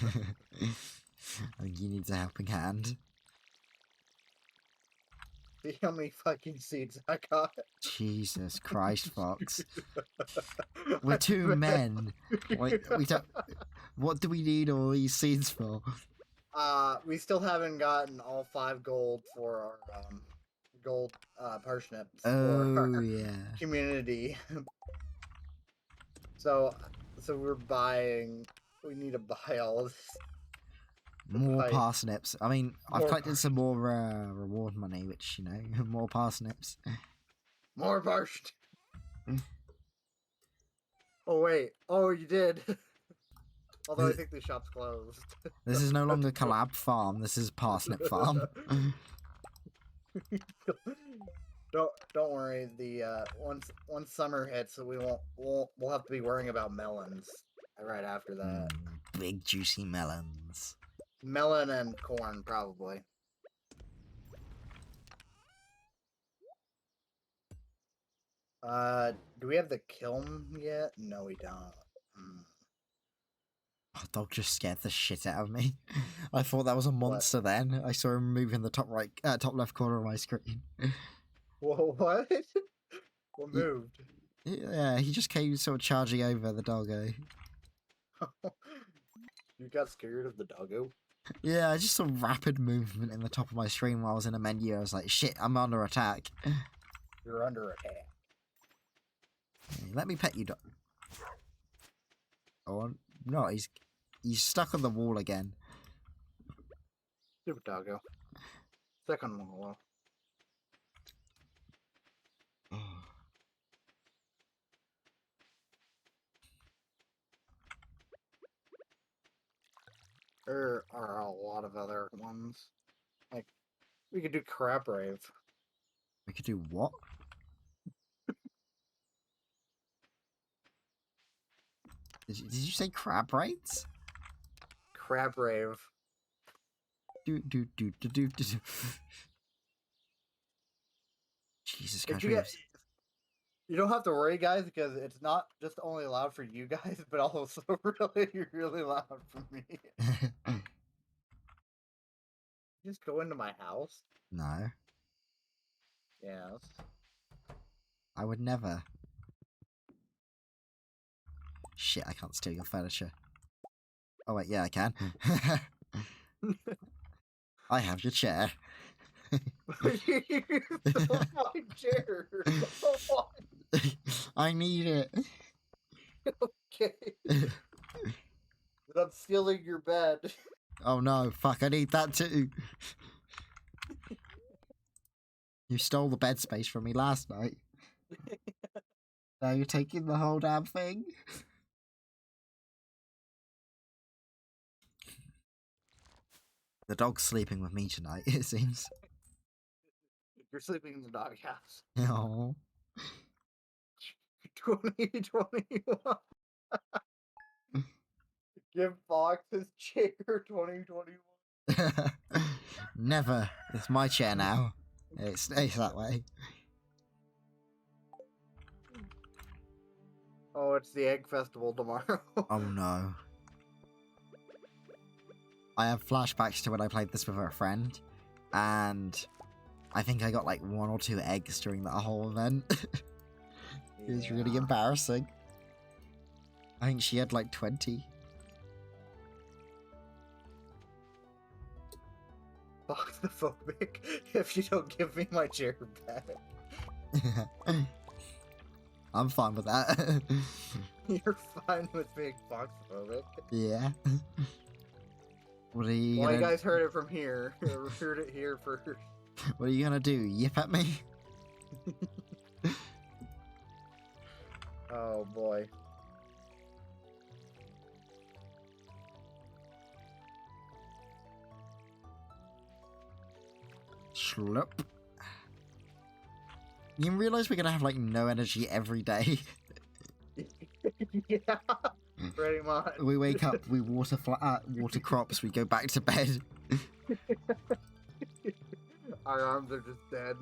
I think he needs a helping hand. See how many fucking seeds I got? Jesus Christ, Fox. We're two men. Like, we don't... What do we need all these seeds for? We still haven't gotten all 5 gold for our, gold, parsnips for Oh, our yeah. community. So we're buying... We need to buy all this. More Right. parsnips. I mean, I've More collected some more reward money, which, you know, more parsnips. More parsnips. Oh, wait. Oh, you did. Although I think the shop's closed. This is no longer collab farm. This is parsnip farm. Don't worry. The once summer hits, we'll have to be worrying about melons right after that. Big juicy melons. Melon and corn, probably. Do we have the kiln yet? No, we don't. Oh, dog just scared the shit out of me. I thought that was a monster then. I saw him move in the top left corner of my screen. Whoa, what? What moved? Yeah, he just came sort of charging over the doggo. You got scared of the doggo? Yeah, I just saw rapid movement in the top of my screen while I was in a menu. I was like, shit, I'm under attack. You're under attack. Hey, let me pet you, dog. Oh, no, he's stuck on the wall again. Stupid doggo. Stuck on the wall. There are a lot of other ones. Like, we could do Crab Rave. We could do what? Did you say crab raids? Crab Rave. Do. Jesus Christ. You don't have to worry, guys, because it's not just only loud for you guys, but also really loud for me. Just go into my house? No. Yes. I would never. Shit, I can't steal your furniture. Oh wait, yeah, I can. I have your chair. You stole my chair. I need it. Okay. But I'm stealing your bed. Oh no, fuck, I need that too. You stole the bed space from me last night. Now you're taking the whole damn thing? The dog's sleeping with me tonight, it seems. You're sleeping in the doghouse. Oh. 2021. Give Fox his chair 2021. Never. It's my chair now. It stays that way. Oh, it's the Egg Festival tomorrow. Oh no. I have flashbacks to when I played this with a friend, and I think I got like 1 or 2 eggs during that whole event. It was really embarrassing. I think she had like 20. Foxophobic if you don't give me my chair back. I'm fine with that. You're fine with being foxophobic? Yeah. What are you Well, gonna... you guys heard it from here. Heard it here first. What are you gonna do? Yip at me? Oh boy. Slurp. You realise we're gonna have like no energy every day? Yeah, pretty much. We wake up, we water water crops, we go back to bed. Our arms are just dead.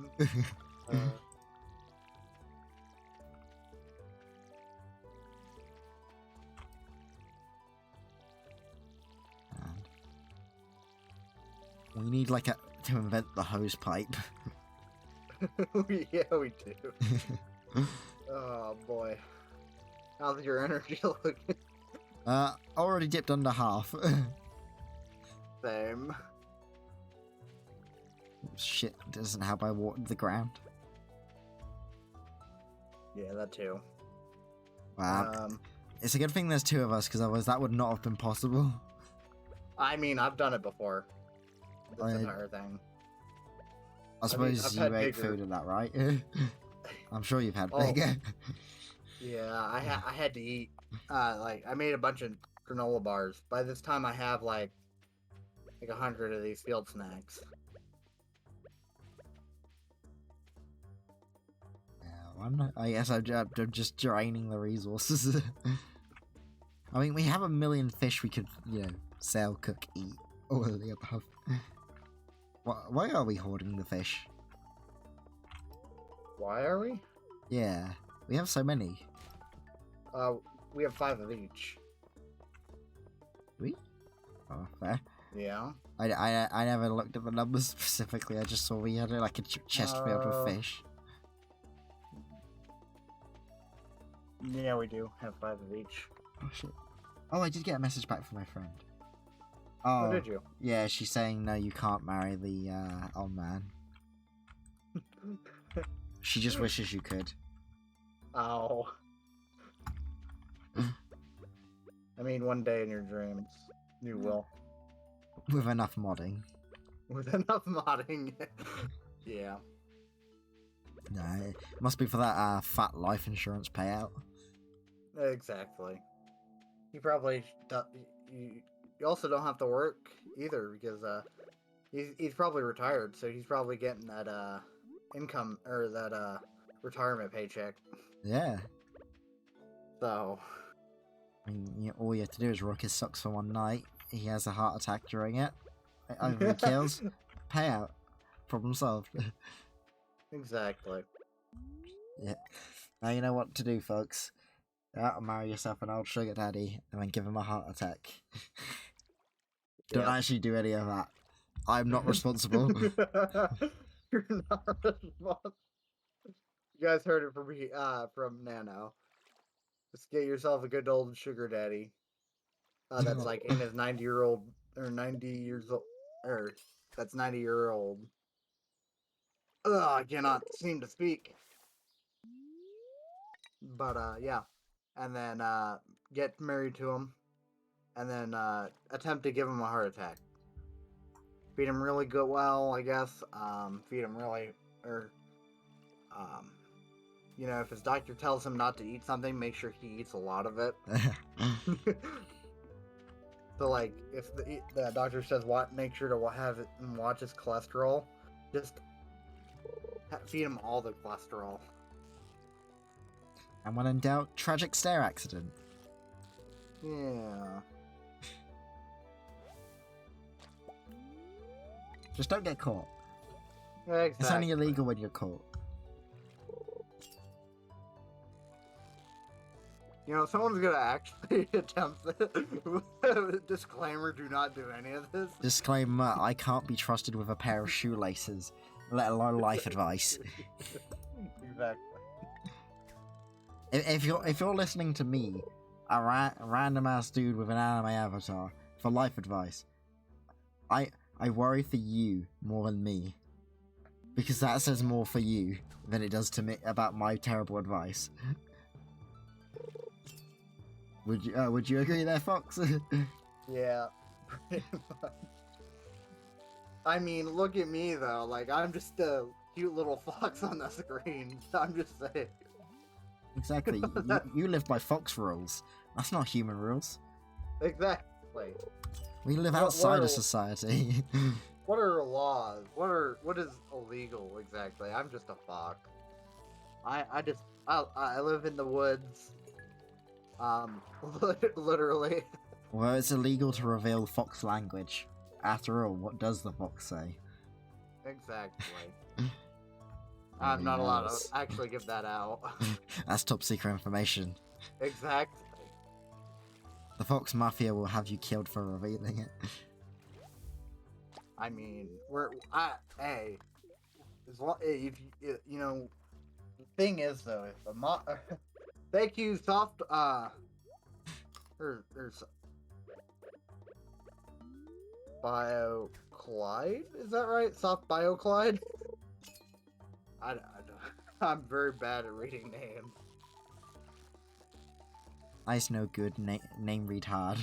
We need like to invent the hose pipe. Yeah, we do. Oh boy. How's your energy looking? Already dipped under half. Same. Shit, doesn't help I watered the ground. Yeah, that too. Wow. It's a good thing there's two of us, because otherwise that would not have been possible. I mean, I've done it before. This entire thing. I suppose you ate food in that, right? I'm sure you've had bigger. Yeah, I had to eat. Like, I made a bunch of granola bars. By this time, I have like 100 of these field snacks. I guess I'm just draining the resources. I mean, we have 1 million fish we could, sell, cook, eat, all of the above. Why are we hoarding the fish? Why are we? Yeah, we have so many. We have 5 of each. We? Oh, fair. Yeah. I never looked at the numbers specifically. I just saw we had like a chest filled with fish. Yeah, we do have 5 of each. Oh shit! Oh, I did get a message back from my friend. Oh, did you? Yeah, she's saying no, you can't marry the old man. She just wishes you could. Oh. I mean, one day in your dreams, you will. With enough modding. With enough modding. Yeah. No, it must be for that fat life insurance payout. Exactly. You probably you also don't have to work either, because he's probably retired, so he's probably getting that income, or that retirement paycheck. Yeah. So, I mean, all you have to do is rock his socks for one night. He has a heart attack during it. Over kills. Payout. Problem solved. Exactly. Yeah. Now you know what to do, folks. Marry yourself an old sugar daddy and then give him a heart attack. Don't actually do any of that. I'm not responsible. You're not responsible. You guys heard it from me, from Nano. Just get yourself a good old sugar daddy. That's like in his 90-year-old, or 90 years old, or that's 90-year-old. I cannot seem to speak. But, yeah. And then, get married to him. And then, attempt to give him a heart attack. Feed him really good, well, I guess. Feed him really, or, if his doctor tells him not to eat something, make sure he eats a lot of it. So, like, if the doctor says make sure to have it and watch his cholesterol, just feed him all the cholesterol. And when in doubt, tragic stair accident. Yeah. Just don't get caught. Exactly. It's only illegal when you're caught. Someone's gonna actually attempt it. Disclaimer, do not do any of this. Disclaimer, I can't be trusted with a pair of shoelaces, let alone life advice. Exactly. If you're listening to me, a random ass dude with an anime avatar, for life advice, I worry for you more than me. Because that says more for you than it does to me about my terrible advice. Would you agree there, Fox? Yeah, pretty much. I mean, look at me though. Like, I'm just a cute little fox on the screen. I'm just saying. Exactly. You live by fox rules. That's not human rules. Exactly. We live outside of society. What are laws? What is illegal exactly? I'm just a fox. I live in the woods. Literally. Well, it's illegal to reveal fox language. After all, what does the fox say? Exactly. I'm Nobody not allowed to knows. actually give that out. That's top secret information. Exactly. The Fox Mafia will have you killed for revealing it. I mean, hey, if you know, the thing is though, if thank you, soft, there's Bio Clyde, is that right? Soft Bio Clyde? I'm very bad at reading names. I's no good, name read hard.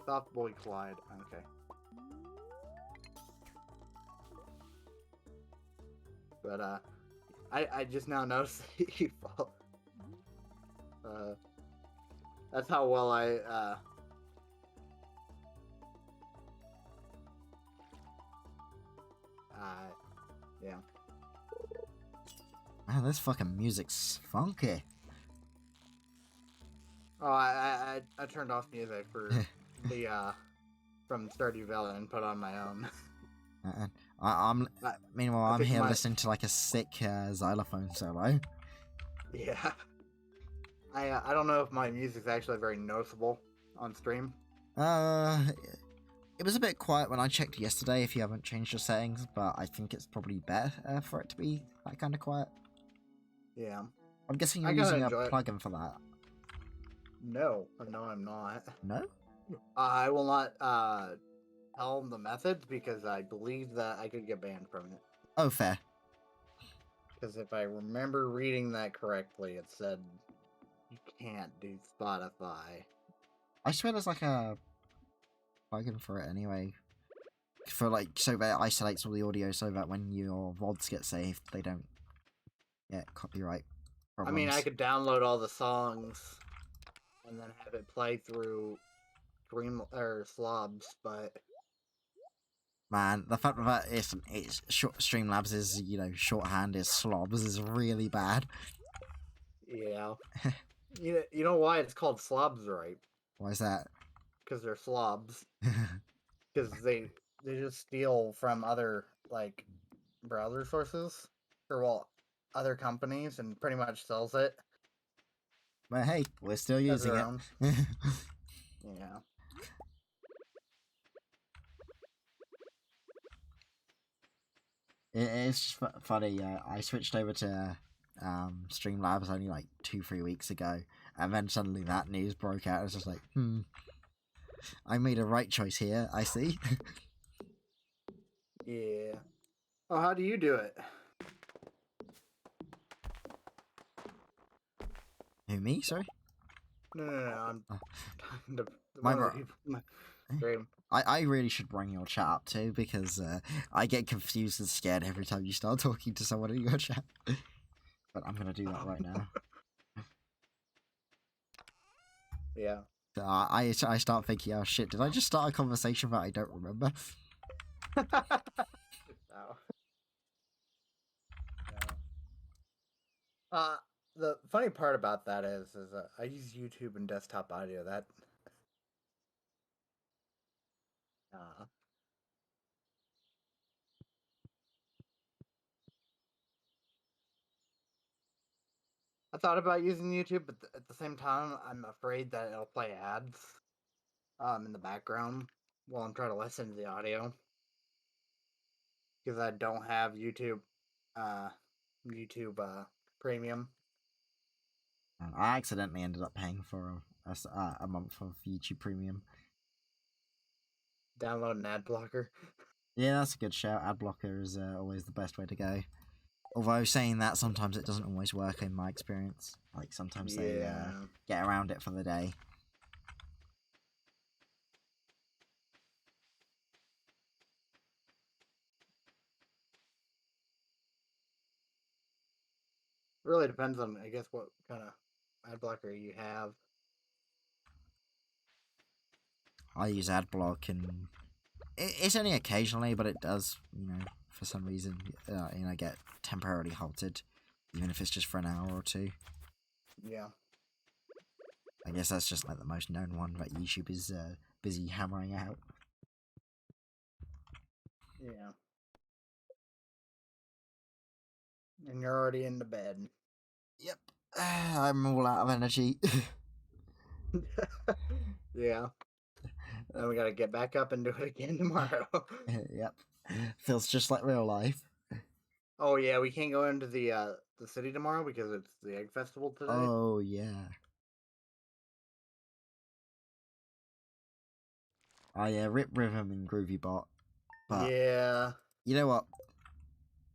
Soft Boy Clyde, okay. But, I just now noticed that you fall. That's how well yeah. Man, this fucking music's funky. Oh, I turned off music for the, from Stardew Valley and put on my own. I'm meanwhile, I I'm think here listening to like a sick xylophone solo. Yeah. I don't know if my music's actually very noticeable on stream. It was a bit quiet when I checked yesterday if you haven't changed your settings, but I think it's probably better for it to be that kind of quiet. Yeah. I'm guessing I you're gotta using a enjoy it. plugin for that. No, I'm not. No? I will not tell them the methods because I believe that I could get banned from it. Oh, fair. Because if I remember reading that correctly, it said you can't do Spotify. I swear there's like a plugin for it anyway. For like, so that it isolates all the audio so that when your VODs get saved, they don't get copyright problems. I mean, I could download all the songs and then have it play through Slobs, but Man, the fact that it's Streamlabs is, you know, shorthand is slobs is really bad. yeah. You know why it's called Slobs, right? Why is that? Because they're slobs. Because they just steal from other like browser sources or well other companies and pretty much sells it But hey, we're still as using their it. own. Yeah. It's just funny. I switched over to Streamlabs only like 2-3 weeks ago, and then suddenly that news broke out. I was just like, I made a right choice here. I see. Yeah. Oh, how do you do it? Who, me? Sorry. No. I'm Oh. talking to My one of the bro. people in my stream. I really should bring your chat up too because I get confused and scared every time you start talking to someone in your chat. But I'm gonna do that right now. Yeah. I start thinking, oh shit, did I just start a conversation that I don't remember? No. The funny part about that is I use YouTube and desktop audio. That uh, I thought about using YouTube, but at the same time, I'm afraid that it'll play ads in the background while I'm trying to listen to the audio because I don't have uh, YouTube Premium. And I accidentally ended up paying for a month of YouTube Premium. Download an ad blocker. Yeah, that's a good shout. Adblocker is always the best way to go. Although saying that, sometimes it doesn't always work in my experience. Like sometimes they get around it for the day. Really depends on, I guess, what kind of ad blocker you have. I use Adblock and it's only occasionally, but it does, you know, for some reason, get temporarily halted, even if it's just for an hour or two. Yeah. I guess that's just like the most known one that YouTube is busy hammering out. Yeah. And you're already into bed. Yep. I'm all out of energy. Yeah. Then we gotta get back up and do it again tomorrow. Yep. Feels just like real life. Oh yeah, we can't go into the city tomorrow because it's the egg festival today. Oh yeah. Oh yeah, Rip Rhythm and Groovy Bot. But yeah. you know what?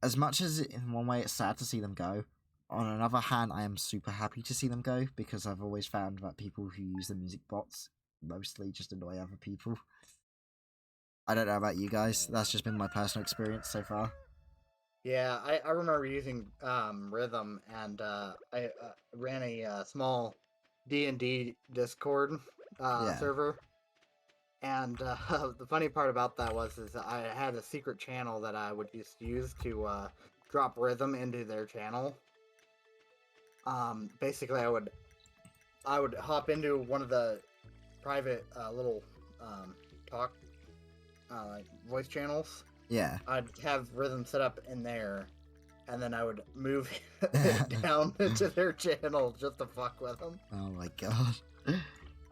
As much as in one way it's sad to see them go, on another hand I am super happy to see them go because I've always found that people who use the music bots mostly just annoy other people. I don't know about you guys. That's just been my personal experience so far. Yeah, I remember using Rhythm, and I ran a small D&D Discord Yeah. server, and the funny part about that is I had a secret channel that I would just use to drop Rhythm into their channel. Basically, I would hop into one of the private little talk like voice channels. Yeah. I'd have Rhythm set up in there, and then I would move it down into their channel just to fuck with them. Oh my god.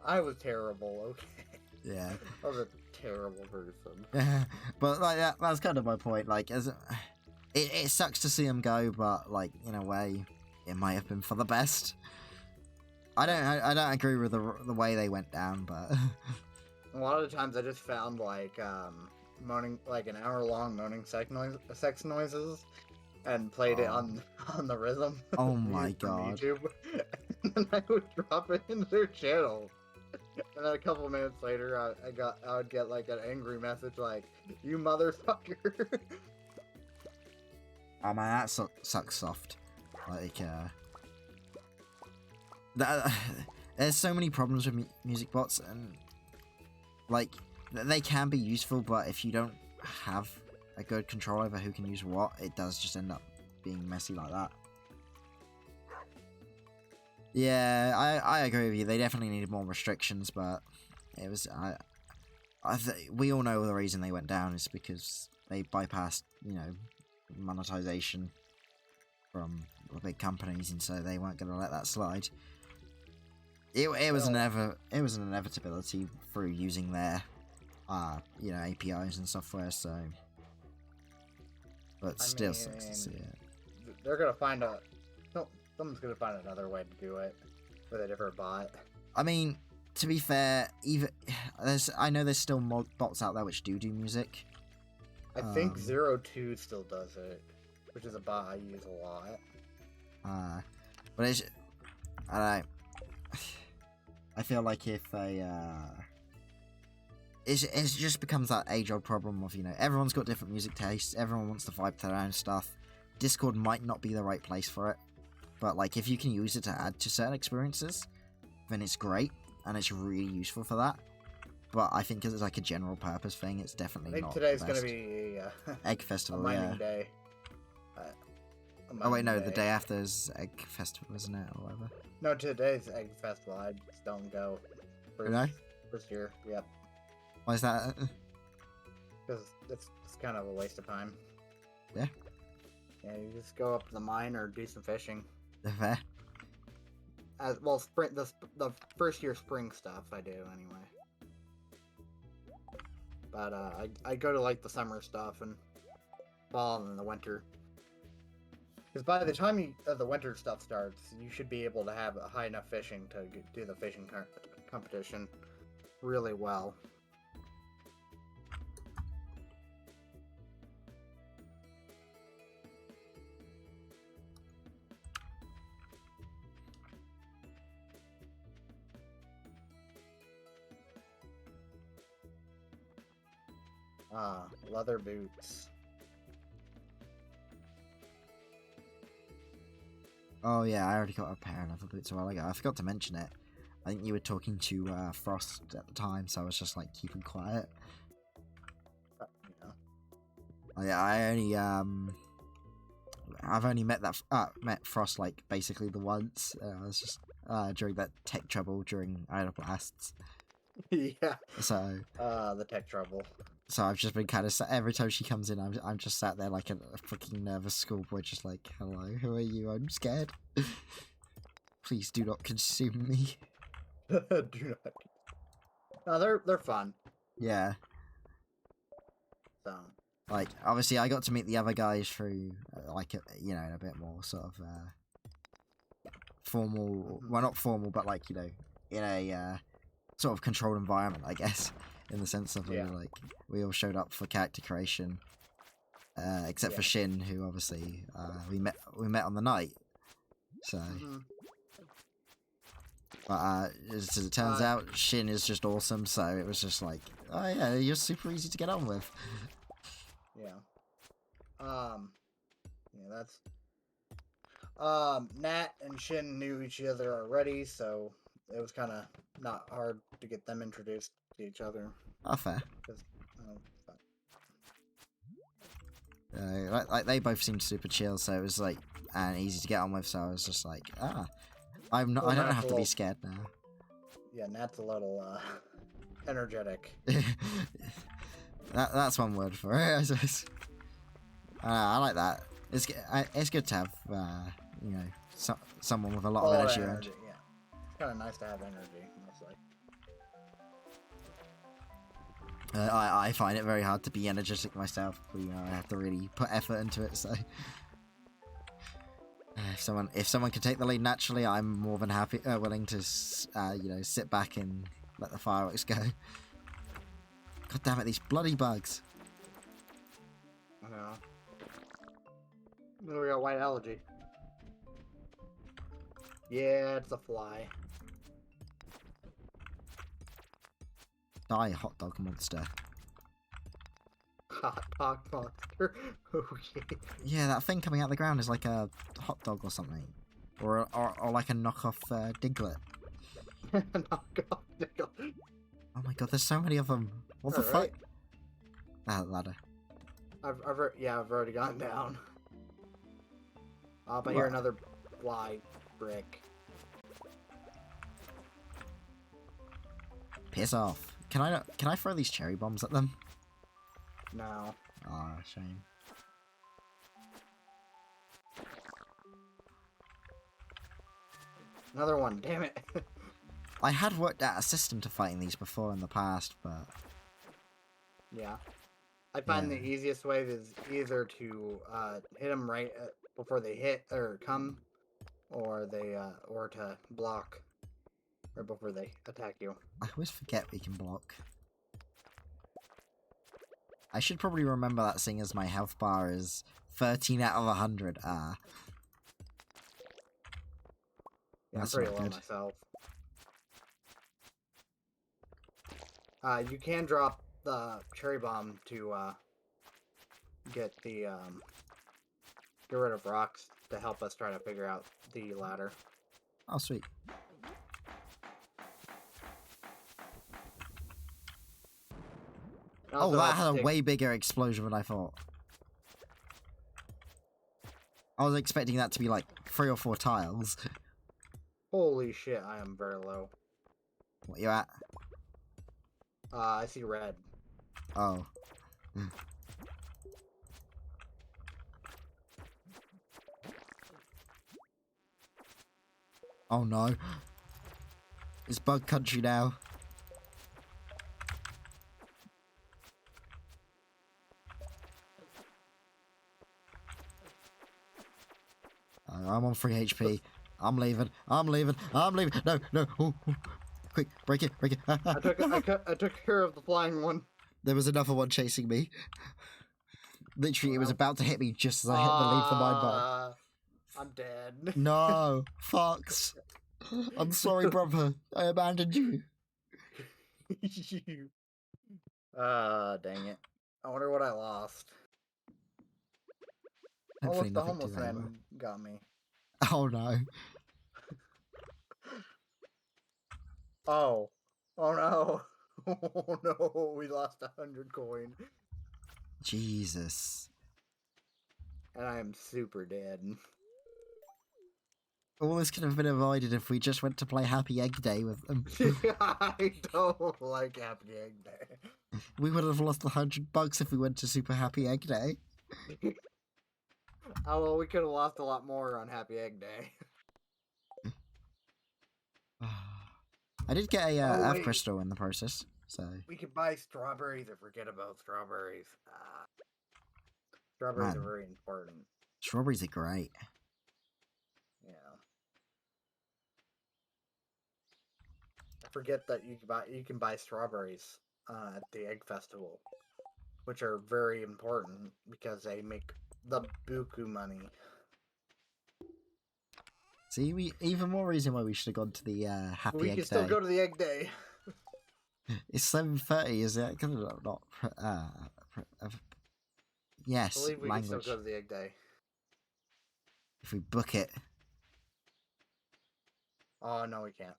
I was terrible, okay? Yeah. I was a terrible person. But like that's kind of my point. Like, it sucks to see them go, but like in a way, it might have been for the best. I don't agree with the way they went down, but A lot of the times I just found like moaning, like an hour-long moaning sex noises, and played it on the Rhythm. Oh my from god. YouTube, and then I would drop it into their channel. And then a couple of minutes later, I would get like an angry message like, "You motherfucker!" Oh man, that sucks soft. Like, there's so many problems with music bots, and like they can be useful, but if you don't have a good control over who can use what, it does just end up being messy like that. Yeah, I agree with you. They definitely needed more restrictions, but it was we all know the reason they went down is because they bypassed, you know, monetization from the big companies, and so they weren't going to let that slide. It was an inevitability through using their you know, APIs and software. So, but still sucks to see it. They're gonna find someone's gonna find another way to do it with a different bot. I mean, to be fair, I know there's still bots out there which do music. I think 02 still does it, which is a bot I use a lot. But it's, I don't know. I feel like if it just becomes that age-old problem of, you know, everyone's got different music tastes, everyone wants to vibe to their own stuff. Discord might not be the right place for it, but like if you can use it to add to certain experiences, then it's great and it's really useful for that. But I think as it's like a general purpose thing, it's definitely not. I think today's gonna be Egg Festival, a mining day. Oh wait, no, the day after is Egg Festival, isn't it, or whatever? No, today's Egg Festival. I just don't go. First year, yep. Why is that? Because it's kind of a waste of time. Yeah. Yeah, you just go up to the mine or do some fishing. Fair. Well, the first year spring stuff I do anyway. But I go to like the summer stuff and fall in the winter. Because by the time the winter stuff starts, you should be able to have high enough fishing to do the fishing competition really well. Leather boots. Oh yeah, I already got a pair of leather boots a while ago. I forgot to mention it. I think you were talking to Frost at the time, so I was just like keeping quiet. Yeah. Oh, yeah, I've only met Frost like basically the once. during that tech trouble during Idle Blasts. Yeah. So the tech trouble. So I've just been kind of every time she comes in, I'm just sat there like a freaking nervous schoolboy, just like, hello, who are you? I'm scared. Please do not consume me. Do not. No, they're fun. Yeah. So. Like, obviously, I got to meet the other guys through, like, you know, in a bit more sort of formal. Well, not formal, but like, you know, in a sort of controlled environment, I guess, in the sense of we all showed up for character creation, except for Shin, who obviously we met on the night. So, but as it turns out, Shin is just awesome. So it was just like, oh yeah, you're super easy to get on with. Yeah. Yeah, that's. Nat and Shin knew each other already, so it was kind of not hard to get them introduced to each other. Oh, fair. Oh, like they both seemed super chill, so it was like and easy to get on with. So I was just like, I don't have to be scared now. Yeah, Nat's a little energetic. That's one word for it. I like that. It's good to have you know someone with a lot of energy around. Yeah, it's kind of nice to have energy, mostly. I find it very hard to be energetic myself. You know, I have to really put effort into it. So if someone can take the lead naturally, I'm more than happy, willing to you know, sit back and let the fireworks go. God damn it, these bloody bugs! I know. We got white algae. Yeah, it's a fly. Die, hot dog monster. Hot dog monster. Okay. Yeah, that thing coming out of the ground is like a hot dog or something. Or like a knockoff Diglett. Knockoff Diglett. Oh my god, there's so many of them. What the fuck? That ladder. I've already gone down. But here another fly brick. Piss off. Can I throw these cherry bombs at them? No. Ah, shame. Another one, damn it. I had worked out a system to fighting these before in the past, but... Yeah. I find the easiest way is either to hit them right before they hit or come, or or to block right before they attack you. I always forget we can block. I should probably remember that, seeing as my health bar is 13 out of 100. Yeah, that's I'm pretty not low good. myself. You can drop the cherry bomb to get rid of rocks to help us try to figure out the ladder. Oh, sweet. Oh, that had a way bigger explosion than I thought. I was expecting that to be like 3 or 4 tiles. Holy shit, I am very low. What you at? I see red. Oh. Oh no. It's bug country now. I'm on 3 HP. I'm leaving. No. Ooh. Quick, break it. I took care of the flying one. There was another one chasing me. Literally, it was about to hit me just as I hit the leave the mine button. I'm dead. No, Fox. I'm sorry, brother. I abandoned you. Dang it. I wonder what I lost. Hopefully the nothing homeless too valuable. man got me. Oh no. Oh no. Oh no, we lost 100 coin. Jesus. And I am super dead. All this could have been avoided if we just went to play Happy Egg Day with them. I don't like Happy Egg Day. We would have lost $100 if we went to Super Happy Egg Day. Oh, well, we could have lost a lot more on Happy Egg Day. I did get a Oh, Earth wait. Crystal in the process, so... We could buy strawberries or forget about strawberries. Strawberries are Man, very important. strawberries are great. Yeah. I forget that you can buy strawberries at the Egg Festival, which are very important because they make the buku money. See, even more reason why we should have gone to the Happy We Egg can Day. still go to the Egg Day. It's 7:30, is it? Not. Yes, I believe we language. can still go to the Egg Day. If we book it. Oh, no, we can't.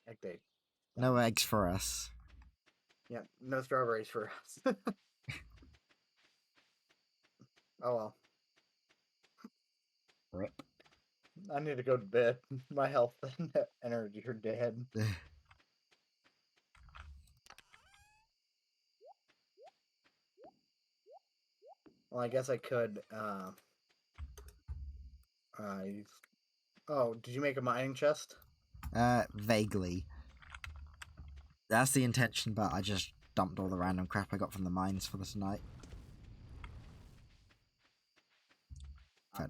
Egg Day. No eggs for us. Yeah, no strawberries for us. Oh, well. Rip. I need to go to bed. My health and energy are dead. Well, I guess I could, oh, did you make a mining chest? Vaguely. That's the intention, but I just dumped all the random crap I got from the mines for this night. You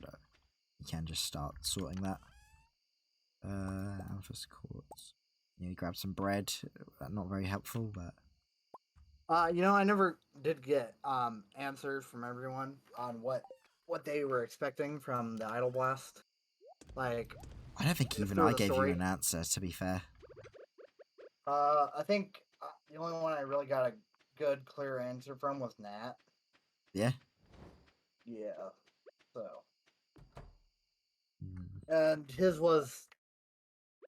can just start sorting that. Amethyst quartz. You need to grab some bread. Not very helpful, but... You know, I never did get, answers from everyone on what they were expecting from the Idle Blast. Like... I don't think even for I the gave story. you an answer, to be fair. I think the only one I really got a good, clear answer from was Nat. Yeah? Yeah. So... Mm. And his was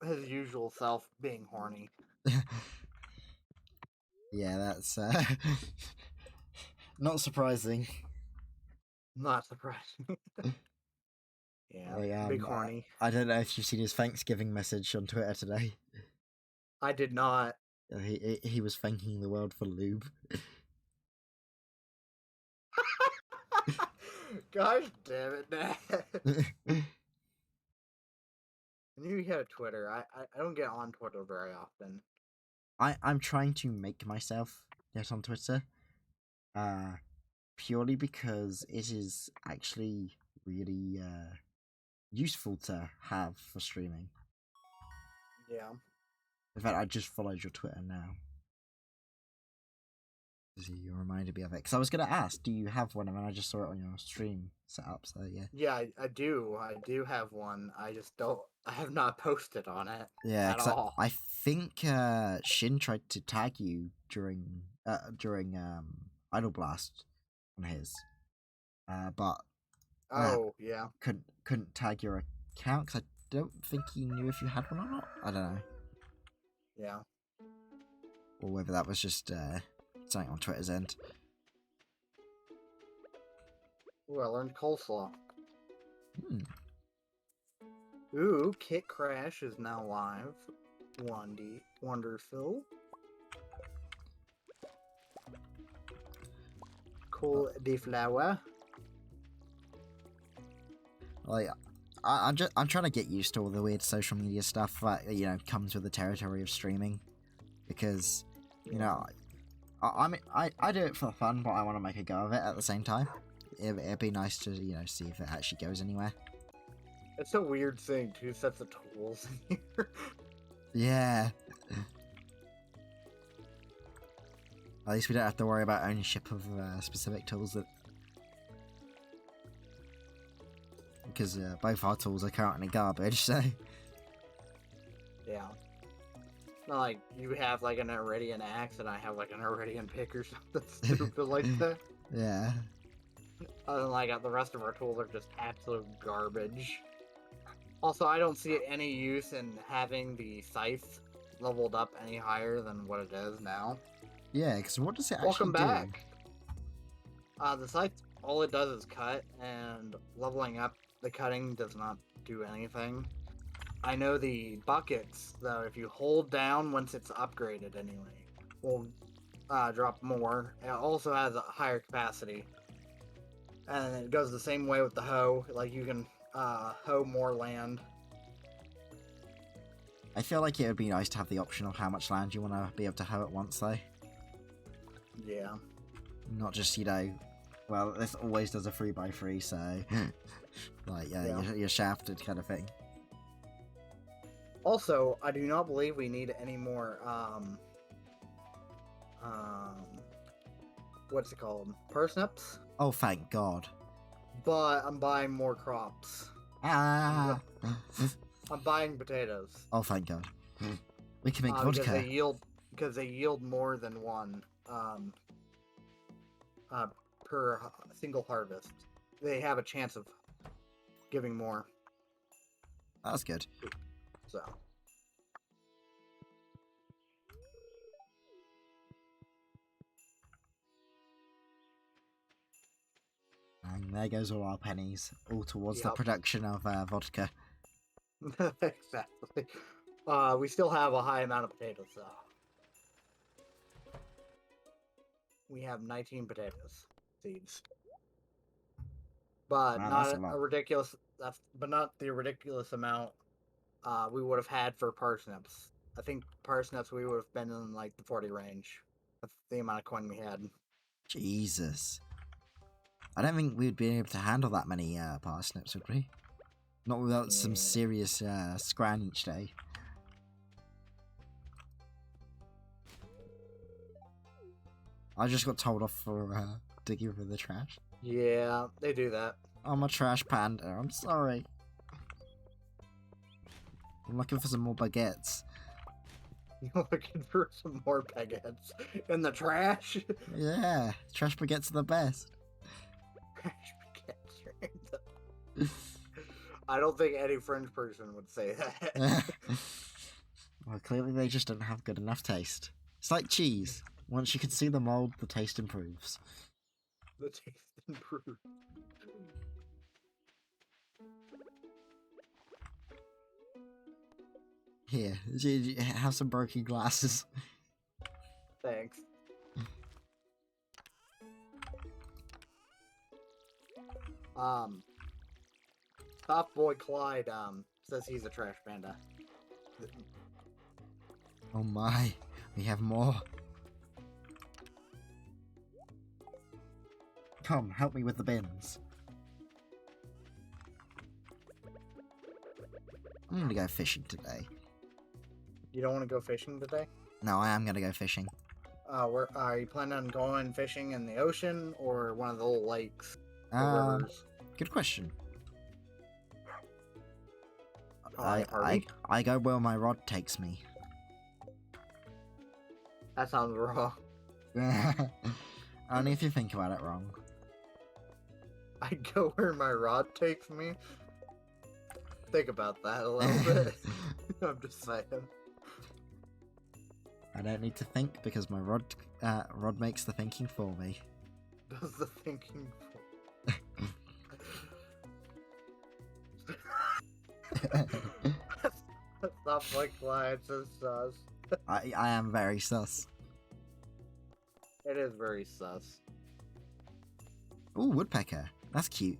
his usual self being horny. Yeah, that's not surprising. Not surprising. Yeah, big horny. I don't know if you've seen his Thanksgiving message on Twitter today. I did not. He was thanking the world for lube. Gosh damn it, Dad. I knew he had a Twitter. I don't get on Twitter very often. I'm trying to make myself get on Twitter. Purely because it is actually really useful to have for streaming. Yeah. In fact, I just followed your Twitter now. You reminded me of it. Because I was going to ask, do you have one? And then I just saw it on your stream setup, so yeah. Yeah, I do. I do have one. I just don't... I have not posted on it at all. I think Shin tried to tag you during Idle Blast on his. But... yeah. Couldn't tag your account, because I don't think he knew if you had one or not. I don't know. Yeah. Or whether that was just something on Twitter's end. Ooh, I learned coleslaw. Hmm. Ooh, Kit Crash is now live. Wonderful. Cool deflower. Like, I'm trying to get used to all the weird social media stuff that comes with the territory of streaming, because I do it for fun, but I want to make a go of it at the same time. It'd be nice to see if it actually goes anywhere. It's a weird thing, 2 sets of tools in here. Yeah. At least we don't have to worry about ownership of specific tools because both our tools are currently garbage, so... Yeah. Not like you have like an Iridian axe and I have like an Iridian pick or something stupid like that. Yeah. Like the rest of our tools are just absolute garbage. Also, I don't see any use in having the scythe leveled up any higher than what it is now. Yeah, because what does it actually Welcome do? back. The scythe, all it does is cut, and leveling up the cutting does not do anything. I know the buckets, though, if you hold down once it's upgraded anyway, will drop more. It also has a higher capacity. And it goes the same way with the hoe. Like, you can hoe more land. I feel like it would be nice to have the option of how much land you want to be able to hoe at once, though. Yeah. Not just, well, this always does a 3x3, so... like, yeah. You're shafted kind of thing. Also, I do not believe we need any more, what's it called? Parsnips? Oh, thank God. But I'm buying more crops. Ah! I'm buying potatoes. Oh, thank God. We can make vodka. Because they yield more than one, per single harvest. They have a chance of giving more. That's good. So. And there goes all our pennies, all towards the production of vodka. Exactly. We still have a high amount of potatoes, though. We have 19 potatoes seeds, but Wow, not a ridiculous. But not the ridiculous amount we would have had for parsnips. I think parsnips we would have been in like the 40 range. That's the amount of coin we had. Jesus. I don't think we'd be able to handle that many parsnips, would we? Not without some serious scran each day. I just got told off for digging for the trash. Yeah, they do that. I'm a trash panda, I'm sorry. I'm looking for some more baguettes. You're looking for some more baguettes in the trash? Yeah, trash baguettes are the best. Trash baguettes. I don't think any French person would say that. Well, clearly they just don't have good enough taste. It's like cheese. Once you can see the mold, the taste improves. The taste improves. Here, have some broken glasses. Thanks. Soft Boy Clyde says he's a trash panda. Oh my, we have more. Come, help me with the bins. I'm gonna go fishing today. You don't want to go fishing today? No, I am gonna go fishing. Where are you planning on going fishing in the ocean or one of the little lakes or rivers? Good question. I go where my rod takes me. That sounds wrong. Only if you think about it wrong. I go where my rod takes me. Think about that a little bit. I'm just saying. I don't need to think because my rod makes the thinking for me. Does the thinking Stuff like clients is sus. I am very sus. It is very sus. Ooh, woodpecker. That's cute.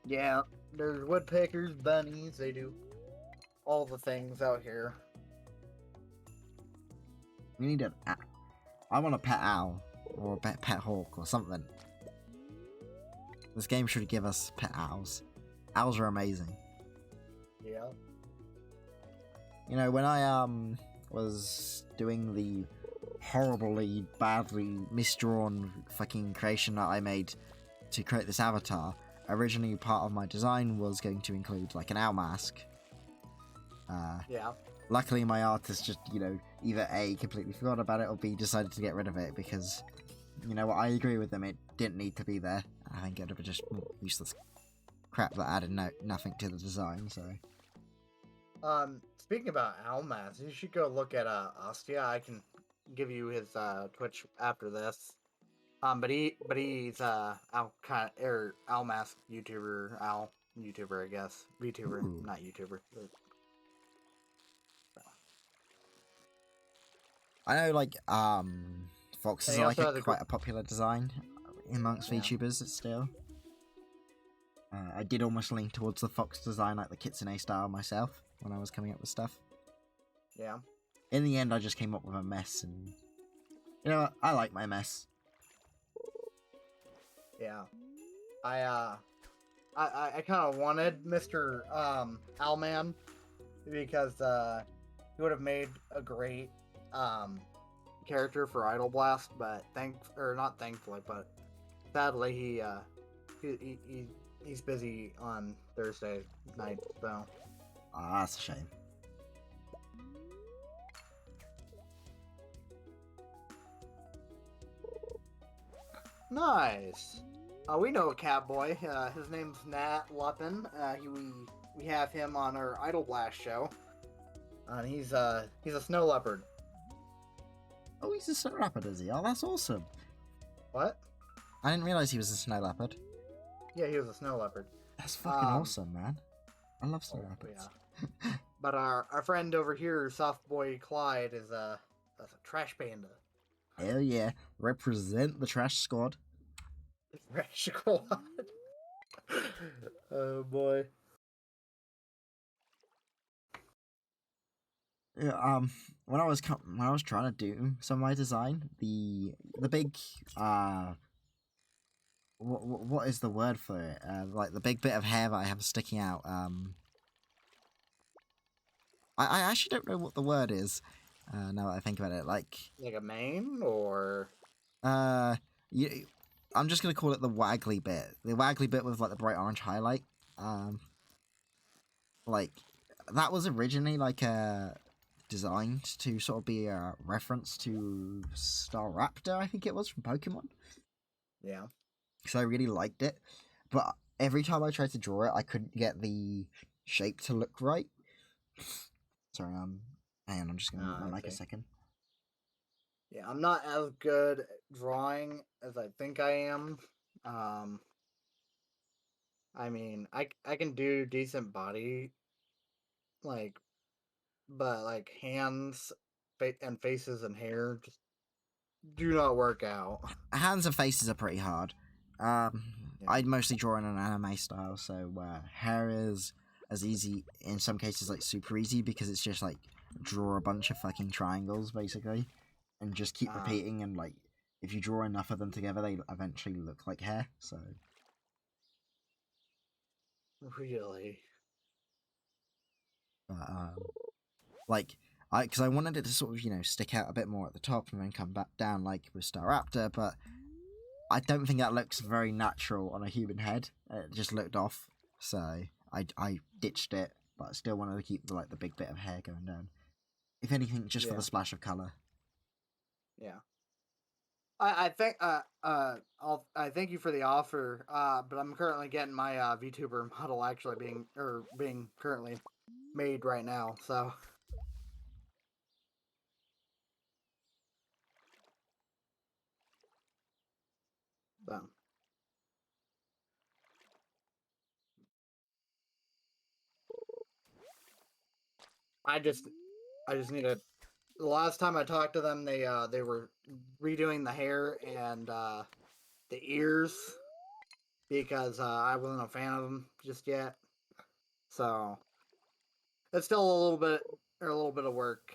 Yeah, there's woodpeckers, bunnies, they do all the things out here. We need an owl. I want a pet owl. Or a pet hawk or something. This game should give us pet owls. Owls are amazing. Yeah. You know, when I was doing the horribly, badly misdrawn fucking creation that I made to create this avatar, originally part of my design was going to include like an owl mask. Yeah. Luckily my artist just, either A, completely forgot about it, or B, decided to get rid of it because, you know what, I agree with them, it didn't need to be there. I think it would have just useless crap that added nothing to the design, so... Speaking about owl masks, you should go look at Ostia. I can give you his Twitch after this. But he's Owl Mask YouTuber, Owl YouTuber, I guess. VTuber, Ooh. not YouTuber. I know, like, Fox And is he like also has a quite a popular design amongst yeah. VTubers still. I did almost lean towards the Fox design, like the Kitsune style myself, when I was coming up with stuff. Yeah. In the end, I just came up with a mess, and you know what? I like my mess. Yeah. I kind of wanted Mr. Owlman because he would have made a great character for Idol Blast, but not thankfully, but sadly he's busy on Thursday night, so Ah, that's a shame. nice. We know a Catboy. His name's Nat Luppin. We have him on our Idol Blast show. And he's a snow leopard. Oh, he's a snow leopard, is he? Oh, that's awesome. What? I didn't realize he was a snow leopard. Yeah, he was a snow leopard. That's fucking awesome, man. I love snow leopards. Yeah. But our friend over here, Soft Boy Clyde, is a trash panda. Hell yeah. Represent the trash squad. Trash squad. Oh boy. Yeah, when I was trying to do some of my design, the big what is the word for it? Like the big bit of hair that I have sticking out. I actually don't know what the word is. Now that I think about it, like Like a mane or you, I'm just gonna call it the waggly bit. The waggly bit with like the bright orange highlight. Like that was originally like designed to sort of be a reference to Staraptor, I think it was from Pokemon. yeah. Because I really liked it, but every time I tried to draw it, I couldn't get the shape to look right. Sorry, hang on, I'm just gonna mute my mic a second. Yeah, I'm not as good at drawing as I think I am. I mean, I can do decent body, like, but like hands, and faces and hair just do not work out. Hands and faces are pretty hard. Yeah. I'd mostly draw in an anime style, so hair is as easy in some cases, like super easy, because it's just like draw a bunch of fucking triangles basically, and just keep repeating, and like if you draw enough of them together, they eventually look like hair. So Really? like because I wanted it to sort of stick out a bit more at the top and then come back down like with Staraptor, but I don't think that looks very natural on a human head. It just looked off, so I ditched it. But I still wanted to keep the big bit of hair going down. If anything, just for the splash of color. Yeah. I think I thank you for the offer. But I'm currently getting my VTuber model actually being currently made right now. So I just need to. The last time I talked to them, they were redoing the hair and the ears because I wasn't a fan of them just yet. So it's still a little bit of work.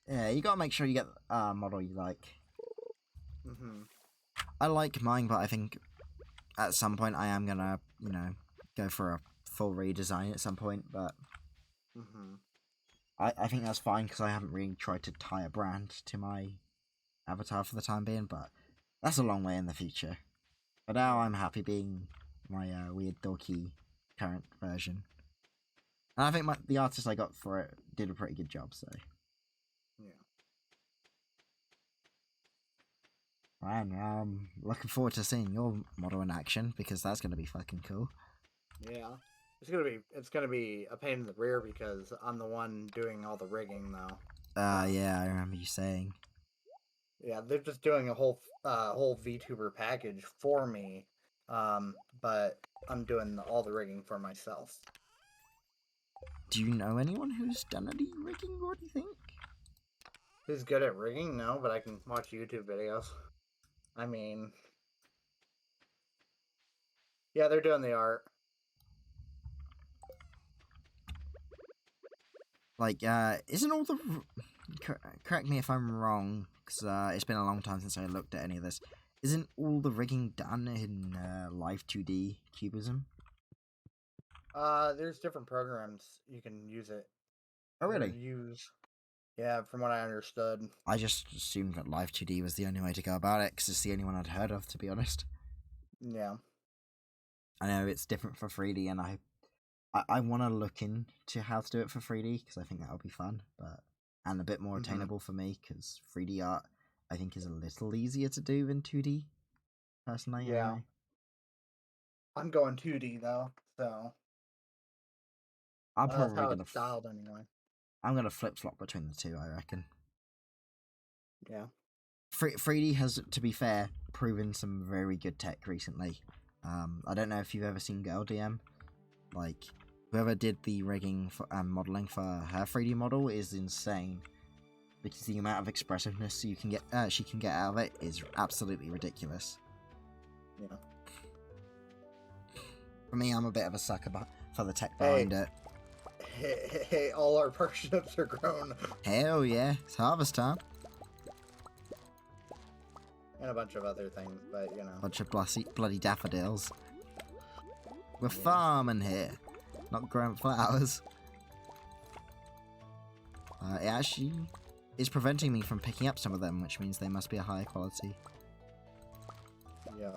Yeah, you gotta make sure you get a model you like. Mm-hmm. I like mine, but I think at some point I am gonna, go for a full redesign at some point. But Mm-hmm. I think that's fine because I haven't really tried to tie a brand to my avatar for the time being. But that's a long way in the future. But now I'm happy being my weird dorky current version. And I think the artist I got for it did a pretty good job, so. Yeah. Man, looking forward to seeing your model in action because that's gonna be fucking cool. Yeah. It's gonna be a pain in the rear because I'm the one doing all the rigging though. Yeah, I remember you saying. Yeah, they're just doing a whole VTuber package for me, but I'm doing all the rigging for myself. Do you know anyone who's done any rigging, or do you think? Who's good at rigging? No, but I can watch YouTube videos. I mean, yeah, they're doing the art. Like, isn't all the... Correct me if I'm wrong, because it's been a long time since I looked at any of this. Isn't all the rigging done in Live 2D Cubism? There's different programs you can use it. Oh, really? Yeah, from what I understood. I just assumed that Live 2D was the only way to go about it, because it's the only one I'd heard of, to be honest. Yeah. I know it's different for 3D, and I want to look into how to do it for 3D, because I think that would be fun, and a bit more attainable for me, because 3D art, I think, is a little easier to do than 2D, personally. Yeah. Anyway. I'm going 2D, though, so... I'm that's probably how going to... it's styled, anyway. I'm going to flip-flop between the two, I reckon. Yeah. 3D has, to be fair, proven some very good tech recently. I don't know if you've ever seen Girl DM. Like, whoever did the rigging for, and modeling for her 3D model is insane, because the amount of expressiveness she can get out of it is absolutely ridiculous. Yeah. For me, I'm a bit of a sucker for the tech behind it. Hey, all our parsnips are grown. Hell yeah, it's harvest time. And a bunch of other things, but you know. Bunch of bloody daffodils. We're farming here, not growing flowers. It actually is preventing me from picking up some of them, which means they must be a higher quality. Yeah.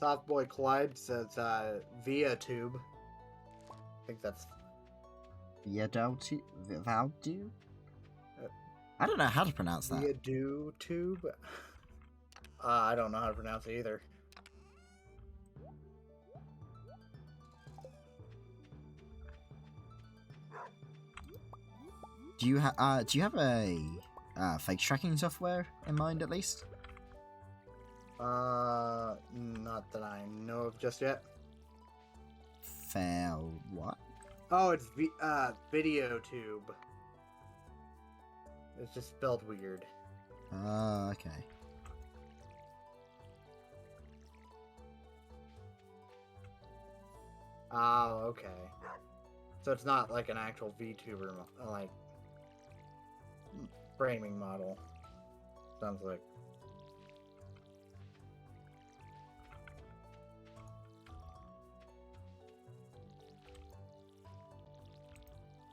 Softboy Clyde says via tube. I think that's Valdu? I don't know how to pronounce that. via do tube. I don't know how to pronounce it either. Do you have a face tracking software in mind, at least? Not that I know of just yet. Fair what? Oh, it's video tube. It's just spelled weird. Okay. Oh, okay. So it's not like an actual VTuber, like, framing model. Sounds like.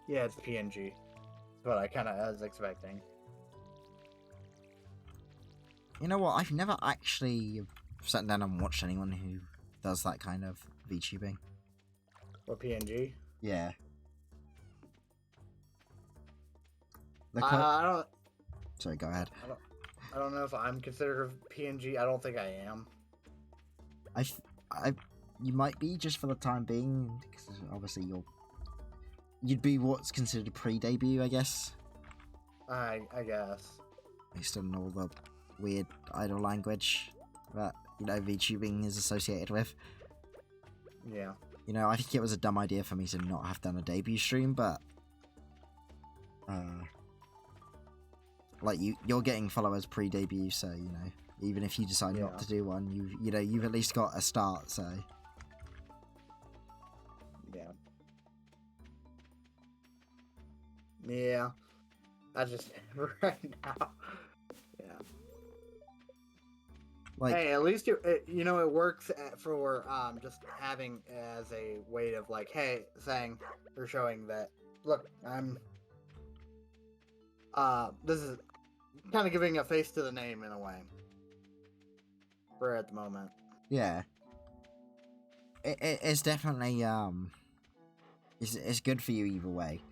Yeah, it's PNG. That's what I kind of was expecting. You know what? I've never actually sat down and watched anyone who does that kind of VTubing. Or PNG? Yeah. I don't. Sorry, go ahead. I don't know if I'm considered a PNG. I don't think I am. You might be, just for the time being, because obviously you'd be what's considered a pre-debut, I guess. I guess. Based on all the weird idle language that, VTubing is associated with. Yeah. I think it was a dumb idea for me to not have done a debut stream, but like you're getting followers pre-debut, so even if you decide not to do one, you've at least got a start. So yeah, I just right now. Yeah. Like, hey, at least it works for just having as a way of like, hey, saying or showing that, look, I'm this is kind of giving a face to the name in a way. For at the moment. Yeah. It's definitely it's good for you either way.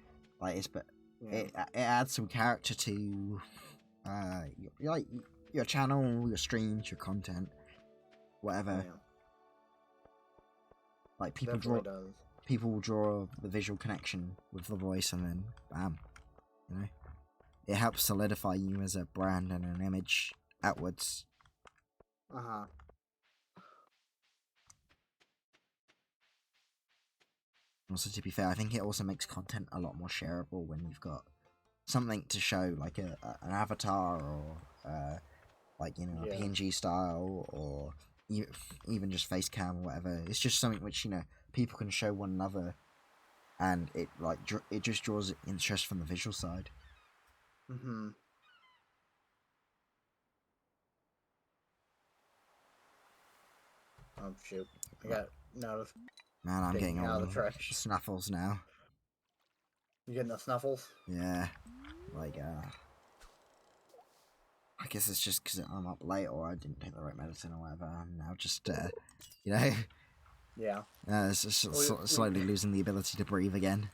Like it adds some character to your channel, your streams, your content, whatever. Yeah. Like people Definitely does. people will draw the visual connection with the voice, and then bam, you know, it helps solidify you as a brand and an image outwards. Uh-huh. Also, to be fair, I think it also makes content a lot more shareable when you've got something to show, like an avatar, or like, you know, a Yeah. PNG style, or even just face cam or whatever. It's just something which, you know, people can show one another, and it like it just draws interest from the visual side. Mm-hmm. Oh shoot! I got noticed. Man, I'm getting Taking out all of the trash. snuffles now. You getting the snuffles? Yeah, like I guess it's just because I'm up late, or I didn't take the right medicine, or whatever. I'm now just you know, Yeah. it's just slowly losing the ability to breathe again.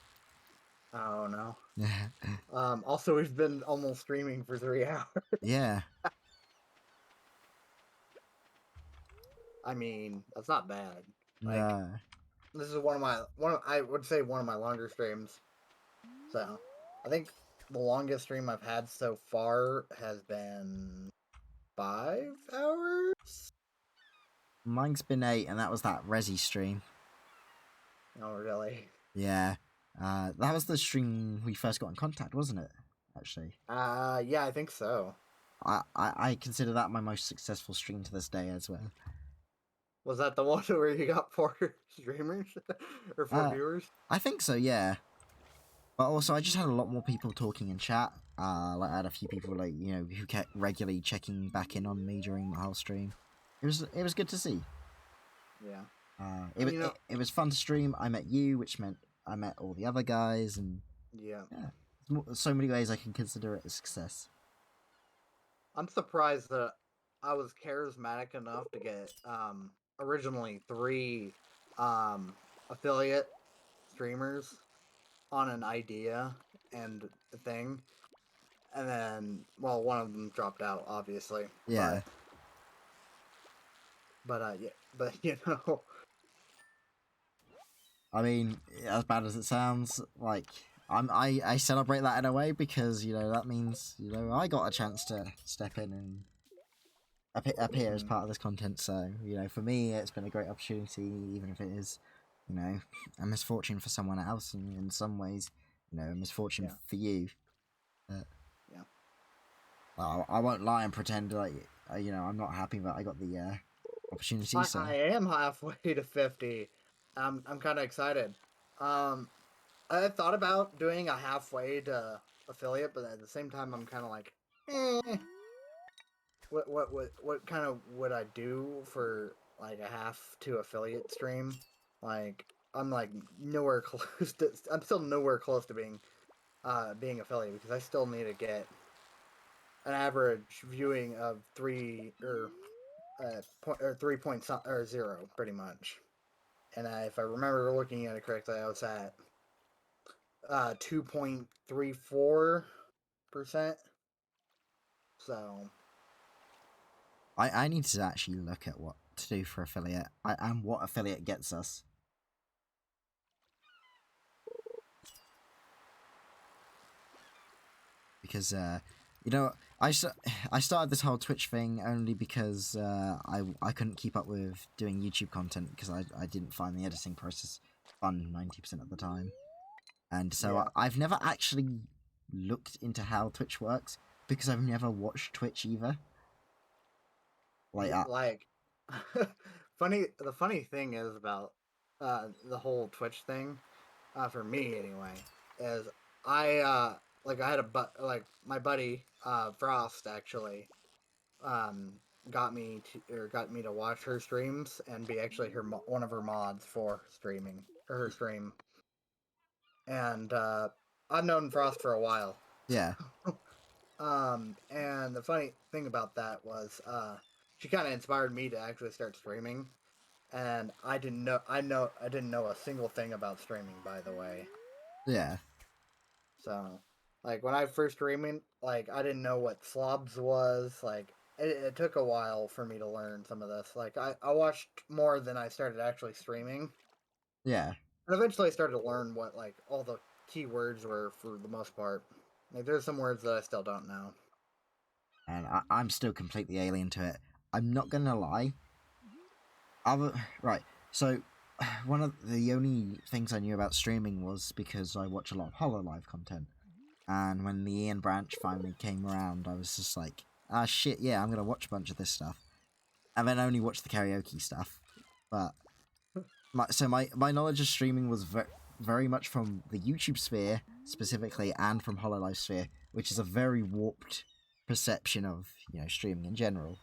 Oh no. Yeah. Also, we've been almost streaming for 3 hours. Yeah. I mean, that's not bad. Like, No. this is I would say one of my longer streams. So, I think the longest stream I've had so far has been 5 hours. Mine's been 8, and that was that Resi stream. Oh, really? Yeah. That was the stream we first got in contact, wasn't it? Actually. Yeah, I think so. I consider that my most successful stream to this day as well. Was that the one where you got 4 streamers or 4 viewers? I think so, yeah. But also, I just had a lot more people talking in chat. Like I had a few people, like, you know, who kept regularly checking back in on me during the whole stream. It was good to see. Yeah. It was fun to stream. I met you, which meant I met all the other guys, and Yeah. so many ways I can consider it a success. I'm surprised that I was charismatic enough to get originally 3 affiliate streamers on an idea and a thing, and then one of them dropped out, obviously. Yeah. Yeah, but you know. I mean, as bad as it sounds, like I celebrate that in a way, because, you know, that means, you know, I got a chance to step in and appear as part of this content. So, you know, for me, it's been a great opportunity, even if it is, you know, a misfortune for someone else, and in some ways, you know, a misfortune for you. But, Yeah. I won't lie and pretend like, you know, I'm not happy that I got the opportunity. I am halfway to 50. I'm kind of excited. I thought about doing a halfway to affiliate, but at the same time, I'm kind of like, what kind of would I do for like a half to affiliate stream? Like, I'm like nowhere close to. I'm still nowhere close to being affiliate, because I still need to get an average viewing of 0, pretty much. And if I remember looking at it correctly, I was at 2.34%. So I need to actually look at what to do for affiliate, and what affiliate gets us. Because you know, I started this whole Twitch thing only because I couldn't keep up with doing YouTube content, because I didn't find the editing process fun 90% of the time, and so yeah. I've never actually looked into how Twitch works, because I've never watched Twitch either. Like the funny thing is about the whole Twitch thing, for me anyway, is I I had my buddy Frost actually um got me to watch her streams and be actually one of her mods for streaming, or her stream. And I've known Frost for a while. Yeah. And the funny thing about that was she kind of inspired me to actually start streaming, and I didn't know a single thing about streaming, by the way. Yeah. So, like, when I first streaming, like, I didn't know what slobs was. Like, it took a while for me to learn some of this. Like, I watched more than I started actually streaming. Yeah. And eventually I started to learn what like all the key words were for the most part. Like there's some words that I still don't know. And I'm still completely alien to it. I'm not gonna lie. Right, so one of the only things I knew about streaming was because I watch a lot of Hololive content. And when the Ian branch finally came around, I was just like, ah, shit, yeah, I'm gonna watch a bunch of this stuff, and then only watch the karaoke stuff. But my knowledge of streaming was very much from the YouTube sphere specifically, and from Hololive sphere, which is a very warped perception of streaming in general.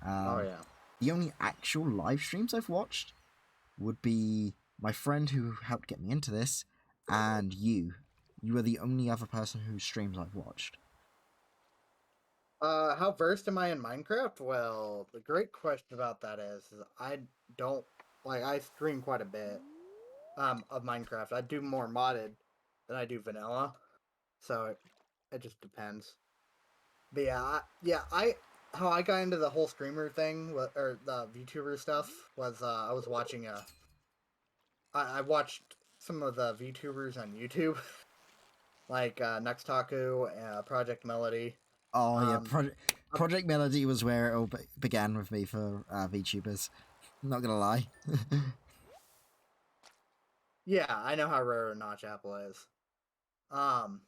Oh Um, yeah. the only actual live streams I've watched would be my friend who helped get me into this, and you. You are the only other person whose streams I've watched. How versed am I in Minecraft? Well, the great question about that is I don't like I stream quite a bit of Minecraft. I do more modded than I do vanilla, so it just depends. But yeah, how I got into the whole streamer thing or the VTuber stuff was I was watching I watched some of the VTubers on YouTube like Nextaku, Project Melody. Oh yeah, Um, Project Melody was where it all began with me for VTubers. Not gonna lie. yeah, I know how rare a notch apple is. Um,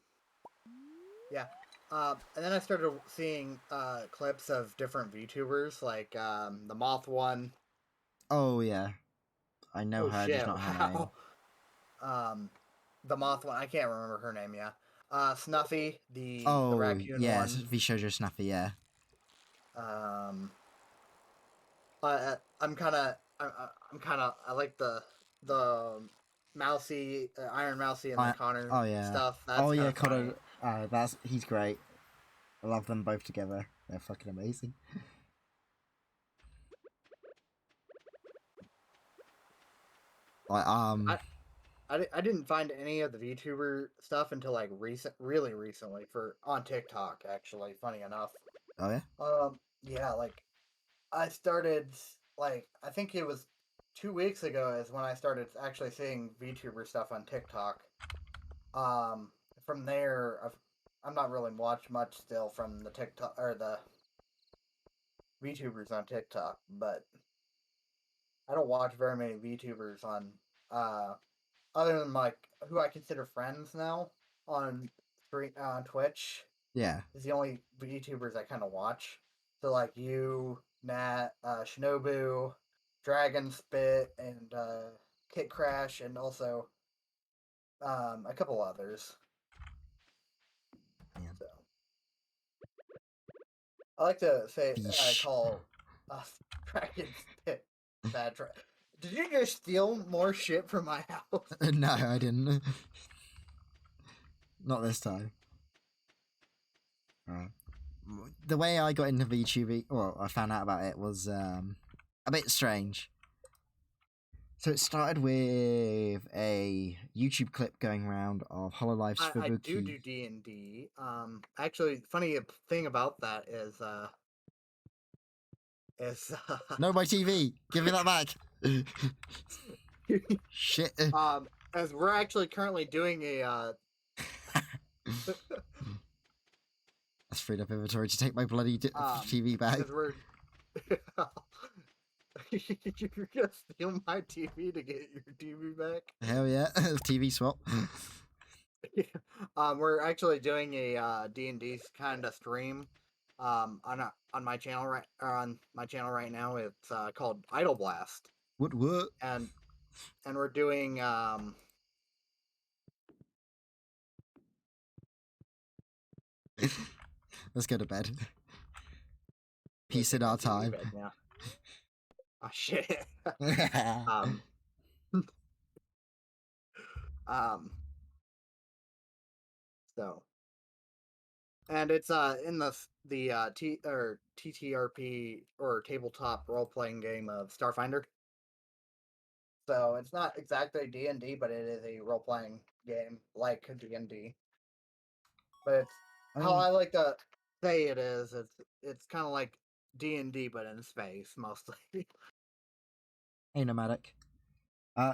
yeah. And then I started seeing clips of different VTubers, like the Moth one. Oh yeah, I know Oh her, just shit! not her name. Wow. Um, the Moth one. I can't remember her name. Yeah. Snuffy, the Oh raccoon yeah, one. Vishojo Snappy. Yeah. Um, I'm kind of I like the Mousy, Iron Mousy, and the I. Connor Oh yeah. stuff. That's Oh kind yeah, of funny. Connor. He's great. I love them both together. They're fucking amazing. Like I, I didn't find any of the VTuber stuff until like really recently for on TikTok. Actually, funny enough. Oh yeah. Yeah, like I started like I think it was 2 weeks ago is when I started actually seeing VTuber stuff on TikTok. Um, from there, I'm not really watch much still from the TikTok or the VTubers on TikTok, but I don't watch very many VTubers on uh other than like who I consider friends now on on Twitch Yeah. is the only VTubers I kind of watch. So like you, Nat, Shinobu, Dragon Spit, and Kit Crash, and also a couple others. Yeah. So I like to say Fish. call uh, Dragon Spit bad. Did you just steal more shit from my house? No, I didn't. Not this time. Right. The way I got into VTubing, well, I found out about it was a bit strange. So it started with a YouTube clip going around of Hololife's I do Fubuki. D&D. Actually, funny thing about that is No, my TV! Give me that back! Shit. as we're actually currently doing a That's freed up inventory to take my bloody TV back. because we're you're gonna steal my TV to get your TV back. Hell yeah. TV swap. We're actually doing a D&D kind of stream on my channel right now. It's called Idle Blast, What? and we're doing Let's go to bed. I'm gonna Peace in take my our TV time. back now. Oh shit. um um so and it's in the T or TTRP or tabletop role playing game of Starfinder. So it's not exactly D&D, but it is a role playing game like D&D. But it's I how mean, I like to say it is. It's kind of like D&D, but in space mostly. hey, nomadic.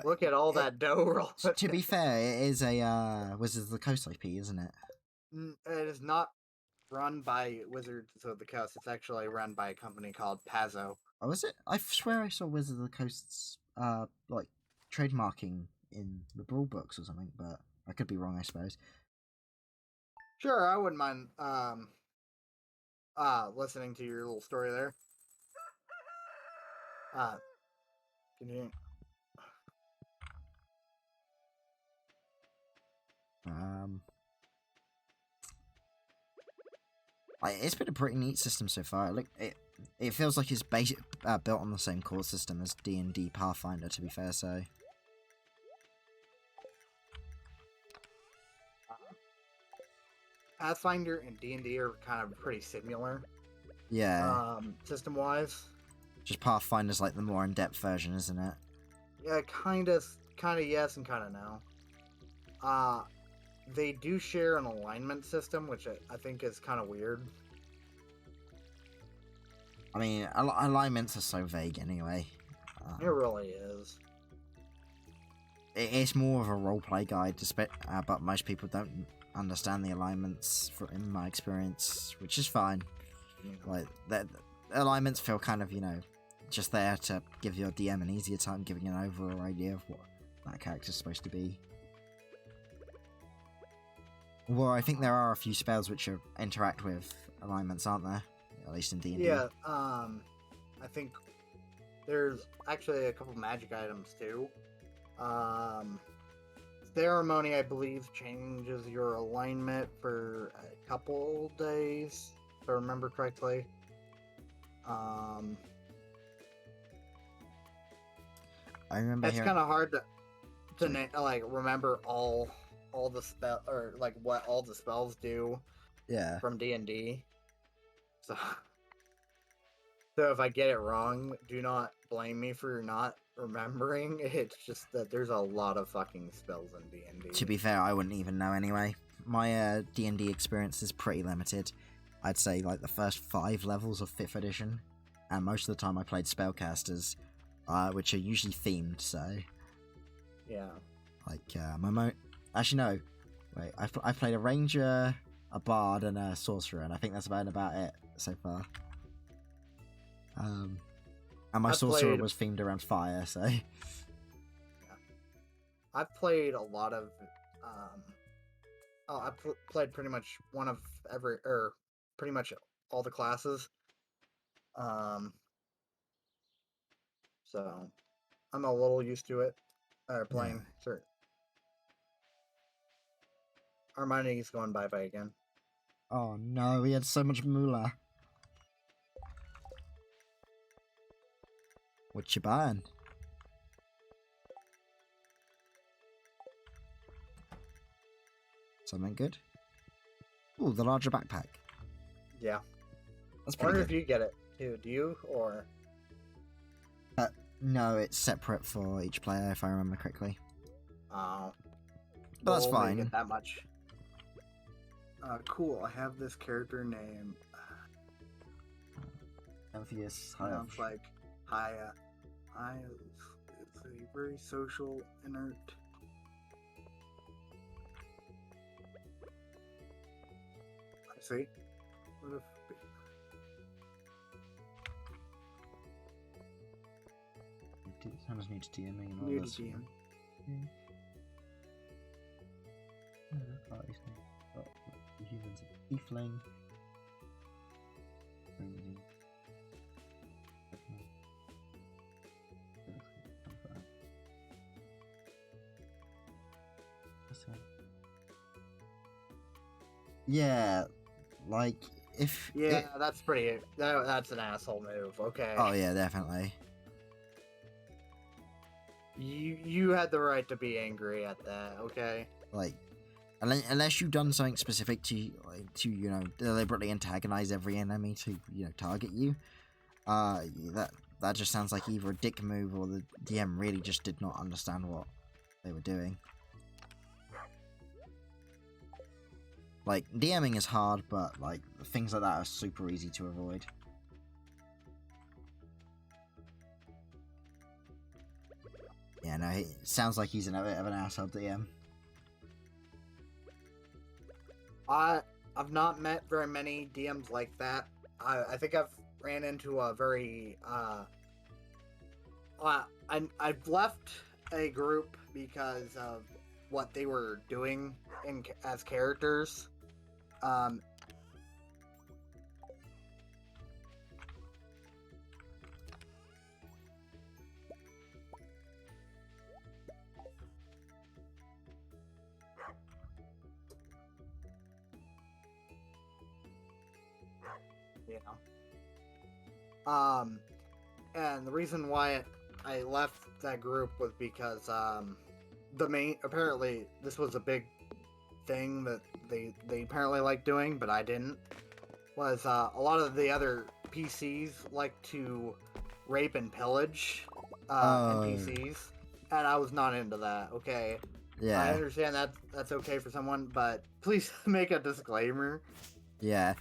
Look at all that dough roll. To be fair, it is a Wizards of the Coast IP, isn't it? It is not run by Wizards of the Coast. It's actually run by a company called Pazzo. Oh, is it? I swear I saw Wizards of the Coast's like trademarking in the rule books or something, but I could be wrong, I suppose. Sure, I wouldn't mind listening to your little story there. Can you... It's been a pretty neat system so far. Look, it feels like it's built on the same core system as D&D Pathfinder, to be fair. So Pathfinder and D&D are kind of pretty similar. Yeah. System-wise. Just Pathfinder's like the more in-depth version, isn't it? Yeah, kind of yes and kind of no. They do share an alignment system, which I think is kind of weird. I mean, alignments are so vague anyway. It really is. It's more of a roleplay guide, but most people don't understand the alignments, in my experience, which is fine. Yeah. Like, the alignments feel kind of, just there to give your DM an easier time giving an overall idea of what that character's supposed to be. Well, I think there are a few spells which interact with alignments, aren't there? At least in D&D. Yeah, I think there's actually a couple magic items too. Ceremony, I believe, changes your alignment for a couple days, if I remember correctly. I remember it's kind of hard to remember all the spell, or like what all the spells do. Yeah. From D&D. So if I get it wrong, do not blame me for not remembering. It's just that there's a lot of fucking spells in D&D. To be fair, I wouldn't even know anyway. My D&D experience is pretty limited. I'd say like the first 5 levels of 5th edition, and most of the time I played spellcasters, which are usually themed, so... Yeah. Like, actually, no. Wait, I played a ranger, a bard, and a sorcerer, and I think that's about it so far. And my sorcerer was themed around fire, so... Yeah. I've played a lot of... played pretty much pretty much all the classes. So, I'm a little used to it. Playing certain... Armani's going bye-bye again. Oh no, he had so much moolah. What you buying? Something good? Ooh, the larger backpack. Yeah. That's pretty good. I wonder if you get it too. Do you, or...? No, it's separate for each player, if I remember correctly. Oh. But that's fine. Get that much. Cool. I have this character name. Elpheus. Sounds like Haya. Haya is a very social, inert. I see. What if... Someone's new to DMing and all New to this. DM. The humans are tiefling. Yeah, like if that's pretty. That's an asshole move. Okay. Oh yeah, definitely. You had the right to be angry at that. Okay. Like, unless you've done something specific to deliberately antagonize every enemy to target you, that just sounds like either a dick move or the DM really just did not understand what they were doing. Like, DMing is hard, but like things like that are super easy to avoid. Yeah, Yeah, no, it sounds like he's a bit of an asshole DM. I've not met very many DMs like that. I think I've ran into a very I've left a group because of what they were doing as characters. You know. And the reason why I left that group was because apparently this was a big thing that they apparently like doing, but I didn't. Was a lot of the other PCs like to rape and pillage NPCs, and I was not into that. Okay, Yeah. I understand that that's okay for someone, but please make a disclaimer. Yeah,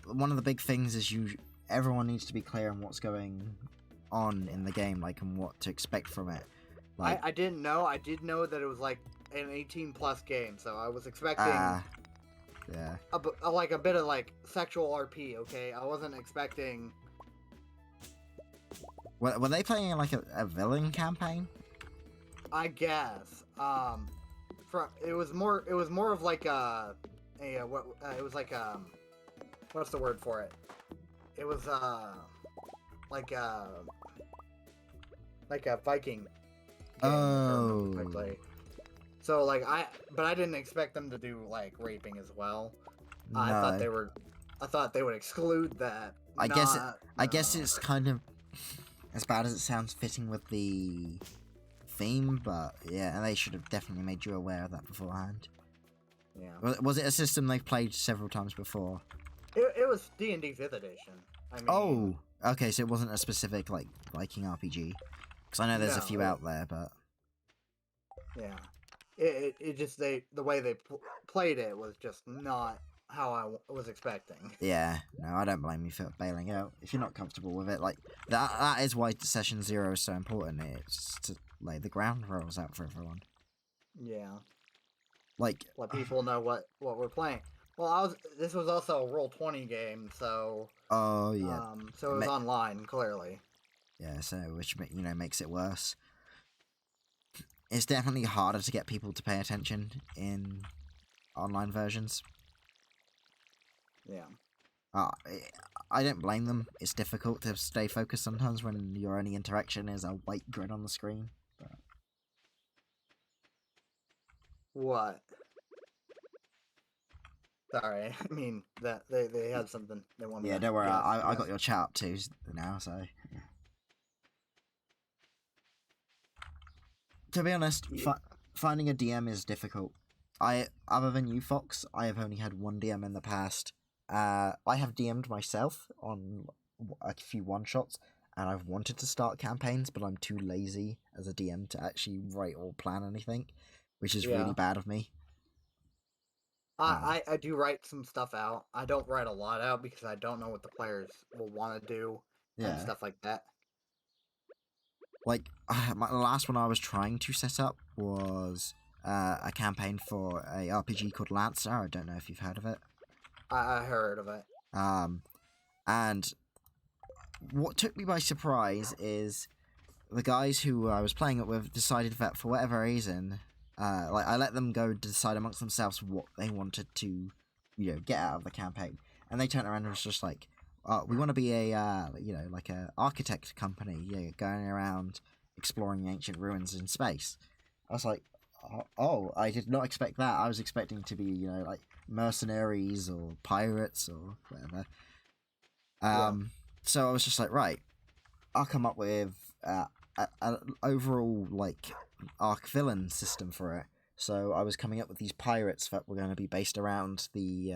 one of the big things is everyone needs to be clear on what's going on in the game, like, and what to expect from it. Like, I didn't know. I did know that it was like an 18+ game, so I was expecting yeah, a bit of like sexual RP. Okay, I wasn't expecting. Were they playing like a villain campaign? I guess. It was more of like it was like what's the word for it? It was like a Viking game, oh, so like I didn't expect them to do like raping as well. no. I thought they would exclude that. I guess it's kind of, as bad as it sounds, fitting with the theme, but yeah, and they should have definitely made you aware of that beforehand. Yeah. Was it a system they've played several times before? It was D&D 5th edition. I mean, oh, okay, so it wasn't a specific like Viking RPG, because I know there's a few out there, but yeah, it just the way they played it was just not how I was expecting. Yeah, no, I don't blame you for bailing out if you're not comfortable with it. Like that is why session 0 is so important. It's to lay the ground rules out for everyone. Yeah. Like, let people know what we're playing. Well, this was also a Roll20 game, so oh yeah, so it was online, clearly. Yeah, so which makes it worse. It's definitely harder to get people to pay attention in online versions. Yeah. I don't blame them. It's difficult to stay focused sometimes when your only interaction is a white grid on the screen. But... what? Sorry, I mean that they had something they wanted. Yeah, don't worry. I got your chat up too now, so. Yeah. To be honest, finding a DM is difficult. Other than you, Fox, I have only had one DM in the past. I have DM'd myself on a few one-shots, and I've wanted to start campaigns, but I'm too lazy as a DM to actually write or plan anything, which is really bad of me. I do write some stuff out. I don't write a lot out because I don't know what the players will want to do and stuff like that. Like, the last one I was trying to set up was a campaign for a RPG called Lancer. I don't know if you've heard of it. I heard of it. And what took me by surprise is the guys who I was playing it with decided that for whatever reason, like I let them go decide amongst themselves what they wanted to, get out of the campaign, and they turned around and was just like, we want to be a, like a architect company, going around exploring ancient ruins in space. I was like, oh, I did not expect that. I was expecting to be, like mercenaries or pirates or whatever. So I was just like, right, I'll come up with an overall, like, arc villain system for it. So I was coming up with these pirates that were going to be based around the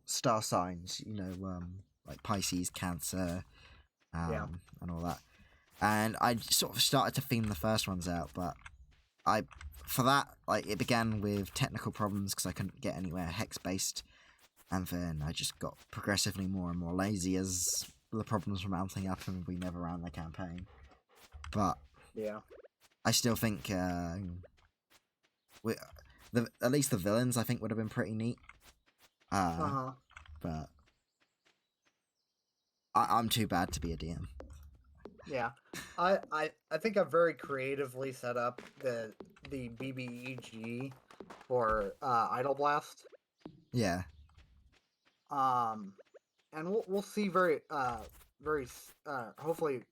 star signs, like Pisces, Cancer, and all that. And I sort of started to theme the first ones out, but for that, like, it began with technical problems because I couldn't get anywhere hex-based, and then I just got progressively more and more lazy as the problems were mounting up and we never ran the campaign. But Yeah. I still think at least the villains I think would have been pretty neat. But I'm too bad to be a DM. Yeah, I think I've very creatively set up the BBEG for Idle Blast. Yeah. And we'll see very hopefully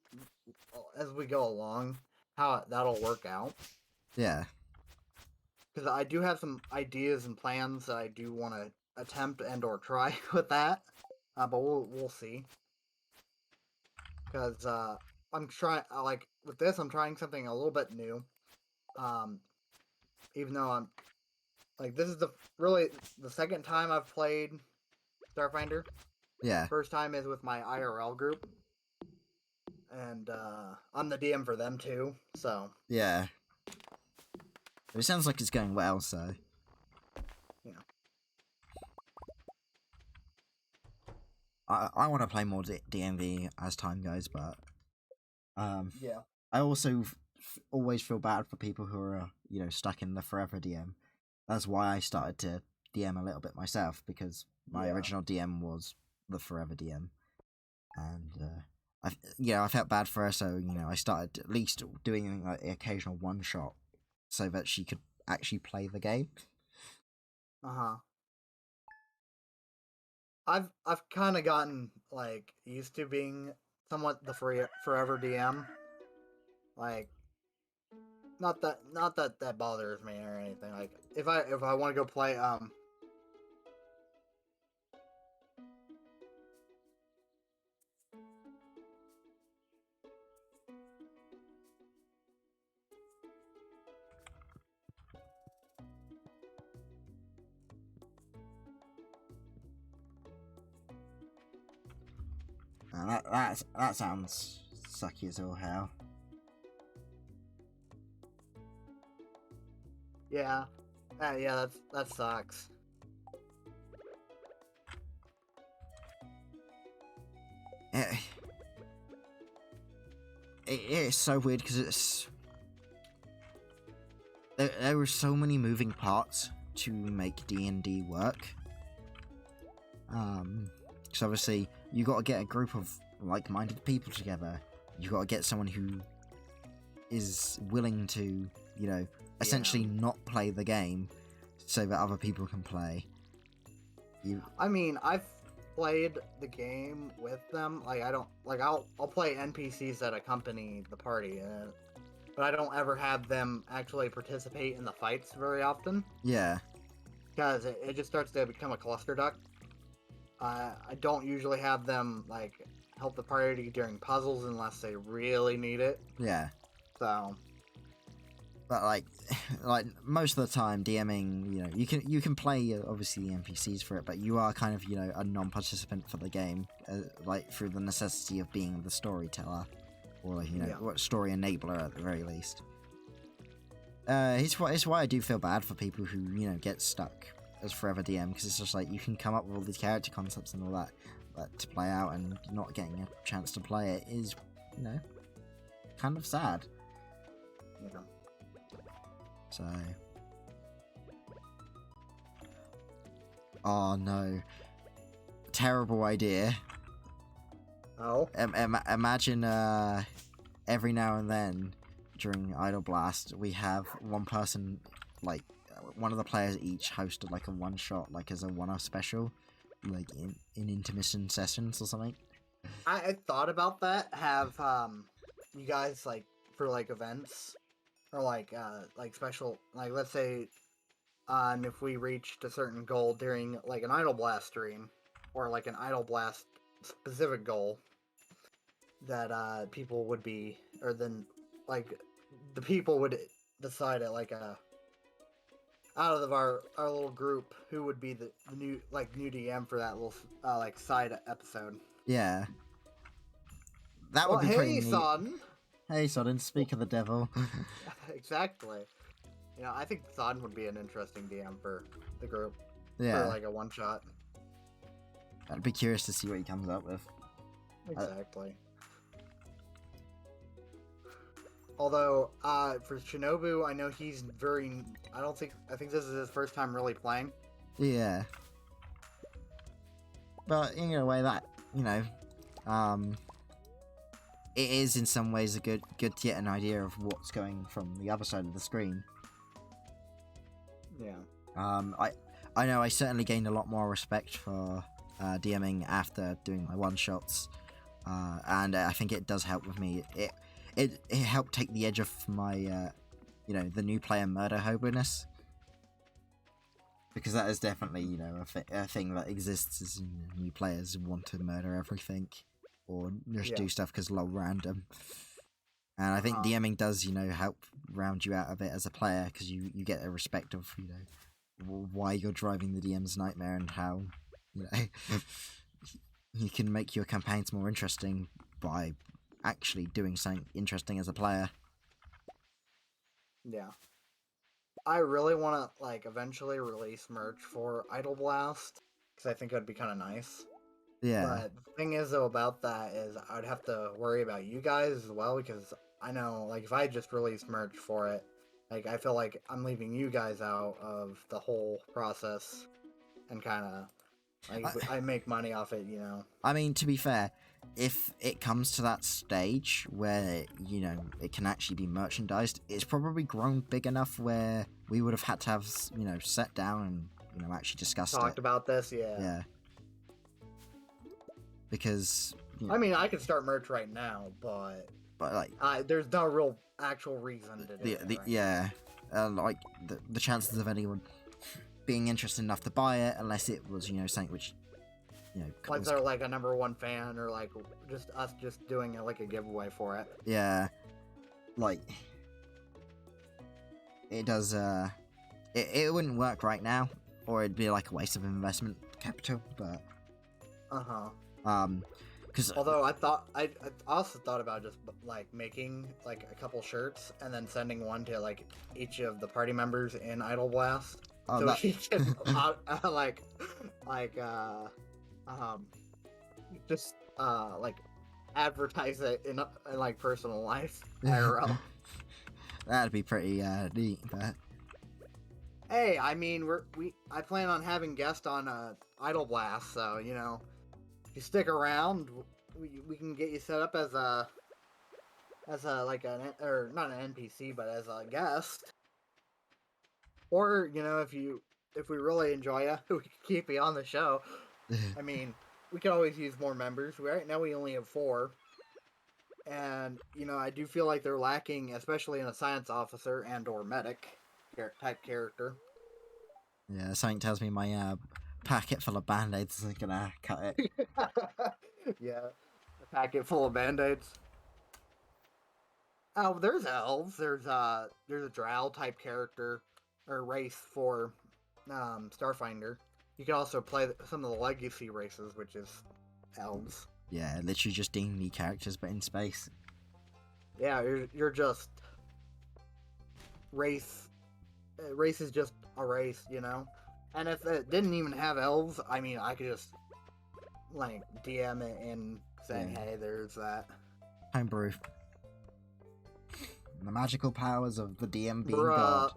as we go along how that'll work out. Yeah. Because I do have some ideas and plans that I do want to attempt and or try with that, but we'll see. Because I'm trying like with this, I'm trying something a little bit new. Even though I'm like this is really the second time I've played Starfinder. Yeah. First time is with my IRL group, and I'm the DM for them too. So yeah, it sounds like it's going well. So yeah, I want to play more DMV as time goes, but yeah, I also always feel bad for people who are stuck in the forever DM. That's why I started to DM a little bit myself, because my original DM was the forever DM, and I felt bad for her, so I started at least doing like the occasional one shot so that she could actually play the game. I've kind of gotten like used to being somewhat the forever DM. Like, not that bothers me or anything. Like, if I want to go play That sounds sucky as all hell. yeah, that sucks. It's so weird because there were so many moving parts to make D&D work. Because obviously you got to get a group of like-minded people together. You got to get someone who is willing to, essentially not play the game so that other people can play. I mean, I've played the game with them. Like, I don't like I'll play NPCs that accompany the party, but I don't ever have them actually participate in the fights very often. Yeah. Because it just starts to become a cluster duck. I don't usually have them like help the party during puzzles unless they really need it. Yeah. So. But like most of the time, DMing, you can play obviously the NPCs for it, but you are kind of a non-participant for the game, like through the necessity of being the storyteller, or what story enabler at the very least. It's why I do feel bad for people who get stuck as forever DM, because it's just like you can come up with all these character concepts and all that, but to play out and not getting a chance to play it is kind of sad. Yeah. So, oh no, terrible idea. Oh. Imagine every now and then during Idle Blast we have one person, like one of the players each hosted like a one shot, like as a one-off special, like in intermission sessions or something. I thought about that. Have you guys like for like events or like special, like let's say if we reached a certain goal during like an Idle Blast stream or like an Idle Blast specific goal that people would be, or then like the people would decide at like out of our little group who would be the new DM for that little like side episode. Yeah. That would be pretty neat. Son. Hey, Sodden, speak of the devil. Exactly. I think Sodden would be an interesting DM for the group. Yeah. For like a one-shot. I'd be curious to see what he comes up with. Exactly. Although, for Shinobu, I know he's very. I think this is his first time really playing. Yeah. But in a way that, you know, it is in some ways a good to get an idea of what's going from the other side of the screen. Yeah. I know I certainly gained a lot more respect for DMing after doing my one-shots. And I think it does help with me. It helped take the edge off my, you know, the new player murder hobo-ness. Because that is definitely, you know, a thing that exists as new players want to murder everything. Or just do stuff because lol random. And I think DMing does, you know, help round you out of it as a player because you get a respect of, you know, why you're driving the DM's nightmare and how, you know, you can make your campaigns more interesting by actually doing something interesting as a player. Yeah. I really want to, like, eventually release merch for Idle Blast because I think it would be kind of nice. Yeah. But the thing is, though, about that is I'd have to worry about you guys as well because I know, like, if I just released merch for it, like, I feel like I'm leaving you guys out of the whole process and kind of, like, I make money off it, you know. I mean, to be fair, if it comes to that stage where, you know, it can actually be merchandised, it's probably grown big enough where we would have had to have, you know, sat down and, you know, actually discussed Talked about this, Yeah. Because, you know, I mean, I could start merch right now, but like, there's no real actual reason to do it. Right yeah, like the chances of anyone being interested enough to buy it, unless it was, you know, something which, you know, like they're like a #1 fan, or like just us just doing it like a giveaway for it. Yeah, like it does. It wouldn't work right now, or it'd be like a waste of investment capital. But because although I also thought about just like making like a couple shirts and then sending one to like each of the party members in Idle Blast, so that... we can just like advertise it in like personal life IRL. That'd be pretty neat, but Hey, I mean, I plan on having guests on Idle Blast, so you know, if you stick around, we can get you set up as a like or not an NPC, but as a guest. Or you know, if we really enjoy you, we can keep you on the show. I mean, we could always use more members. Right now, we only have 4, and you know, I do feel like they're lacking, especially in a science officer and/or medic type character. Yeah, something tells me my packet full of band-aids isn't gonna cut it. Yeah, a packet full of band-aids. Oh, there's elves. There's a drow type character or race for Starfinder. You can also play some of the legacy races, which is elves. Yeah, literally just D&D characters, but in space. Yeah, you're just race. Race is just a race, you know. And if it didn't even have elves, I mean, I could just like DM it and saying, "Hey, there's that." Homebrew. The magical powers of the DM being Bruh, God.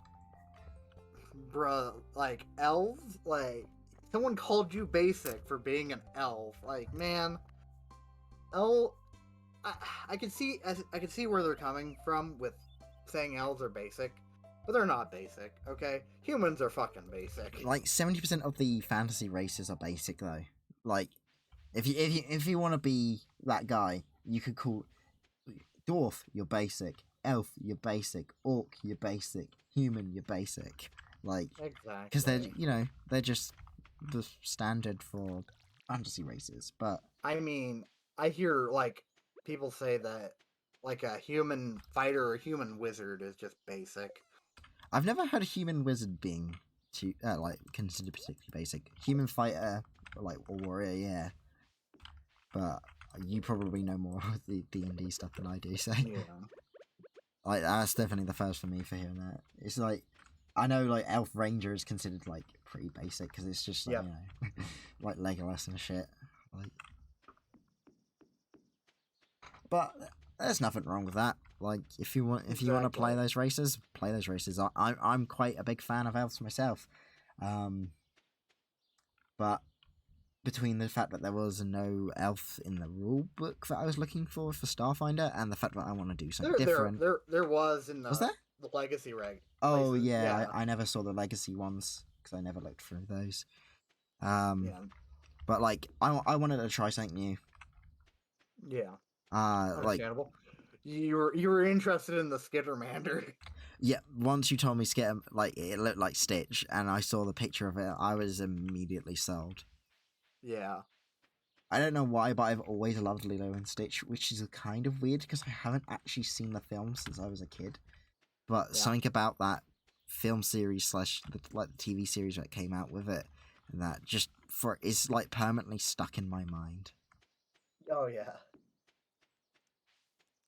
Bruh, like elves, like someone called you basic for being an elf. Like, man, I can see where they're coming from with saying elves are basic, but they're not basic. Okay, humans are fucking basic. Like 70% of the fantasy races are basic though. Like, if you want to be that guy, you could call dwarf you're basic, elf you're basic, orc you're basic, human you're basic. Like, Exactly, because they're just the standard for fantasy races. But I mean, I hear like people say that like a human fighter or human wizard is just basic. I've never heard a human wizard being like considered particularly basic. Human fighter, like or warrior, yeah. But you probably know more of the D&D stuff than I do, so Yeah. like that's definitely the first for me for hearing that. It's like I know like elf ranger is considered like pretty basic because it's just like, you know, like Legolas and shit. Like But there's nothing wrong with that. Like, if you want to play those races, play those races. I'm quite a big fan of elves myself. But between the fact that there was no elf in the rule book that I was looking for Starfinder, and the fact that I want to do something different, there was in was there? the legacy reg. Oh places. yeah, I never saw the legacy ones because I never looked through those. But like I wanted to try something new. Yeah. Like Understandable. You were interested in the Skittermander. yeah, once you told me Skitter, like it looked like Stitch, and I saw the picture of it, I was immediately sold. Yeah. I don't know why, but I've always loved Lilo and Stitch, which is kind of weird because I haven't actually seen the film since I was a kid. But something about that film series / the TV series that came out with it, and that just is like permanently stuck in my mind. Oh yeah.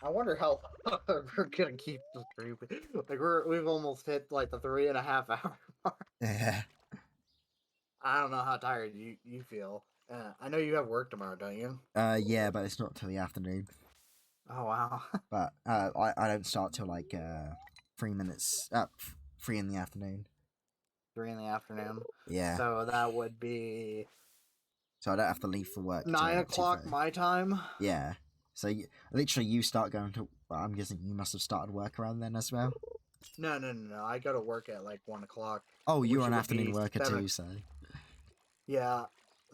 I wonder how we're gonna keep the stream. Like we've almost hit like the 3.5 hour mark. Yeah. I don't know how tired you feel. I know you have work tomorrow, don't you? Yeah, but it's not till the afternoon. Oh wow. But I don't start till like 3 minutes up, 3 in the afternoon. 3 in the afternoon. Yeah. So that would be. So I don't have to leave for work. 9 o'clock 2:30. my time. Yeah. So literally, you start going to. Well, I'm guessing you must have started work around then as well. No. I go to work at like 1 o'clock. Oh, you're an afternoon worker too, so. Yeah.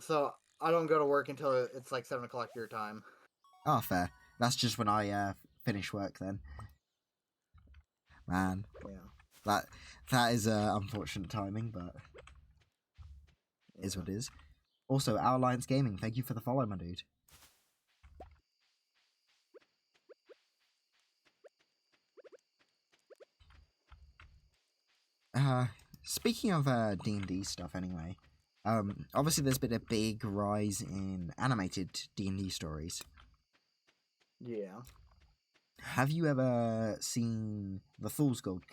So I don't go to work until it's like 7 o'clock your time. Oh, fair. That's just when I finish work then. Man. Yeah. That is unfortunate timing, but is what it is. Also, Our Alliance Gaming, thank you for the follow, my dude. Speaking of D&D stuff anyway, obviously there's been a big rise in animated D&D stories. Yeah. Have you ever seen the Fool's Gold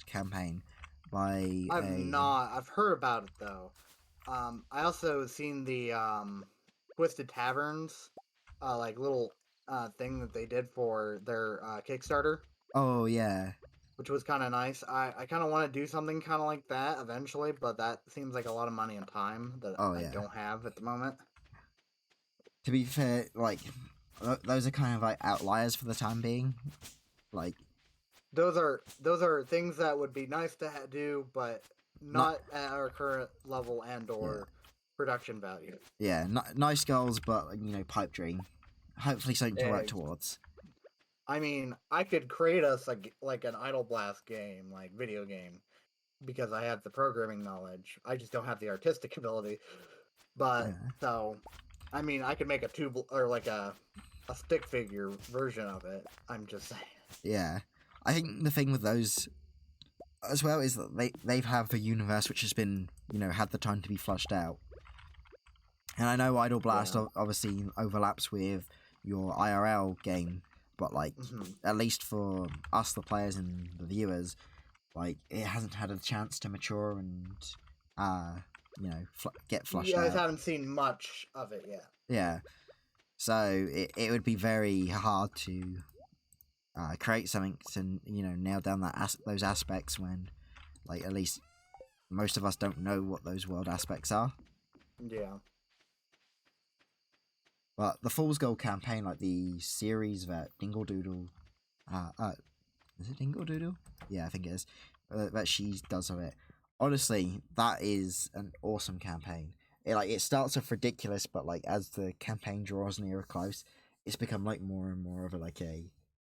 campaign by I've not. I've heard about it though. I also seen the Twisted Taverns like little thing that they did for their Kickstarter. Oh yeah. Which was kind of nice. I kind of want to do something kind of like that eventually, but that seems like a lot of money and time that I don't have at the moment. To be fair, like those are kind of like outliers for the time being. Like those are things that would be nice to do, but not at our current level and or production value. Yeah, nice goals, but pipe dream. Hopefully, something to work towards. I mean, I could create us like an Idle Blast game, like video game, because I have the programming knowledge. I just don't have the artistic ability. But so, I mean, I could make a tube or like a stick figure version of it. I'm just saying. Yeah, I think the thing with those as well is that they have a universe which has been had the time to be flushed out. And I know Idle Blast obviously overlaps with your IRL game, but like at least for us, the players and the viewers, like it hasn't had a chance to mature and get flushed out. You guys haven't seen much of it yet. Yeah, so it would be very hard to create something to nail down those aspects when like at least most of us don't know what those world aspects are. Yeah. But the Fool's Gold campaign, like the series that Dingle Doodle, is it Dingle Doodle? Yeah, I think it is. That she does of it. Honestly, that is an awesome campaign. It starts off ridiculous, but like as the campaign draws nearer close, it's become like more and more of a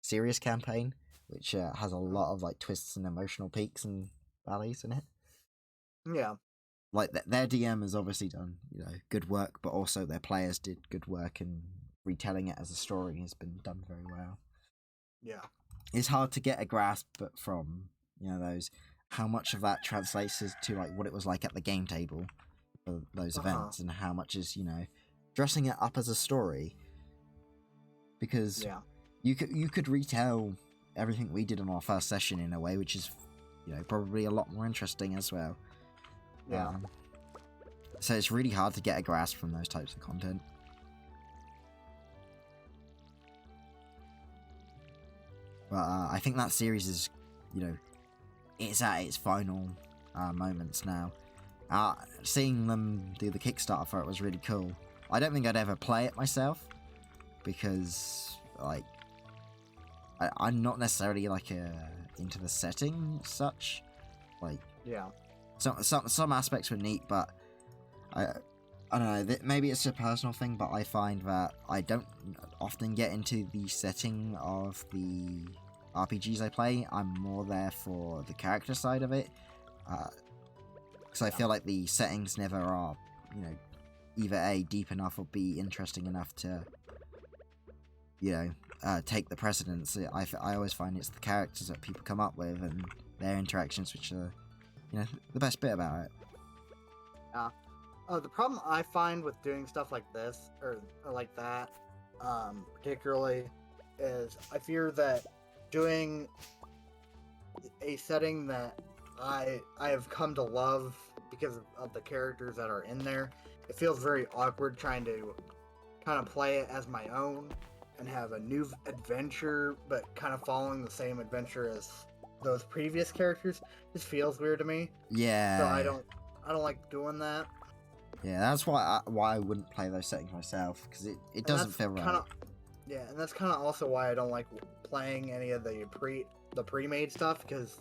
serious campaign, which has a lot of like twists and emotional peaks and valleys in it. Yeah. Like their DM has obviously done good work, but also their players did good work, and retelling it as a story has been done very well. Yeah, it's hard to get a grasp, but from those how much of that translates to like what it was like at the game table for those events, and how much is dressing it up as a story, because you could retell everything we did in our first session in a way which is probably a lot more interesting as well. Yeah. So it's really hard to get a grasp from those types of content. But I think that series is, you know, it's at its final moments now. Seeing them do the Kickstarter for it was really cool. I don't think I'd ever play it myself because, like, I'm not necessarily like into the setting as such. Like, Yeah. Some aspects were neat, but I don't know. Maybe it's a personal thing, but I find that I don't often get into the setting of the RPGs I play. I'm more there for the character side of it, because I feel like the settings never are, you know, either A, deep enough, or B, interesting enough to, you know, take the precedence. I always find it's the characters that people come up with and their interactions which are, you know, the best bit about it. The problem I find with doing stuff like this or like that, particularly, is I fear that doing a setting that I have come to love because of the characters that are in there, it feels very awkward trying to kind of play it as my own and have a new adventure, but kind of following the same adventure as those previous characters. Just feels weird to me. Yeah. So I don't like doing that. Yeah, that's why I wouldn't play those settings myself, because it doesn't feel right. Yeah, and that's kind of also why I don't like playing any of the pre-made stuff, because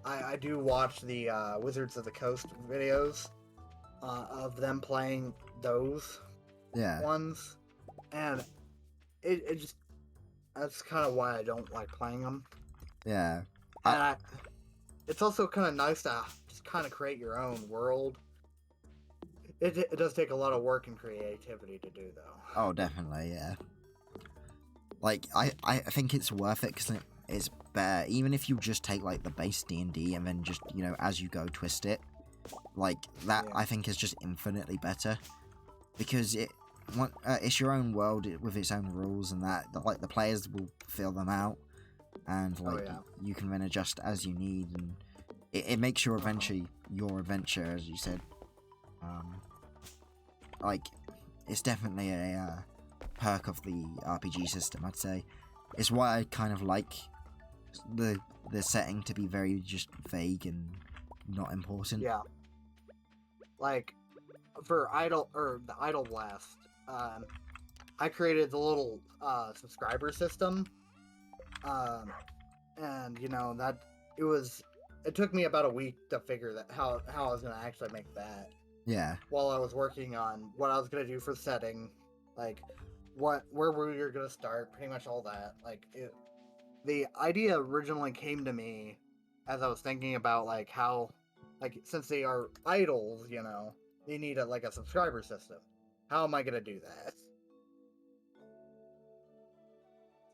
I do watch the Wizards of the Coast videos of them playing those ones, and it just, that's kind of why I don't like playing them. Yeah. And it's also kind of nice to just kind of create your own world. It does take a lot of work and creativity to do, though. Oh, definitely, yeah. Like, I think it's worth it because it's better. Even if you just take, like, the base D&D and then just, you know, as you go, twist it. Like, that, I think, is just infinitely better. Because it's your own world with its own rules, and that, like, the players will fill them out. And, like, you can then adjust as you need. And it makes your adventure, as you said, like, it's definitely a perk of the RPG system, I'd say. It's why I kind of like the setting to be very just vague and not important. Yeah. Like, for the Idle Blast, I created the little subscriber system, and you know that it took me about a week to figure that how I was gonna actually make that. Yeah. While I was working on what I was gonna do for setting, like where we were gonna start, pretty much all that. Like the idea originally came to me as I was thinking about like how, like, since they are idols, you know, they need a subscriber system. How am I gonna do that?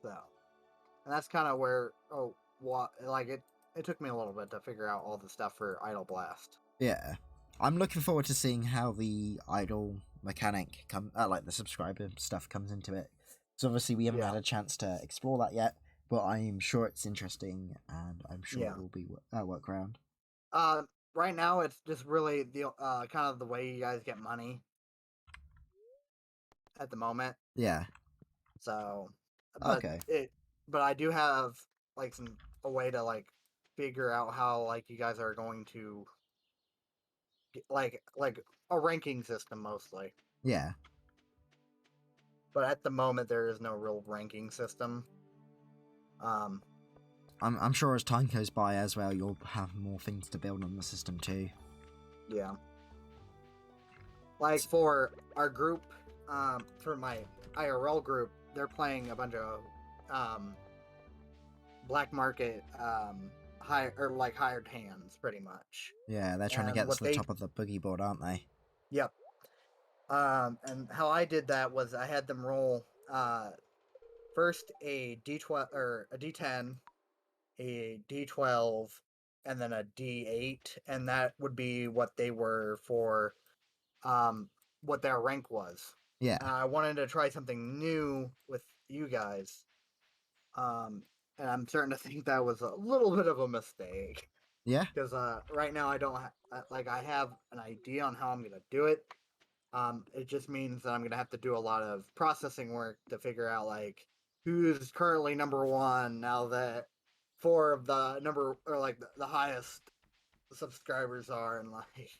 So, and that's kind of where it took me a little bit to figure out all the stuff for Idle Blast. Yeah. I'm looking forward to seeing how the idle mechanic like the subscriber stuff comes into it. So obviously we haven't had a chance to explore that yet, but I'm sure it's interesting, and I'm sure it will be work around. Right now it's just really the kind of the way you guys get money at the moment. Yeah. So, but I do have like a way to like figure out how like you guys are going to like a ranking system mostly. Yeah. But at the moment there is no real ranking system. I'm sure as time goes by as well, you'll have more things to build on the system too. Yeah. Like for our group, for my IRL group, they're playing a bunch of black market hired hands, pretty much. Yeah, they're trying to get to the top of the boogie board, aren't they? Yep. And how I did that was I had them roll first a D12 or a D10, a D12, and then a D8, and that would be what they were for what their rank was. Yeah. I wanted to try something new with you guys. And I'm starting to think that was a little bit of a mistake. Yeah. Because right now I don't I have an idea on how I'm gonna do it. It just means that I'm gonna have to do a lot of processing work to figure out like who's currently number one now that 4 of the number, or like the highest subscribers are, and like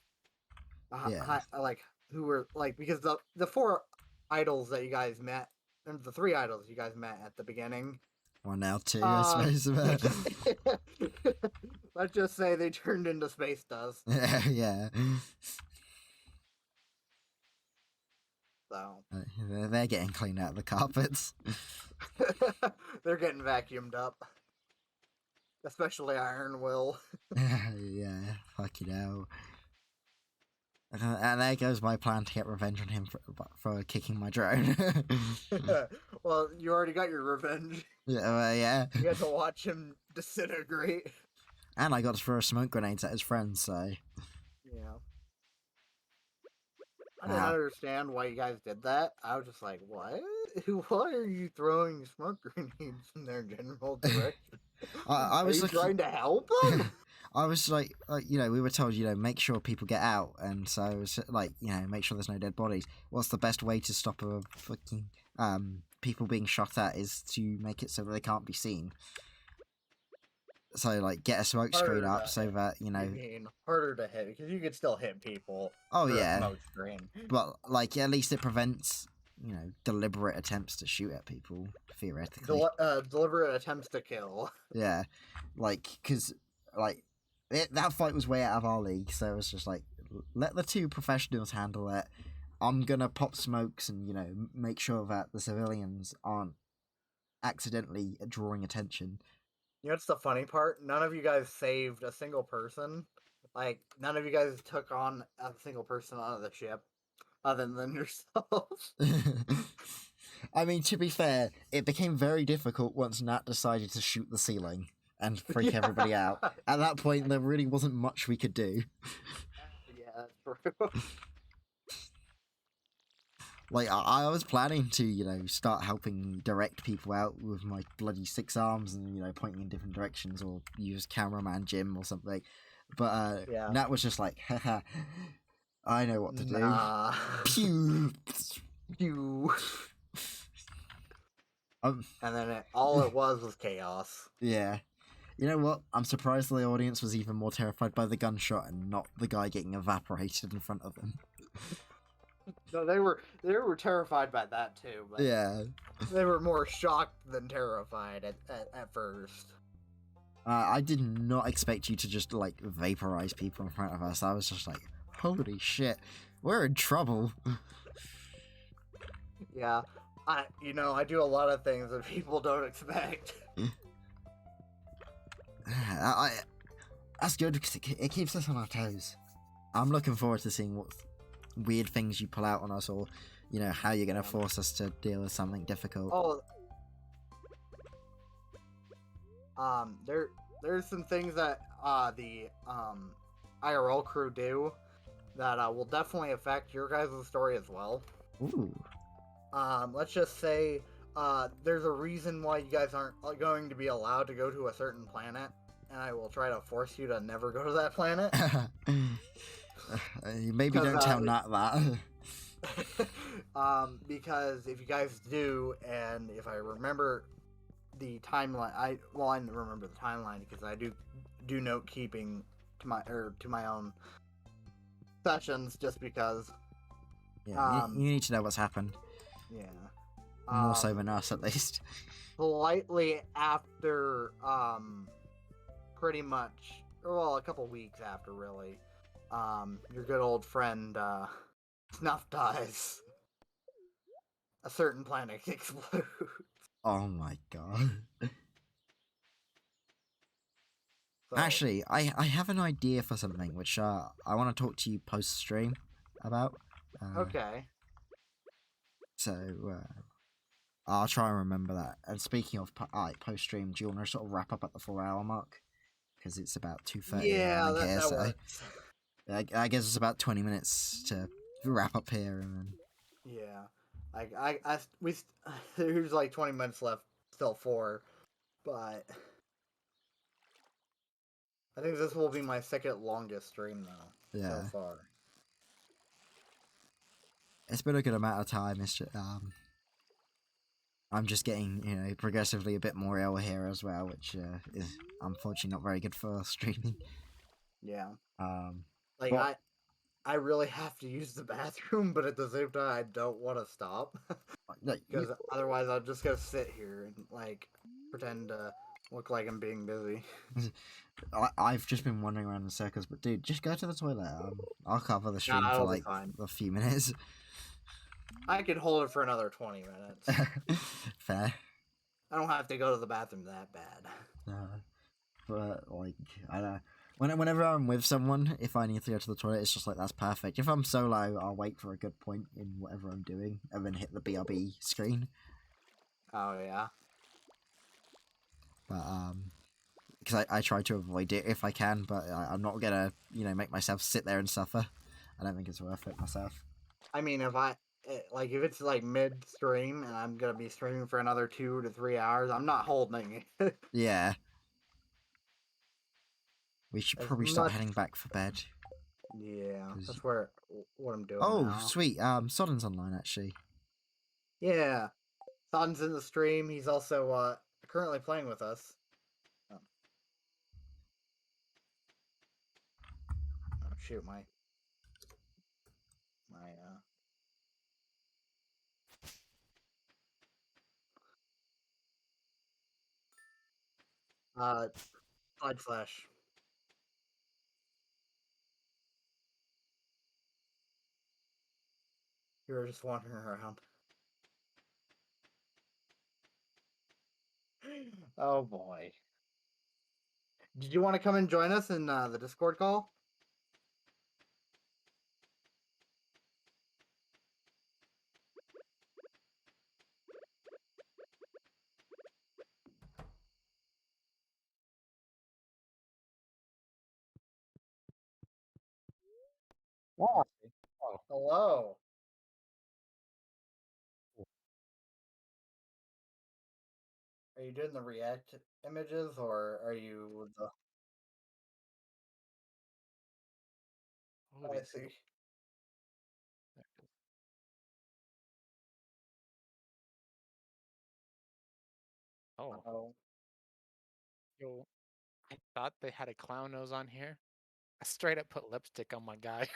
Yeah. like who were like, because the 4 idols that you guys met, and the 3 idols you guys met at the beginning. Well, now 2, I Um, suppose. let's just say they turned into space dust. Yeah. So They're getting cleaned out of the carpets. they're getting vacuumed up, especially Iron Will. Yeah, fucking hell. And there goes my plan to get revenge on him for kicking my drone. Well, you already got your revenge. Yeah. You had to watch him disintegrate. And I got to throw smoke grenades at his friends, so... Yeah. I didn't understand why you guys did that. I was just like, what? Why are you throwing smoke grenades in their general direction? I was Are you trying to help them? I was like, we were told, make sure people get out, and so I was like, make sure there's no dead bodies. What's the best way to stop a fucking people being shot at is to make it so that they can't be seen. So like, get a smoke screen up so that You mean harder to hit, because you could still hit people. Oh through a yeah, smoke screen. But like, at least it prevents deliberate attempts to shoot at people theoretically. Deliberate attempts to kill. Yeah, like because like that fight was way out of our league, so it was just like, let the 2 professionals handle it. I'm gonna pop smokes and make sure that the civilians aren't accidentally drawing attention. You know what's the funny part? None of you guys saved a single person. Like, none of you guys took on a single person out of the ship, other than yourselves. I mean, to be fair, it became very difficult once Nat decided to shoot the ceiling and freak everybody out. At that point, there really wasn't much we could do. Yeah, that's true. Like, I was planning to, start helping direct people out with my bloody 6 arms and, pointing in different directions, or use cameraman Jim or something. But Yeah. Nat was just like, haha, I know what to Nah. do. Pew! Pew. And then all it was chaos. Yeah. You know what? I'm surprised the audience was even more terrified by the gunshot and not the guy getting evaporated in front of them. No, they were terrified by that too, but Yeah. they were more shocked than terrified at first. I did not expect you to just, like, vaporize people in front of us. I was just like, holy shit, we're in trouble. Yeah. I do a lot of things that people don't expect. That's good, because it keeps us on our toes. I'm looking forward to seeing what weird things you pull out on us, or how you're going to force us to deal with something difficult. There's some things that the IRL crew do that will definitely affect your guys' story as well. Ooh. Let's just say there's a reason why you guys aren't going to be allowed to go to a certain planet, and I will try to force you to never go to that planet. Maybe don't tell Nat that. Because if you guys do, and if I remember the timeline, I remember the timeline because I do note keeping to my own sessions, just because. Yeah, you need to know what's happened. Yeah. More so than us, at least. Slightly after, pretty much, well, a couple weeks after, really, your good old friend, Snuff dies. A certain planet explodes. Oh my god. So, Actually, I have an idea for something, which I want to talk to you post-stream about. okay. So, I'll try and remember that. And speaking of post-stream, do you want to sort of wrap up at the 4-hour mark? Because it's about 2:30. Yeah, here, that so works. I guess it's about 20 minutes to wrap up here, and then... Yeah. There's like 20 minutes left, still 4, but I think this will be my second longest stream, though, so far. It's been a good amount of time. It's just, I'm just getting, progressively a bit more ill here as well, which is unfortunately not very good for streaming. Yeah. Um, Like but I really have to use the bathroom, but at the same time, I don't want to stop no, because otherwise, I'm just gonna sit here and like pretend to look like I'm being busy. I've just been wandering around in circles, but dude, just go to the toilet. I'll cover the Nah, stream for I'll be like fine. a few minutes. I could hold it for another 20 minutes. Fair. I don't have to go to the bathroom that bad. But like, I don't know. Whenever I'm with someone, if I need to go to the toilet, it's just like that's perfect. If I'm solo, I'll wait for a good point in whatever I'm doing and then hit the BRB screen. Oh yeah. But because I try to avoid it if I can, but I'm not gonna make myself sit there and suffer. I don't think it's worth it myself. I mean, if it's like mid-stream and I'm gonna be streaming for another 2 to 3 hours, I'm not holding it Yeah, we should as probably start much. heading back for bed. Yeah, 'Cause... that's what I'm doing Oh, now. sweet. Sodden's online actually. Yeah, Thon's in the stream. He's also currently playing with us. Oh, oh shoot, my uh slide flash. You were just wandering around. Oh boy. Did you want to come and join us in the Discord call? Oh, oh, Hello. Are you doing the React images or are you the? oh, I these. see. Oh, Oh. yo, I thought they had a clown nose on here. I straight up put lipstick on my guy.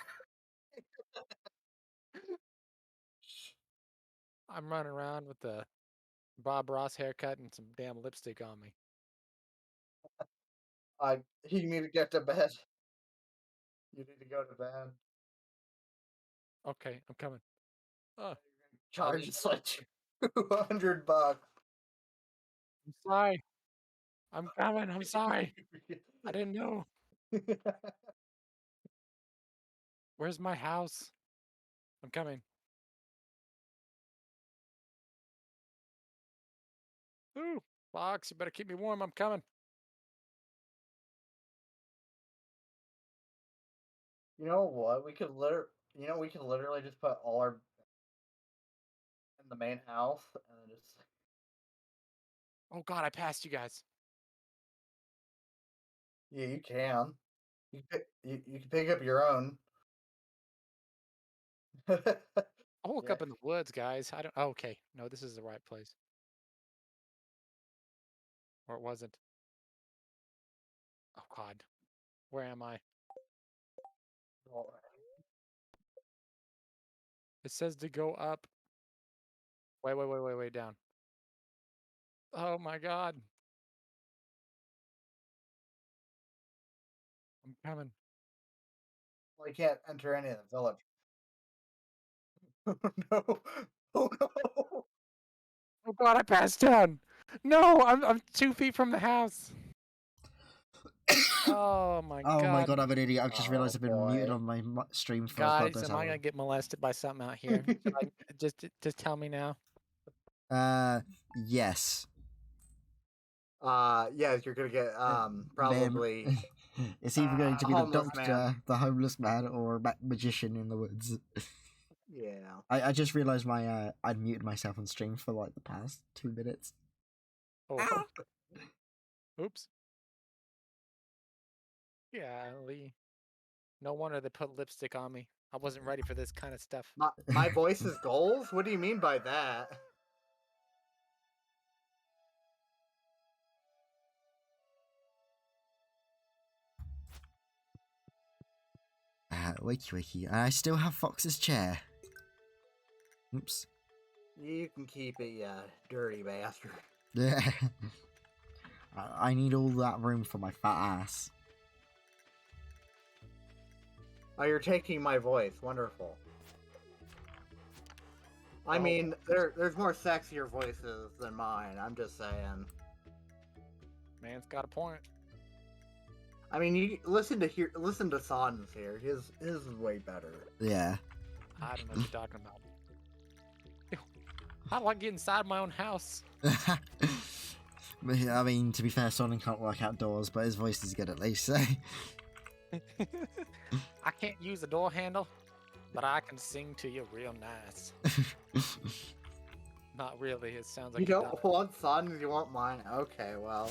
I'm running around with the Bob Ross haircut and some damn lipstick on me. You need to get to bed. You need to go to bed. Okay, I'm coming. Oh, Charge us like $200. I'm sorry. I'm coming. I'm sorry. I didn't know. Where's my house? I'm coming. Ooh, Fox, you better keep me warm. I'm coming. You know what? We could literally just put all our in the main house and then just. Oh God, I passed you guys. Yeah, you can. You can pick up your own. I woke Yeah. up in the woods, guys. I don't. Oh, okay, no, this is the right place. Or it wasn't. Oh God, where am I? It says to go up. Wait, down. Oh my God. I'm coming. Well, you can't enter any of the village. Oh no! Oh no! Oh God, I passed down. No, I'm 2 feet from the house. Oh my Oh my God. god, I'm an idiot. I've just Oh realised I've been muted boy! on my stream for God Guys, knows am how I gonna long. get molested by something out here? Should I just tell me now? Uh, yes. Yeah, you're gonna get Then probably it's either going to be the homeless man. doctor, the homeless man, or a magician in the woods. Yeah. I just realised I'd muted myself on stream for like the past 2 minutes. Oh, Ah! oops. Yeah, Lee. No wonder they put lipstick on me. I wasn't ready for this kind of stuff. My voice is goals? What do you mean by that? Wakey wakey. I still have Fox's chair. Oops. You can keep it, you dirty bastard. Yeah. I need all that room for my fat ass. Oh, you're taking my voice. Wonderful. I Oh. mean, there's more sexier voices than mine. I'm just saying. Man's got a point. I mean, you listen to Son's here. His is way better. Yeah. I don't know what you're talking about. How do I get inside my own house? I mean, to be fair, Sonnen can't work outdoors, but his voice is good at least, so... I can't use the door handle, but I can sing to you real nice. Not really, it sounds like You a don't want Son's, you want mine? Okay, well.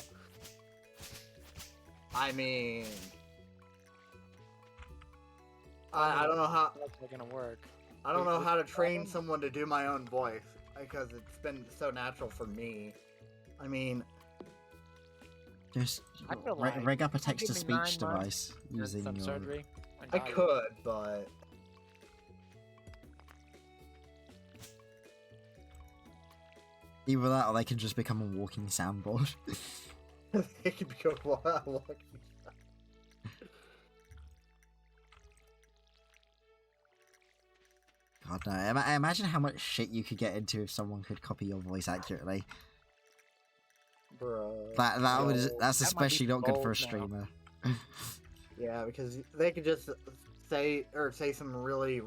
I mean... I don't know how... That's gonna work. I don't know how to train someone to do my own voice, because it's been so natural for me. I mean... Just I feel like rig up a give me 9 text-to-speech months device and using some your... surgery. I could, but... Either that, or they can just become a walking soundboard. it could go wild. God no! Imagine how much shit you could get into if someone could copy your voice accurately. Bro. That's That might especially be not good for a bold now. streamer. Yeah, because they could just say some really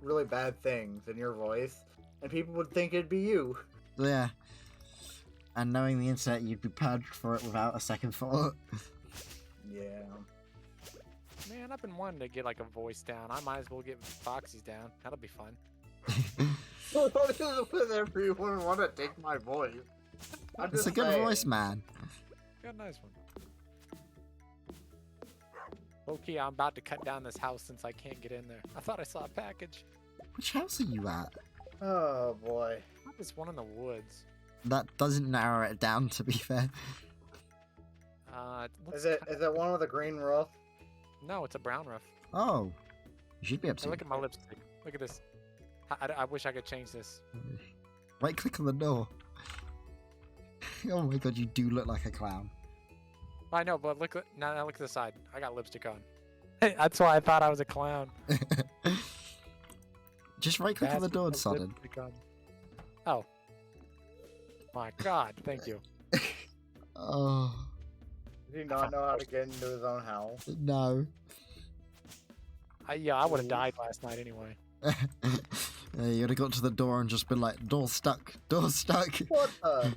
really bad things in your voice, and people would think it'd be you. Yeah. And knowing the internet, you'd be purged for it without a second thought. Yeah. Man, I've been wanting to get like a voice down. I might as well get Foxy's down. That'll be fun. With everyone want to take my voice. I'm It's just a good saying. voice, man. Got a nice one. Okay, I'm about to cut down this house since I can't get in there. I thought I saw a package. Which house are you at? Oh boy. This one in the woods. That doesn't narrow it down, to be fair. It looks Is it one with a green roof? No, it's a brown roof. Oh. You should be able Hey, to. look at my lipstick. Look at this. I wish I could change this. Right click on the door. Oh my god, you do look like a clown. I know, but look. Now look at the side. I got lipstick on. That's why I thought I was a clown. Just right click on the door, Sodden. Oh. My god, thank you. Oh. Does he not know how to get into his own house? No. Yeah, I would have died last night anyway. You would have got to the door and just been like, door stuck, door stuck. What the?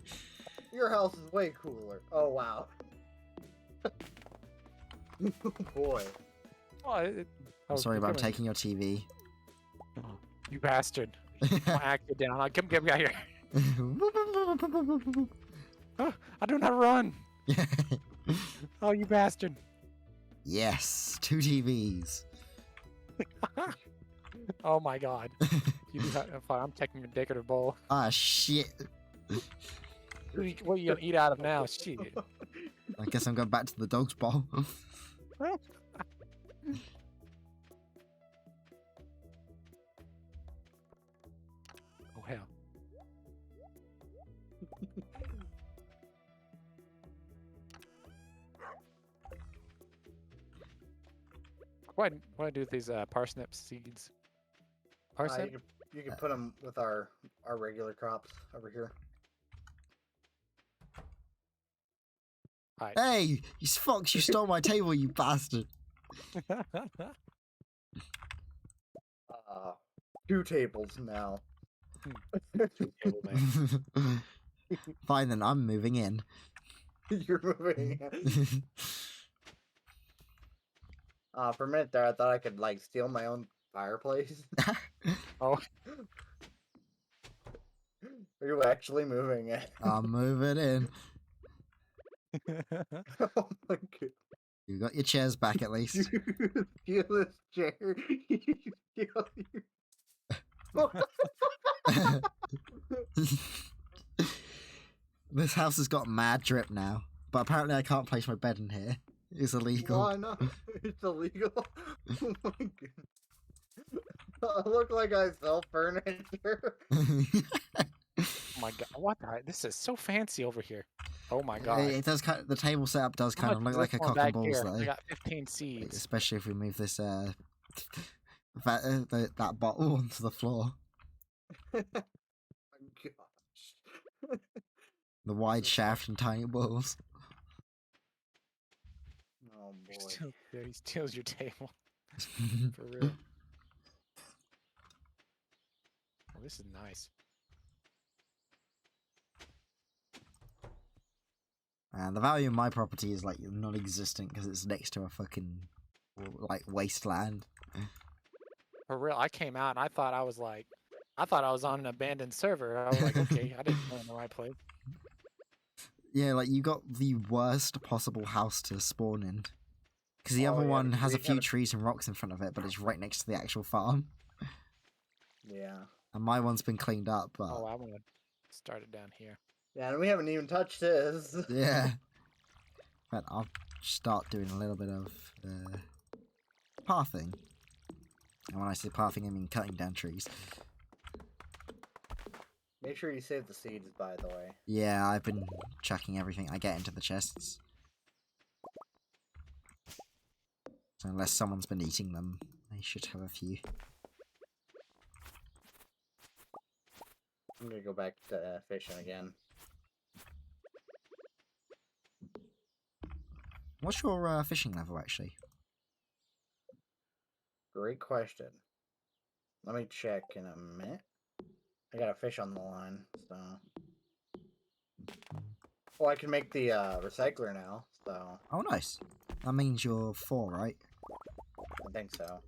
Your house is way cooler. Oh wow. Boy. Oh, Sorry, but I'm come here. taking your TV. You bastard. I'll act you down. Come get me out here. I do not run. Oh, you bastard. Yes, 2 TVs. Oh my god. You do fine, I'm taking a dick at a bowl. Ah, shit. What are you gonna eat out of now? Shit. I guess I'm going back to the dog's bowl. Oh hell. What do I do with these parsnip seeds? Parsnip? You can put them with our regular crops over here. Alright. Hey, you fox, you stole my table, you bastard. 2 tables now. Table man. Fine then, I'm moving in. You're moving. For a minute there, I thought I could like steal my own fireplace. Oh. Are you actually moving it? I'm moving in. Oh my god. You got your chairs back at least. You steal this chair. You steal your... This house has got mad drip now, but apparently I can't place my bed in here. It's illegal. Why not? It's illegal. Oh my goodness. I look like I sell furniture. Oh my god! What the? This is so fancy over here. Oh my god! It does kind. The table setup does How kind much of look is like this a one cock and back balls, here? though. I got 15 seeds. Especially if we move this that bottle onto the floor. Gosh. The wide This is shaft and tiny balls. Oh boy. He steals your table. For real. Oh, this is nice. And the value of my property is like non-existent because it's next to a fucking like wasteland. For real, I came out and I thought I was on an abandoned server. I was like, okay, I didn't go in the right place. Yeah, like you got the worst possible house to spawn in. Because the other yeah, one because has a we few gotta- trees and rocks in front of it, but it's right next to the actual farm. Yeah. And my one's been cleaned up, but Oh, I want to start it down here. Yeah, and we haven't even touched his. yeah. But I'll start doing a little bit of pathing. And when I say pathing, I mean cutting down trees. Make sure you save the seeds, by the way. Yeah, I've been chucking everything I get into the chests. So unless someone's been eating them, I should have a few. I'm gonna go back to fishing again. What's your fishing level, actually? Great question. Let me check in a minute. I got a fish on the line, so. Well, I can make the recycler now, so Oh, nice. That means you're 4, right? I think so.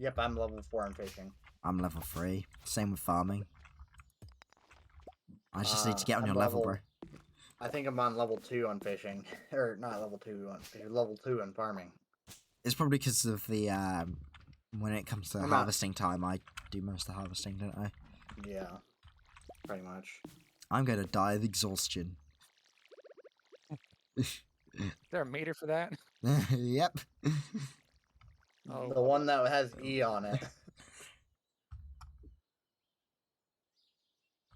Yep, I'm level 4 in fishing. I'm level 3. Same with farming. I just need to get on I'm your level, bro. I think I'm on level 2 on fishing. Or, not level 2 on fishing, level 2 on farming. It's probably because of the, when it comes to I'm not- harvesting time, I do most of the harvesting, don't I? Yeah, pretty much. I'm going to die of exhaustion. Is there a meter for that? Yep. Oh, The one that has E on it.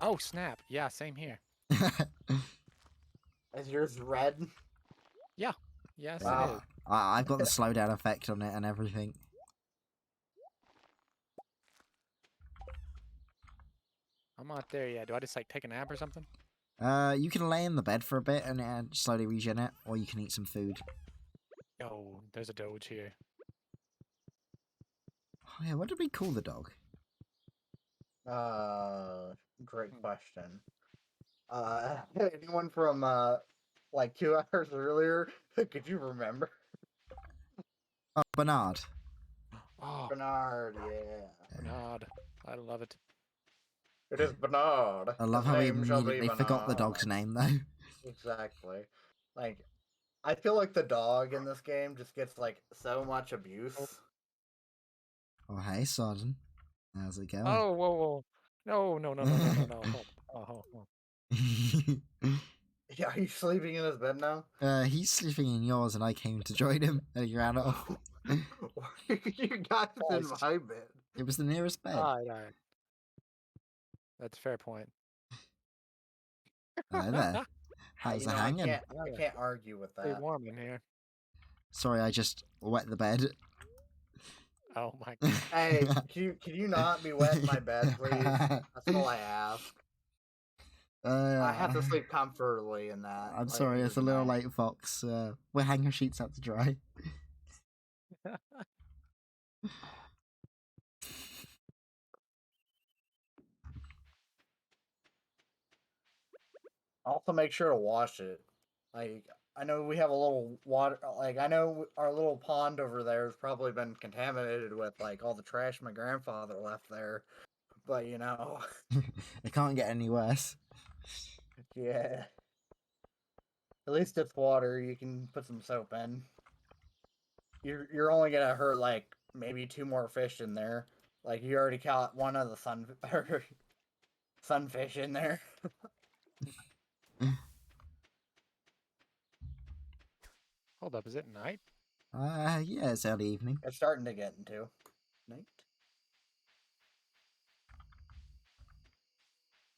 oh, snap. Yeah, same here. Is yours red? Yes, Wow. it is. I've got the slowdown effect on it and everything. I'm not there yet. Do I just like take a nap or something? You can lay in the bed for a bit and slowly regen it, or you can eat some food. Oh, there's a doge here. Oh yeah, what did we call the dog? Great question. Anyone from like 2 hours earlier? Could you remember? Oh, Bernard. Oh, Bernard, yeah. Bernard. I love it. It is Bernard. I love His how we name shall be immediately forgot the dog's Bernard. name, though. Exactly. Like, I feel like the dog in this game just gets like so much abuse. Oh, hey, Sodden. How's it going? Oh, whoa, whoa. No, no, no, no, no, no, no. Oh. Yeah, are you sleeping in his bed now? He's sleeping in yours, and I came to join him, and he ran off. You guys in my bed. It was the nearest bed. All right. That's a fair point. Hi there. How's You it know, hanging? I can't argue with Pretty that. warm in here. Sorry, I just wet the bed. Oh my god. Hey, can you not be wet in my bed, please? That's all I ask. I have to sleep comfortably in that. I'm like, sorry, in it's a the little night. late, Fox. We're hanging sheets out to dry. Also, make sure to wash it. Like, I know we have a little water. Like, I know our little pond over there has probably been contaminated with like all the trash my grandfather left there. But you know, It can't get any worse. yeah. At least it's water. You can put some soap in. You're only gonna hurt like maybe 2 more fish in there. Like you already caught one of the sun. sunfish in there. Hold up, is it night? Yeah, it's early evening. It's starting to get into night.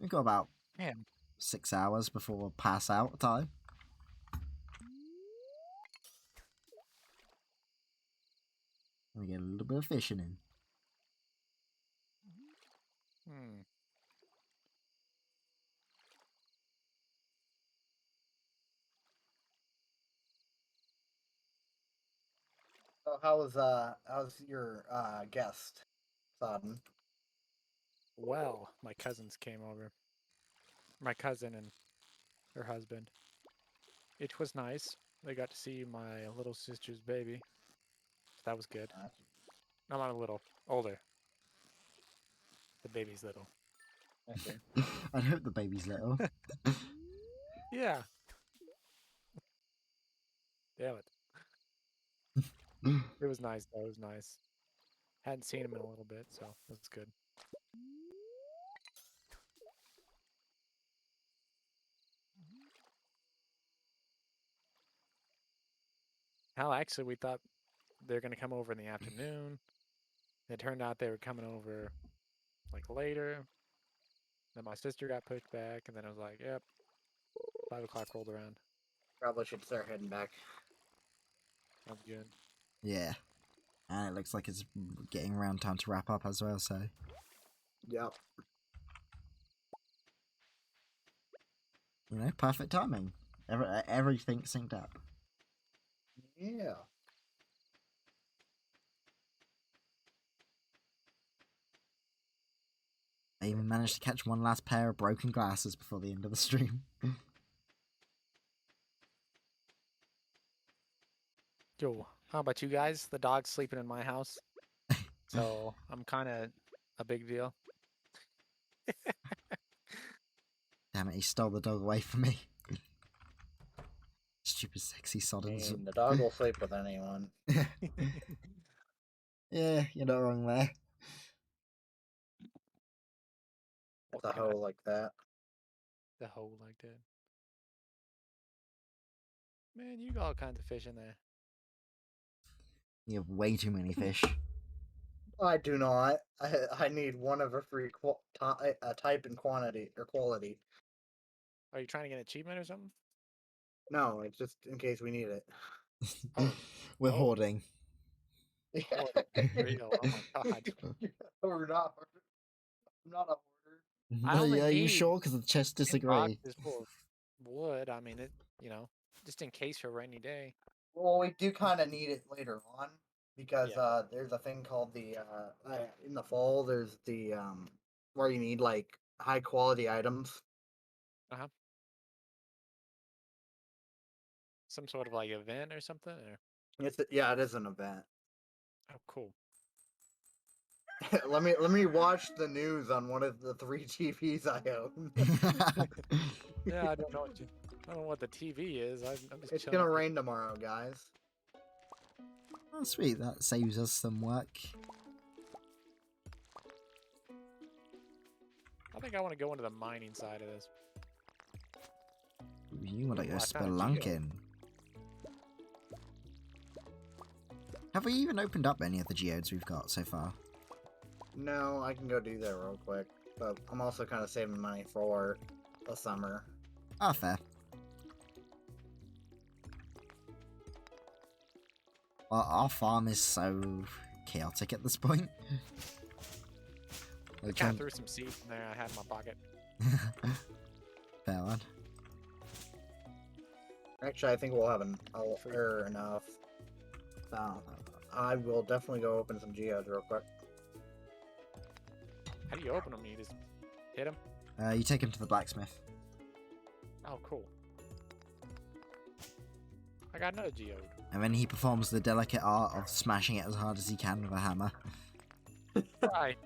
We've got about Man, 6 hours before pass out time. We get a little bit of fishing in. hmm. So how's your guest, Sodden? Well, my cousins came over. My cousin and her husband. It was nice. They got to see my little sister's baby. That was good. No, not a little. Older. The baby's little. I see. I hope the baby's little. Yeah. Damn it. It was nice, though. It was nice. Hadn't seen him in a little bit, so that's good. Hell, actually, we thought they were going to come over in the afternoon. It turned out they were coming over, like, later. Then my sister got pushed back, and then I was like, yep. 5 o'clock rolled around. Probably should start heading back. Sounds good. Yeah. And it looks like it's getting around time to wrap up as well, so... Yep. You know, perfect timing. Everything synced up. Yeah. I even managed to catch one last pair of broken glasses before the end of the stream. Yo, how about you guys? The dog's sleeping in my house, so I'm kind of a big deal. Damn it, he stole the dog away from me. Stupid sexy soddens. And the dog will sleep with anyone. Yeah, you're not wrong there. With a hoe like that. The hole like that. Man, you got all kinds of fish in there. You have way too many fish. I do not. I need one of every type and quantity or quality. Are you trying to get an achievement or something? No, it's just in case we need it. Oh. We're Oh. hoarding. Oh, real. Oh my god. We're not. I'm not a hoarder. I only Are you need sure? Because the chests 10 disagree. boxes full of wood. I mean, just in case for a rainy day. Well, we do kind of need it later on because Yeah. there's a thing called the in the fall. There's the where you need like high quality items. Uh-huh. Some sort of like event or something? Or... It is an event. Oh, cool. let me watch the news on one of the 3 TVs I own. Yeah, I don't know what the TV is. I'm just It's chilling. gonna rain tomorrow, guys. Oh, sweet. That saves us some work. I think I want to go into the mining side of this. You want to Ooh, go I found a geode. spelunking. Have we even opened up any of the geodes we've got so far? No, I can go do that real quick, but I'm also kind of saving money for the summer. Ah, fair. Well, our farm is so chaotic at this point. I kind of threw some seeds in there I had in my pocket. Fair one. Actually, I think we'll have enough. I will definitely go open some geodes real quick. How do you open them? You just hit them? You take him to the blacksmith. Oh, cool. I got another geode. And then he performs the delicate art of smashing it as hard as he can with a hammer. Right.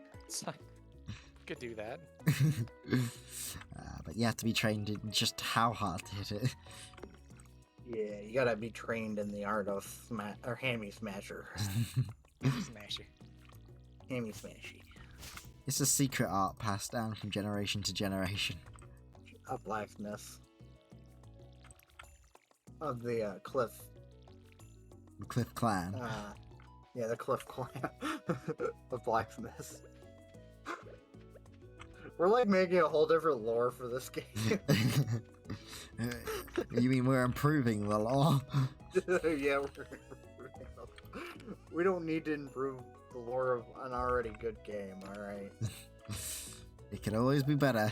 Could do that. But you have to be trained in just how hard to hit it. Yeah, you gotta be trained in the art of hammy smasher. Smash it. Hammy smashy. It's a secret art passed down from generation to generation. A blacksmith of the Cliff. The Cliff Clan. Yeah, the Cliff Clan of blacksmiths. We're like making a whole different lore for this game. You mean we're improving the lore? Yeah, we don't need to improve the lore of an already good game, alright? It can always be better.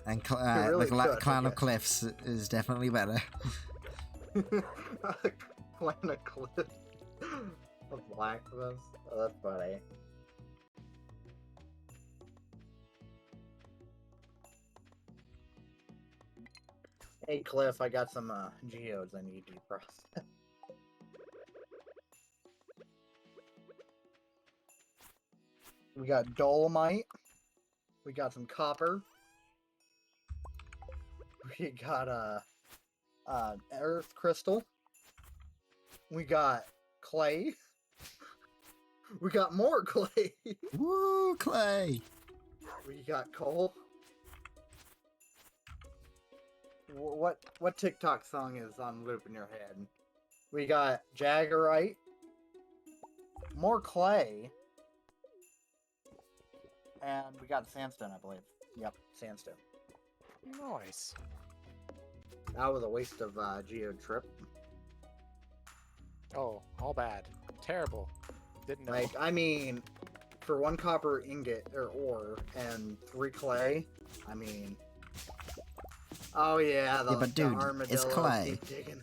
And really the could, Clan of okay. Cliffs is definitely better. Clan of Cliff of blacksmiths. Oh, that's funny. Hey Cliff, I got some geodes I need you to process. We got dolomite. We got some copper. We got earth crystal. We got clay. We got more clay. Woo, clay! We got coal. What TikTok song is on loop in your head? We got jaggerite. More clay. And we got sandstone, I believe. Yep, sandstone. Nice. That was a waste of geo trip. Oh, all bad. Terrible. Didn't know. Like, I mean, for 1 copper ingot or ore and 3 clay, I mean, oh yeah, the, but dude, the armadillos it's clay. keep digging.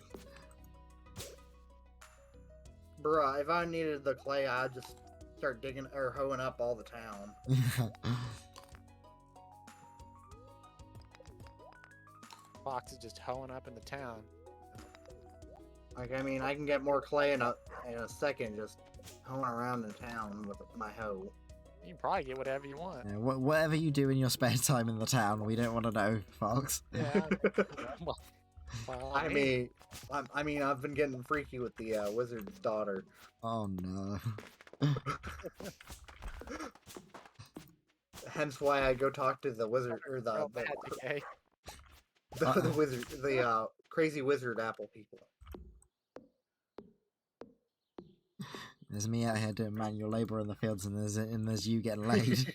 Bruh, if I needed the clay, I'd just start digging or hoeing up all the town. Fox is just hoeing up in the town. Like, I mean, I can get more clay in a second just hoeing around in town with my hoe. You can probably get whatever you want. Yeah, whatever you do in your spare time in the town, we don't want to know, Fox. Yeah. well, I mean, I've been getting freaky with the wizard's daughter. Oh no. Hence why I go talk to the wizard or the wizard, the crazy wizard apple people. There's me out here doing manual labor in the fields, and there's you getting laid.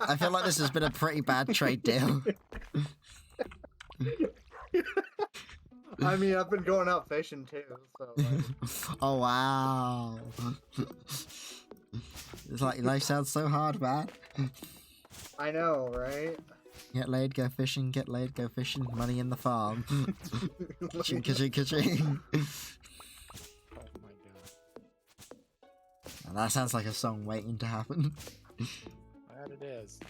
I feel like this has been a pretty bad trade deal. I mean, I've been going out fishing too, so. Like... Oh wow! It's like life sounds so hard, man. I know, right? Get laid, go fishing. Get laid, go fishing. Money in the farm. Ka-ching, ka-ching, ka-ching. Oh my god. And that sounds like a song waiting to happen. That it is.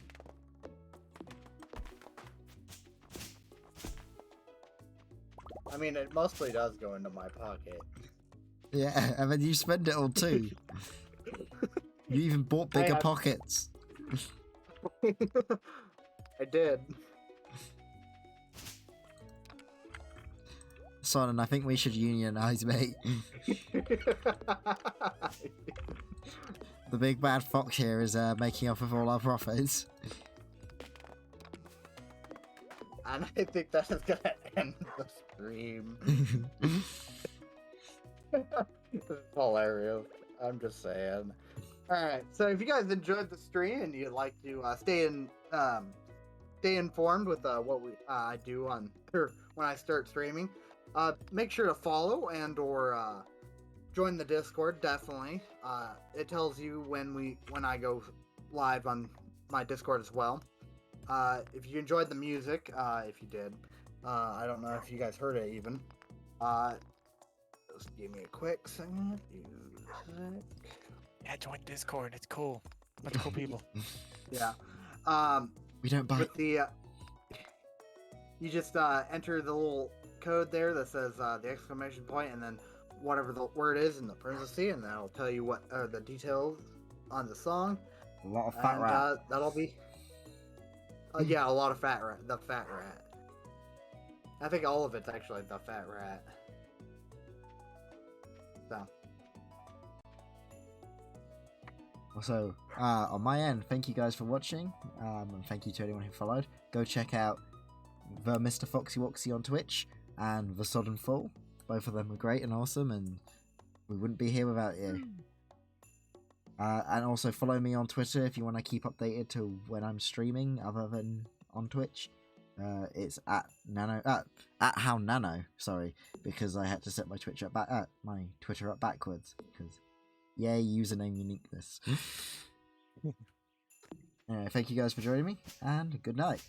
I mean, it mostly does go into my pocket. Yeah, and then you spend it all too. You even bought bigger pockets. I did. Son, I think we should unionize, mate. The big bad fox here is making off with all our profits. And I think that is gonna end the stream. This is hilarious. I'm just saying. Alright, so if you guys enjoyed the stream and you'd like to stay informed with what I do on when I start streaming, make sure to follow and or join the Discord. Definitely, it tells you when I go live on my Discord as well. If you enjoyed the music, if you did, I don't know if you guys heard it even. Just give me a quick second. Music. Yeah, join Discord. It's cool. Bunch of cool people. Yeah. We don't buy. With the you just enter the little code there that says the exclamation point and then whatever the word is in the parentheses, and that'll tell you what are the details on the song. A lot of fat and, rat. That'll be yeah, a lot of fat rat. The fat rat. I think all of it's actually the fat rat. So Also, on my end, thank you guys for watching, and thank you to anyone who followed. Go check out TheMrFoxyWoxy on Twitch and The Sodden Fall. Both of them are great and awesome, and we wouldn't be here without you. And also follow me on Twitter if you want to keep updated to when I'm streaming, other than on Twitch. It's at HowNano. Sorry, because I had to set my Twitch up my Twitter up backwards because yay username uniqueness. Anyway, thank you guys for joining me, and good night.